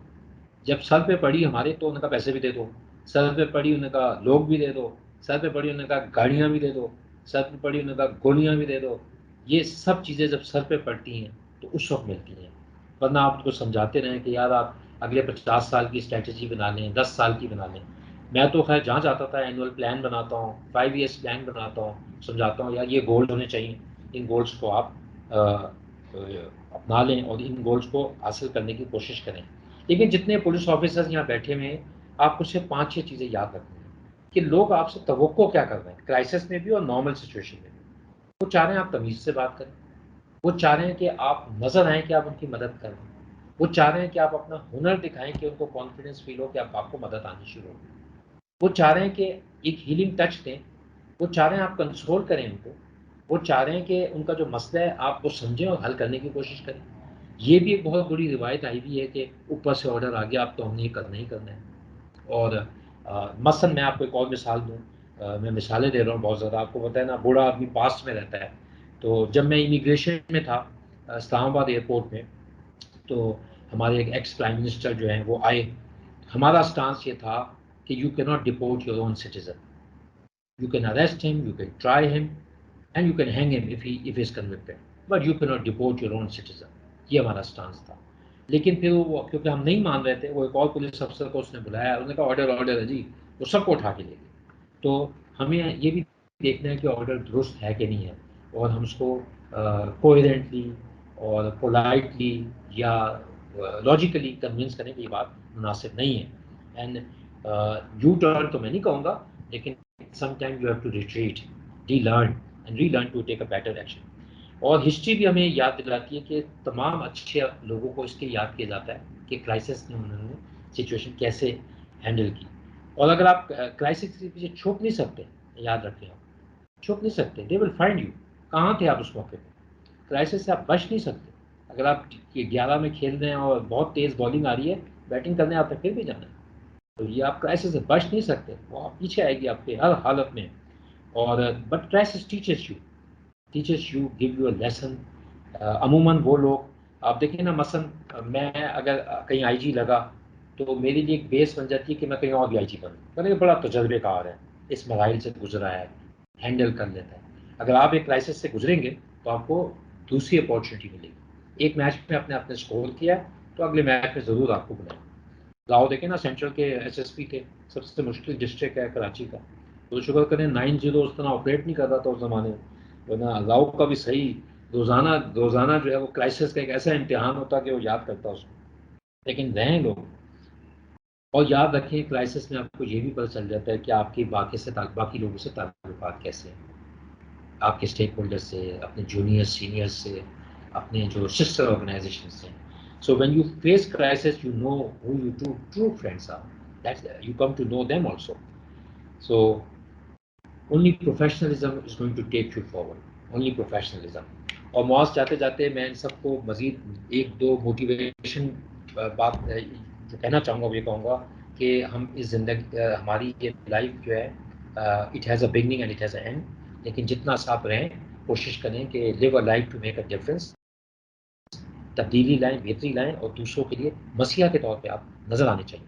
جب سر پہ پڑی ہمارے تو ان کا پیسے بھی دے دو، سر پہ پڑی ان کا لوگ بھی دے دو، سر پہ پڑی ان کا گاڑیاں بھی دے دو، سر پہ پڑی ان کا گولیاں بھی دے دو. یہ سب چیزیں جب سر پہ پڑتی ہیں تو اس وقت ملتی ہیں، ورنہ آپ کو سمجھاتے رہیں کہ یار آپ اگلے 50 سال کی اسٹریٹجی بنا لیں، 10 سال کی بنا لیں. میں تو خیر جہاں جاتا تھا اینول پلان بناتا ہوں، 5 ایئرس پلان بناتا ہوں، سمجھاتا ہوں یار یہ گولز ہونے چاہیے، ان گولز کو آپ اپنا لیں اور ان گولز کو حاصل کرنے کی کوشش کریں. لیکن جتنے پولیس آفیسرز یہاں بیٹھے ہوئے ہیں آپ کو صرف 5-6 چیزیں یاد رکھنی ہیں کہ لوگ آپ سے توقع کیا کر رہے ہیں کرائسس میں بھی اور نارمل سچویشن میں بھی. وہ چاہ رہے ہیں آپ تمیز سے بات کریں، وہ چاہ رہے ہیں کہ آپ نظر آئیں کہ آپ ان کی مدد کریں، وہ چاہ رہے ہیں کہ آپ اپنا ہنر دکھائیں کہ ان کو کانفیڈنس فیل ہو کہ آپ کو مدد آنی شروع ہو. وہ چاہ رہے ہیں کہ ایک ہیلنگ ٹچ دیں، وہ چاہ رہے ہیں آپ کنسول کریں ان کو، وہ چاہ رہے ہیں کہ ان کا جو مسئلہ ہے آپ وہ سمجھیں اور حل کرنے کی کوشش کریں. یہ بھی ایک بہت بڑی روایت آئی ہوئی ہے کہ اوپر سے آرڈر آ گیا اب تو ہم نے یہ کرنا ہی کرنا ہے. اور مثلا میں آپ کو ایک اور مثال دوں، میں مثالیں دے رہا ہوں بہت زیادہ، آپ کو پتہ ہے نا بوڑھا آدمی پاسٹ میں رہتا ہے. تو جب میں امیگریشن میں تھا اسلام آباد ایئرپورٹ میں، تو ہمارے ایک ایکس پرائم منسٹر جو ہیں وہ آئے. ہمارا سٹانس یہ تھا کہ you can not deport your own citizen, you can arrest him, you can try him and you can hang him if he is convicted, but you can not deport your own citizen. یہ ہمارا stance تھا. لیکن پھر وہ کیونکہ ہم نہیں مان رہے تھے، وہ ایک اور پولیس افسر کو اس نے بلایا، انہوں نے کہا آرڈر ہے جی، وہ سب کو اٹھا کے لے گئے. تو ہمیں یہ بھی دیکھنا ہے کہ آرڈر درست ہے کہ نہیں ہے، اور ہم اس کو کوہیرنٹلی اور پولائٹلی یا لاجیکلی کنونس کریں کہ یہ بات مناسب نہیں ہے. اینڈ یو ٹرن تو میں نہیں کہوں گا، لیکن sometime you have to retreat, relearn and relearn to take a better action. اور ہسٹری بھی ہمیں یاد دلاتی ہے کہ تمام اچھے لوگوں کو اس لیے یاد کیا جاتا ہے کہ کرائسس میں انہوں نے سچویشن کیسے ہینڈل کی. اور اگر آپ کرائسس کے پیچھے چھپ نہیں سکتے، یاد رکھیں آپ چھپ نہیں سکتے، دے ول فائنڈ یو. کہاں تھے آپ اس موقع پہ؟ کرائسس سے آپ بچ نہیں سکتے. اگر آپ 11 میں کھیل رہے ہیں اور بہت تیز بالنگ آ رہی ہے، بیٹنگ کرنے آپ نے پھر بھی جانا ہے، تو یہ آپ کرائسس سے بچ نہیں سکتے، وہ آپ پیچھے آئے گی آپ کے ہر حالت میں. اور but crisis teachers you give you a lesson. عموماً وہ لوگ آپ دیکھیں نا، مثلا میں اگر کہیں آئی جی لگا تو میرے لیے ایک بیس بن جاتی ہے کہ میں کہیں اور بھی آئی جی بنوں، میں نے بڑا تجربے کار ہے، اس مراحل سے گزرا ہے، ہینڈل کر لیتا ہے. اگر آپ ایک کرائسس سے گزریں گے تو آپ کو دوسری اپارچونیٹی ملے گی. ایک میچ میں آپ نے اسکور کیا تو اگلے میچ میں ضرور آپ کو بلائیں. لاؤ دیکھیں نا، سینٹرل کے ایس ایس پی تھے، سب سے مشکل ڈسٹرکٹ ہے کراچی کا، تو شکر کریں 9-0 اس طرح آپریٹ نہیں کر رہا تھا اس زمانے میں، ورنہ لاؤ کا بھی صحیح روزانہ جو ہے وہ کرائسس کا ایک ایسا امتحان ہوتا کہ وہ یاد کرتا اس کو. لیکن رہیں لوگ اور یاد رکھیں کرائسس میں آپ کو یہ بھی پتہ چل جاتا ہے کہ آپ کے باقی لوگوں سے تعلقات کیسے ہیں، آپ کے اسٹیک ہولڈر سے، اپنے جونیئر سینئر سے، اپنے جو سسٹر آرگنائزیشن سے. So when you face crisis you know who you true friends are, that you come to know them also. So only professionalism is going to take you forward, only professionalism. اور معاذ جاتے جاتے میں ان سب کو مزید ایک دو motivation بات جو کہنا چاہوں گا، وہ یہ کہوں گا کہ ہم اس زندگی ہماری یہ لائف جو ہے it has a beginning and it has a end, لیکن جتنا صاف رہیں کوشش کریں کہ live a life to make a difference, تبدیلی لائیں، بہتری لائیں، اور دوسروں کے لیے مسیحا کے طور پہ آپ نظر آنے چاہیے.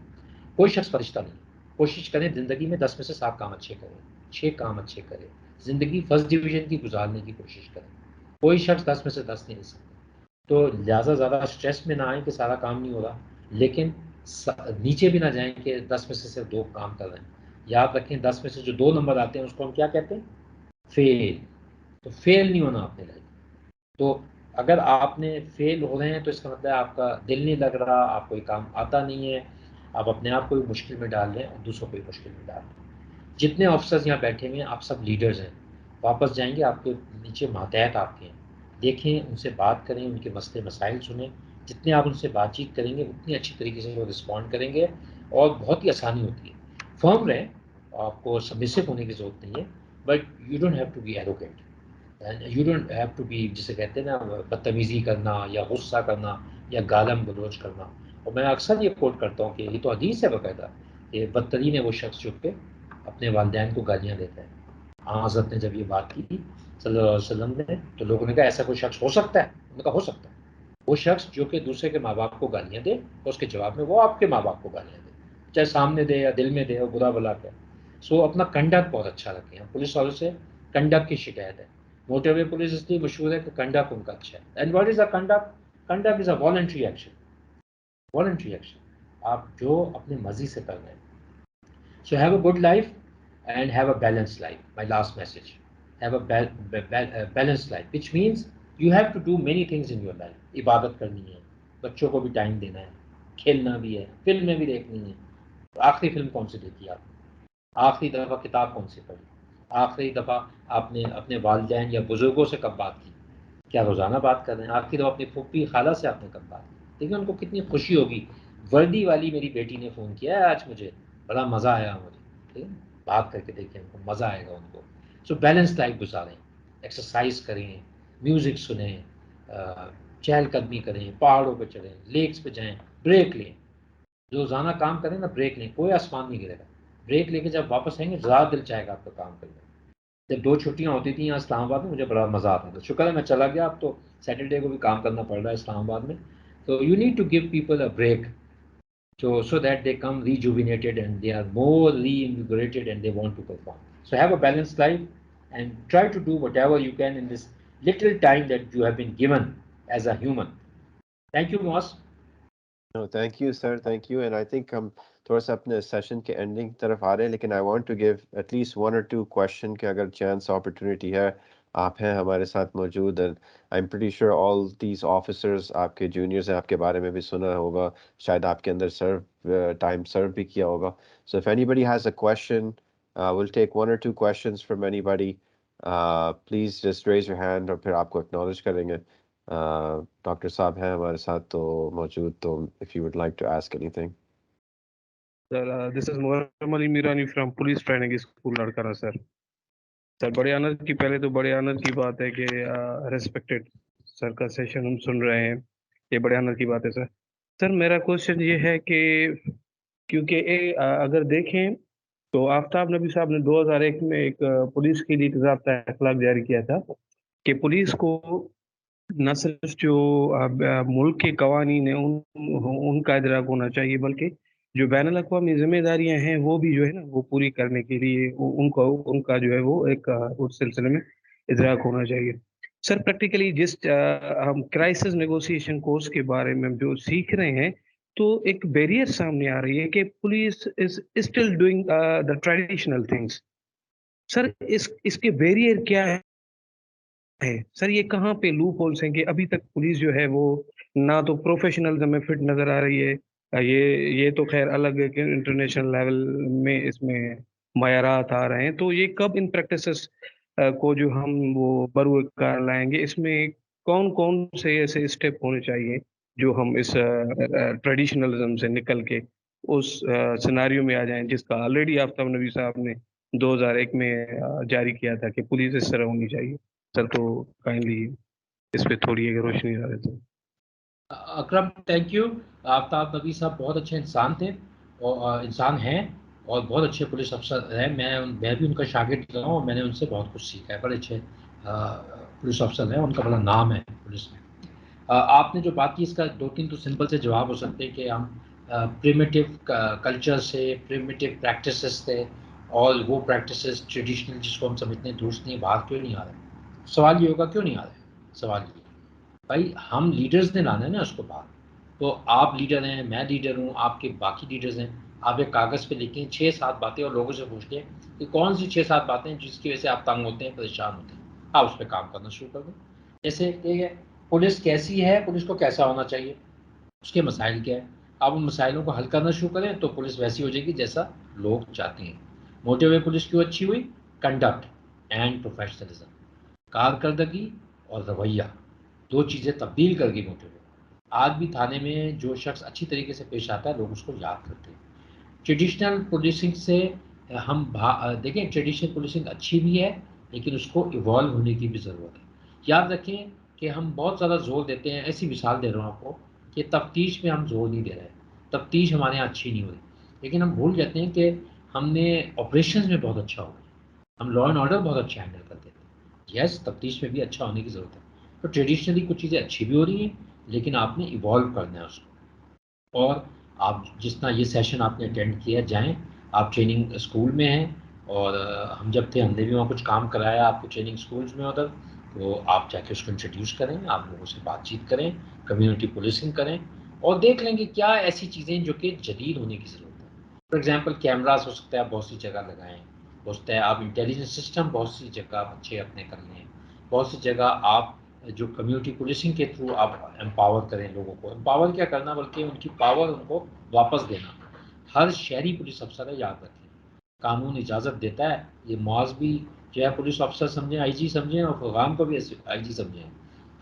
کوئی شخص فرشتہ نہیں. کوشش کریں زندگی میں 10 میں سے 7 کام اچھے کریں، 6 کام اچھے کریں، زندگی فرسٹ ڈویژن کی گزارنے کی کوشش کریں. کوئی شخص 10 میں سے 10 نہیں دے سکتا. تو لہٰذا زیادہ اسٹریس میں نہ آئیں کہ سارا کام نہیں ہو رہا، لیکن نیچے بھی نہ جائیں کہ 10 میں سے صرف 2 کام کر رہے ہیں. یاد رکھیں 10 میں سے جو 2 نمبر آتے ہیں اس کو ہم کیا کہتے ہیں؟ فیل. تو فیل نہیں ہونا اپنے لائف. تو اگر آپ نے فیل ہو رہے ہیں تو اس کا مطلب ہے آپ کا دل نہیں لگ رہا، آپ کو یہ کام آتا نہیں ہے، آپ اپنے آپ کو بھی مشکل میں ڈال رہے ہیں اور دوسروں کو بھی مشکل میں ڈال رہے ہیں. جتنے آفیسرز یہاں بیٹھے ہوئے ہیں آپ سب لیڈرز ہیں. واپس جائیں گے آپ کے نیچے ماتحت آپ کے ہیں، دیکھیں ان سے بات کریں، ان کے مسئلے مسائل سنیں. جتنے آپ ان سے بات چیت کریں گے اتنی اچھی طریقے سے وہ رسپونڈ کریں گے اور بہت ہی آسانی ہوتی ہے. فرم رہیں، آپ کو سبمسو ہونے کی ضرورت نہیں ہے، but you don't have to be arrogant. You don't have to be, جسے کہتے ہیں نا بدتمیزی کرنا یا غصہ کرنا یا گالم گلوچ کرنا. اور میں اکثر یہ کوٹ کرتا ہوں کہ یہ تو حدیث ہے باقاعدہ کہ بدترین ہے وہ شخص جو کہ اپنے والدین کو گالیاں دیتا ہے. حضرت نے جب یہ بات کی صلی اللہ علیہ وسلم نے تو لوگوں نے کہا ایسا کوئی شخص ہو سکتا ہے؟ انہوں نے کہا ہو سکتا ہے. وہ شخص جو کہ دوسرے کے ماں باپ کو گالیاں دے اور اس کے جواب میں وہ آپ کے ماں باپ کو گالیاں دے، چاہے سامنے دے یا دل میں دے اور برا بلا کر. سو اپنا کنڈکٹ بہت اچھا رکھیں. پولیس والوں سے کنڈکٹ کی شکایت ہے. موٹر وے پولیس اس لیے مشہور ہے کہ کنڈکٹ ان کا اچھا ہے. And what is a conduct? Conduct is a voluntary action. Voluntary action آپ جو اپنے مرضی سے کر رہے ہیں. So have a good life and have a balanced life. My last message. Have a balanced life, which means you have to do many things in your life. عبادت کرنی ہے، بچوں کو بھی ٹائم دینا ہے، کھیلنا بھی ہے، فلمیں بھی دیکھنی ہیں. آخری فلم کون سی دیکھی آپ نے؟ آخری دفعہ کتاب کون سی پڑھی؟ آخری دفعہ آپ نے اپنے والدین یا بزرگوں سے کب بات کی؟ کیا روزانہ بات کر رہے ہیں؟ آخری دفعہ اپنی پھوپھی خالہ سے آپ نے کب بات کی؟ دیکھیں ان کو کتنی خوشی ہوگی، وردی والی میری بیٹی نے فون کیا ہے آج مجھے، بڑا مزہ آیا مجھے. ٹھیک ہے، بات کر کے دیکھیں ان کو مزہ آئے گا ان کو. سو بیلنس لائف گزاریں، ایکسرسائز کریں، میوزک سنیں، چہل قدمی کریں، پہاڑوں پہ چڑھیں، لیکس پہ جائیں، بریک لیں. جو روزانہ کام کریں نا بریک لیں، کوئی آسمان نہیں گرے گا. بریک لے کے جب واپس آئیں گے زیادہ دل چاہے گا آپ کا کام کرنے. جب 2 چھٹیاں ہوتی تھیں یہاں اسلام آباد میں مجھے بڑا مزہ آتا تھا. شکر ہے میں چلا گیا، اب تو سیٹرڈے کو بھی کام کرنا پڑ رہا ہے اسلام آباد میں. تو you need to give people a break so that they come rejuvenated and they are more reinvigorated and they want to perform. So have a balanced life and try to do whatever you can in this little time that you have been given as a human. Thank you, Moaz. No, thank you, sir. Thank you. And I think ہم تھوڑا سا اپنے session کے ending طرف آ رہے ہیں، لیکن I want to give at least 1 or 2 question کہ اگر چانس اپرچونیٹی ہے، آپ ہیں ہمارے ساتھ موجود. and I'm pretty sure all these officers آپ کے جونیئرز ہیں، آپ کے بارے میں بھی سنا ہوگا، شاید آپ کے اندر ٹائم سرو بھی کیا ہوگا. So if anybody has a question, we'll take 1 or 2 questions from anybody. Please just raise your hand اور پھر آپ کو acknowledge کریں گے. ڈاکٹر صاحب ہیں ہمارے ساتھ تو موجود، تو if you would like to ask anything. Sir, this is Muhammad Ali Mirani from Police Training School, Ladkara, sir. سر بڑے آنر کی، پہلے تو بڑے آنر کی بات ہے کہ ریسپیکٹڈ سر کا سیشن ہم سن رہے ہیں، یہ بڑے آنر کی بات ہے. سر سر میرا کوشچن یہ ہے کہ کیونکہ اگر دیکھیں تو آفتاب نبی صاحب نے 2001 میں ایک پولیس کے لیے ضابطۂ اخلاق جاری کیا تھا کہ پولیس کو نہ صرف جو ملک کے قوانین ہیں ان کا ادراک ہونا چاہیے، بلکہ جو بین الاقوامی ذمہ داریاں ہیں وہ بھی جو ہے نا وہ پوری کرنے کے لیے ان کا جو ہے وہ ایک اس سلسلے میں ادراک ہونا چاہیے. سر پریکٹیکلی جس ہم کرائسس نیگوسیشن کورس کے بارے میں جو سیکھ رہے ہیں تو ایک بیریئر سامنے آ رہی ہے کہ police is still doing the traditional things. Sir اس کے بیریئر کیا ہے سر؟ یہ کہاں پہ لوپ ہولس ہیں کہ ابھی تک پولیس جو ہے وہ نہ تو پروفیشنلزم میں فٹ نظر آ رہی ہے، یہ تو خیر الگ ہے کہ انٹرنیشنل لیول میں اس میں معیارات آ رہے ہیں، تو یہ کب ان پریکٹسز کو جو ہم وہ بروئے کار لائیں گے، اس میں کون کون سے ایسے اسٹیپ ہونے چاہیے جو ہم اس ٹریڈیشنلزم سے نکل کے اس سیناریو میں آ جائیں جس کا آلریڈی آفتاب نبی صاحب نے 2001 میں جاری کیا تھا کہ پولیس اس طرح ہونی چاہیے؟ سر تو کائنڈلی اس پہ تھوڑی ایک روشنی ڈال دیتے ہیں۔ اکرم تھینک یو. آفتاب نبی صاحب بہت اچھے انسان تھے اور انسان ہیں اور بہت اچھے پولیس افسر ہیں. میں بھی ان کا شاگرد رہا ہوں اور میں نے ان سے بہت کچھ سیکھا ہے. بڑے اچھے پولیس افسر ہیں، ان کا بڑا نام ہے پولیس میں. آپ نے جو بات کی اس کا 2-3 تو سمپل سے جواب ہو سکتے ہیں کہ ہم پریمیٹیو کلچر سے، پریمیٹیو پریکٹسز سے، اور وہ پریکٹسز ٹریڈیشنل جس کو ہم سمجھتے ہیں درست نہیں، باہر کیوں نہیں آ رہے؟ سوال یہ ہوگا کیوں نہیں آ رہے؟ سوال یہ بھائی ہم لیڈرز نے لانا ہے نا اس کو باہر. تو آپ لیڈر ہیں، میں لیڈر ہوں، آپ کے باقی لیڈرز ہیں. آپ ایک کاغذ پہ لکھیں 6-7 باتیں اور لوگوں سے پوچھتے ہیں کہ کون سی 6-7 باتیں جس کی وجہ سے آپ تنگ ہوتے ہیں، پریشان ہوتے ہیں. آپ اس پہ کام کرنا شروع کر دیں. جیسے کہ پولیس کیسی ہے، پولیس کو کیسا ہونا چاہیے، اس کے مسائل کیا ہیں. آپ ان مسائلوں کو حل کرنا شروع کریں تو پولیس ویسی ہو جائے گی جیسا لوگ چاہتے ہیں. موٹو وے پولیس کیوں اچھی ہوئی؟ کنڈکٹ اینڈ پروفیشنلزم، کارکردگی اور رویہ، 2 چیزیں تبدیل کر گئی موٹو وے. آج بھی تھانے میں جو شخص اچھی طریقے سے پیش آتا ہے لوگ اس کو یاد کرتے ہیں. ٹریڈیشنل پولیسنگ سے ہم دیکھیں ٹریڈیشنل پولیسنگ اچھی بھی ہے لیکن اس کو ایوالو ہونے کی بھی ضرورت ہے. یاد رکھیں کہ ہم بہت زیادہ زور دیتے ہیں، ایسی مثال دے رہا ہوں آپ کو کہ تفتیش میں ہم زور نہیں دے رہے. تفتیش ہمارے یہاں اچھی نہیں ہو رہی، لیکن ہم بھول جاتے ہیں کہ ہم نے آپریشنز میں بہت اچھا ہو گیا، ہم لا اینڈ آرڈر بہت اچھا ہینڈل کرتے تھے. یس تفتیش میں بھی اچھا ہونے کی ضرورت ہے. تو ٹریڈیشنلی کچھ چیزیں اچھی بھی ہو رہی ہیں لیکن آپ نے ایوالو کرنا ہے اس کو. اور آپ جس طرح یہ سیشن آپ نے اٹینڈ کیا، جائیں. آپ ٹریننگ اسکول میں ہیں اور ہم جب تھے ہم نے بھی وہاں کچھ کام کرایا آپ کو ٹریننگ اسکولز میں ادھر. تو آپ جا کے اس کو انٹروڈیوس کریں، آپ لوگوں سے بات چیت کریں، کمیونٹی پولیسنگ کریں اور دیکھ لیں کہ کیا ایسی چیزیں جو کہ جدید ہونے کی ضرورت ہے. فار ایگزامپل کیمراز ہو سکتا ہے آپ بہت سی جگہ لگائیں، ہو سکتا ہے آپ انٹیلیجنس سسٹم بہت سی جگہ بچے اپنے کر لیں، بہت سی جگہ آپ جو کمیونٹی پولیسنگ کے تھرو آپ امپاور کریں لوگوں کو. امپاور کیا کرنا بلکہ ان کی پاور ان کو واپس دینا. ہر شہری پولیس افسر ہے، یاد رکھیں قانون اجازت دیتا ہے. یہ معاذ بھی جو ہے پولیس افسر سمجھیں، آئی جی سمجھیں، اور فغان کو بھی آئی جی سمجھیں.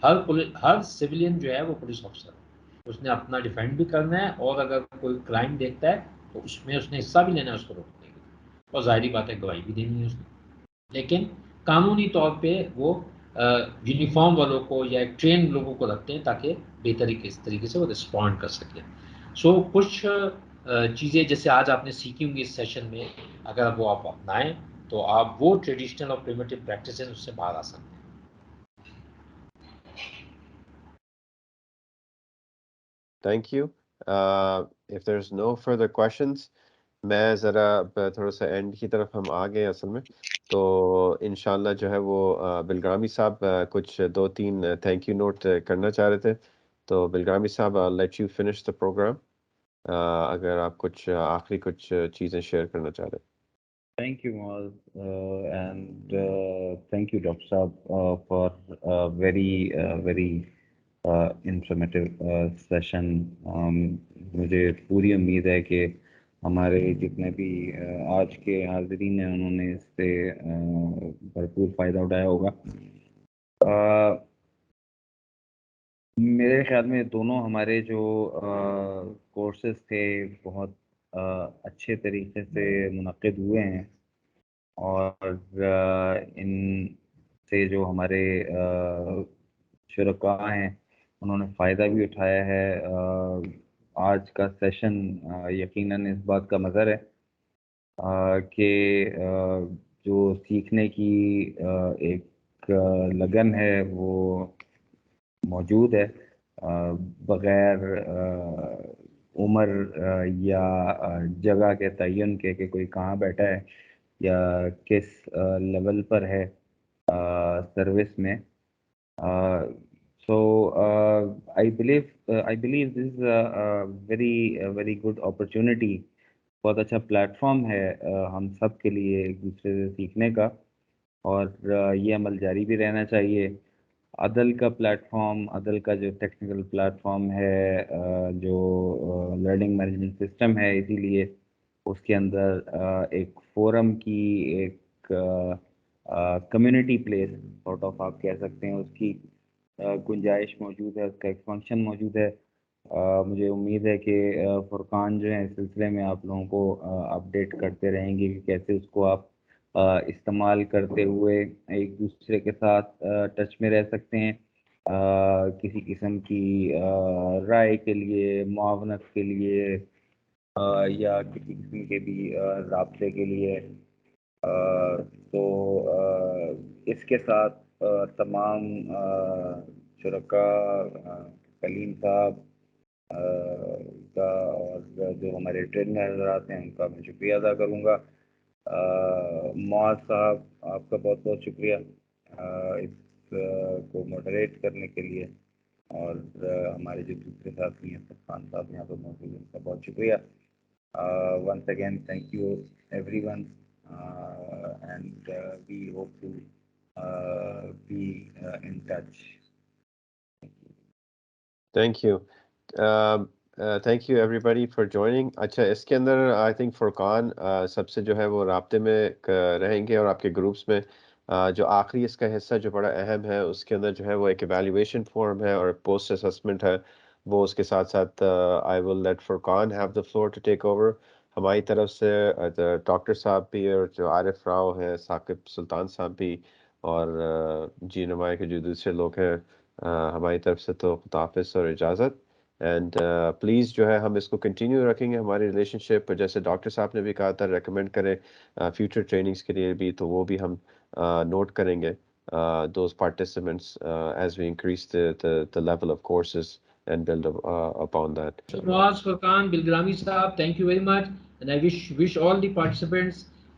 ہر سویلین جو ہے وہ پولیس افسر ہے. اس نے اپنا ڈیفینڈ بھی کرنا ہے اور اگر کوئی کرائم دیکھتا ہے تو اس میں اس نے حصہ بھی لینا ہے اس کو روکنے کے لیے، اور ظاہری بات ہے گواہی بھی دینی ہے اس نے. لیکن قانونی طور پہ وہ یونیفارم والوں کو یا ایک ٹرین لوگوں کو رکھتے ہیں تاکہ بہتری اس طریقے سے وہ رسپونڈ کر سکیں. سو کچھ چیزیں جیسے آج آپ نے سیکھی ہوں گی اس سیشن میں، اگر وہ آپ اپنائیں تو آپ وہ ٹریڈیشنل اور پریمیٹیو پریکٹسز اس سے باہر آ سکتے ہیں. Thank you. If there's no further questions, میں ذرا تھوڑا سا اینڈ کی طرف ہم آ گئے اصل میں. تو انشاءاللہ جو ہے وہ بلگرامی صاحب کچھ 2-3 تھینک یو نوٹ کرنا چاہ رہے تھے. تو بلگرامی صاحب let you finish the programme اگر آپ کچھ آخری کچھ چیزیں شیئر کرنا چاہ رہے ہیں. Thank you, Moaz, and thank you, Dr. Saab, for a very informative session. مجھے پوری امید ہے کہ ہمارے جتنے بھی آج کے حاضرین ہیں انہوں نے اس سے بھرپور فائدہ اٹھایا ہوگا. میرے خیال میں دونوں ہمارے جو کورسز تھے بہت اچھے طریقے سے منعقد ہوئے ہیں اور ان سے جو ہمارے شرکاء ہیں انہوں نے فائدہ بھی اٹھایا ہے. آج کا سیشن یقیناً اس بات کا مظہر ہے کہ جو سیکھنے کی ایک لگن ہے وہ موجود ہے بغیر عمر یا جگہ کے تعین کے کہ کوئی کہاں بیٹھا ہے یا کس لیول پر ہے سروس میں. So I believe this is a very good opportunity. بہت اچھا پلیٹ فارم ہے ہم سب کے لیے ایک دوسرے سے سیکھنے کا، اور یہ عمل جاری بھی رہنا چاہیے. عدل کا پلیٹ فارم، عدل کا جو ٹیکنیکل پلیٹ فارم ہے، جو لرننگ مینجمنٹ سسٹم ہے، اسی لیے اس کے اندر ایک فورم کی، ایک کمیونٹی پلیس سارٹ آف آپ کہہ سکتے ہیں، اس کی گنجائش موجود ہے، اس کا ایک فنکشن موجود ہے. مجھے امید ہے کہ فرقان جو ہے اس سلسلے میں آپ لوگوں کو اپڈیٹ کرتے رہیں گے کہ کیسے اس کو آپ استعمال کرتے ہوئے ایک دوسرے کے ساتھ ٹچ میں رہ سکتے ہیں، کسی قسم کی رائے کے لیے، معاونت کے لیے، یا کسی قسم کے بھی رابطے کے لیے. تو اس کے ساتھ تمام شرکاء، کلیم صاحب کا، اور جو ہمارے ٹرینر حضرات ہیں ان کا میں شکریہ ادا کروں گا. معاذ صاحب آپ کا بہت بہت شکریہ اس کو ماڈریٹ کرنے کے لیے، اور ہمارے جو دوسرے ساتھی ہیں فرقان صاحب یہاں پر موجود ہیں، ان کا بہت شکریہ. once again thank you everyone, and we hope to be in touch. Thank you. Thank you everybody for joining. اچھا، اس کے اندر آئی تھنک فرقان سب سے جو ہے وہ رابطے میں رہیں گے، اور آپ کے گروپس میں جو آخری اس کا حصہ جو بڑا اہم ہے، اس کے اندر جو ہے وہ ایک ایویلیویشن فارم ہے اور پوسٹ اسسمنٹ ہے، وہ اس کے ساتھ ساتھ I will let Furqan have the floor to take over. ہماری طرف سے ڈاکٹر صاحب بھی، اور جو عارف راؤ ہیں، ثاقب سلطان صاحب بھی، اور جی نمائے کے جو دوسرے لوگ ہیں، ہماری طرف سے تو خداحافظ اور اجازت. اینڈ پلیز جو ہے ہم اس کو کنٹینیو رکھیں گے ہماری ریلیشن شپ، جیسے ڈاکٹر صاحب نے بھی کہا تھا ریکمینڈ کریں فیوچر ٹریننگس کے لیے بھی، تو وہ بھی ہم نوٹ کریں گے those participants as we increase the level of courses and build upon that. So Muaz, Furqan, Bilgrami Saab, thank you very much, and I wish all the participants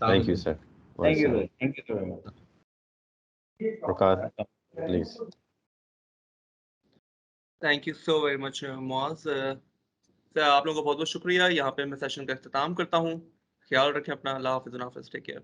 Thank you, sir. Thank you, sir. Thank you so much. Furqan, please. Thank you so very much Muaz. Sir آپ لوگوں کا بہت بہت شکریہ. یہاں پہ میں session کا اختتام کرتا ہوں. خیال رکھیں اپنا. اللہ حافظ. Take care.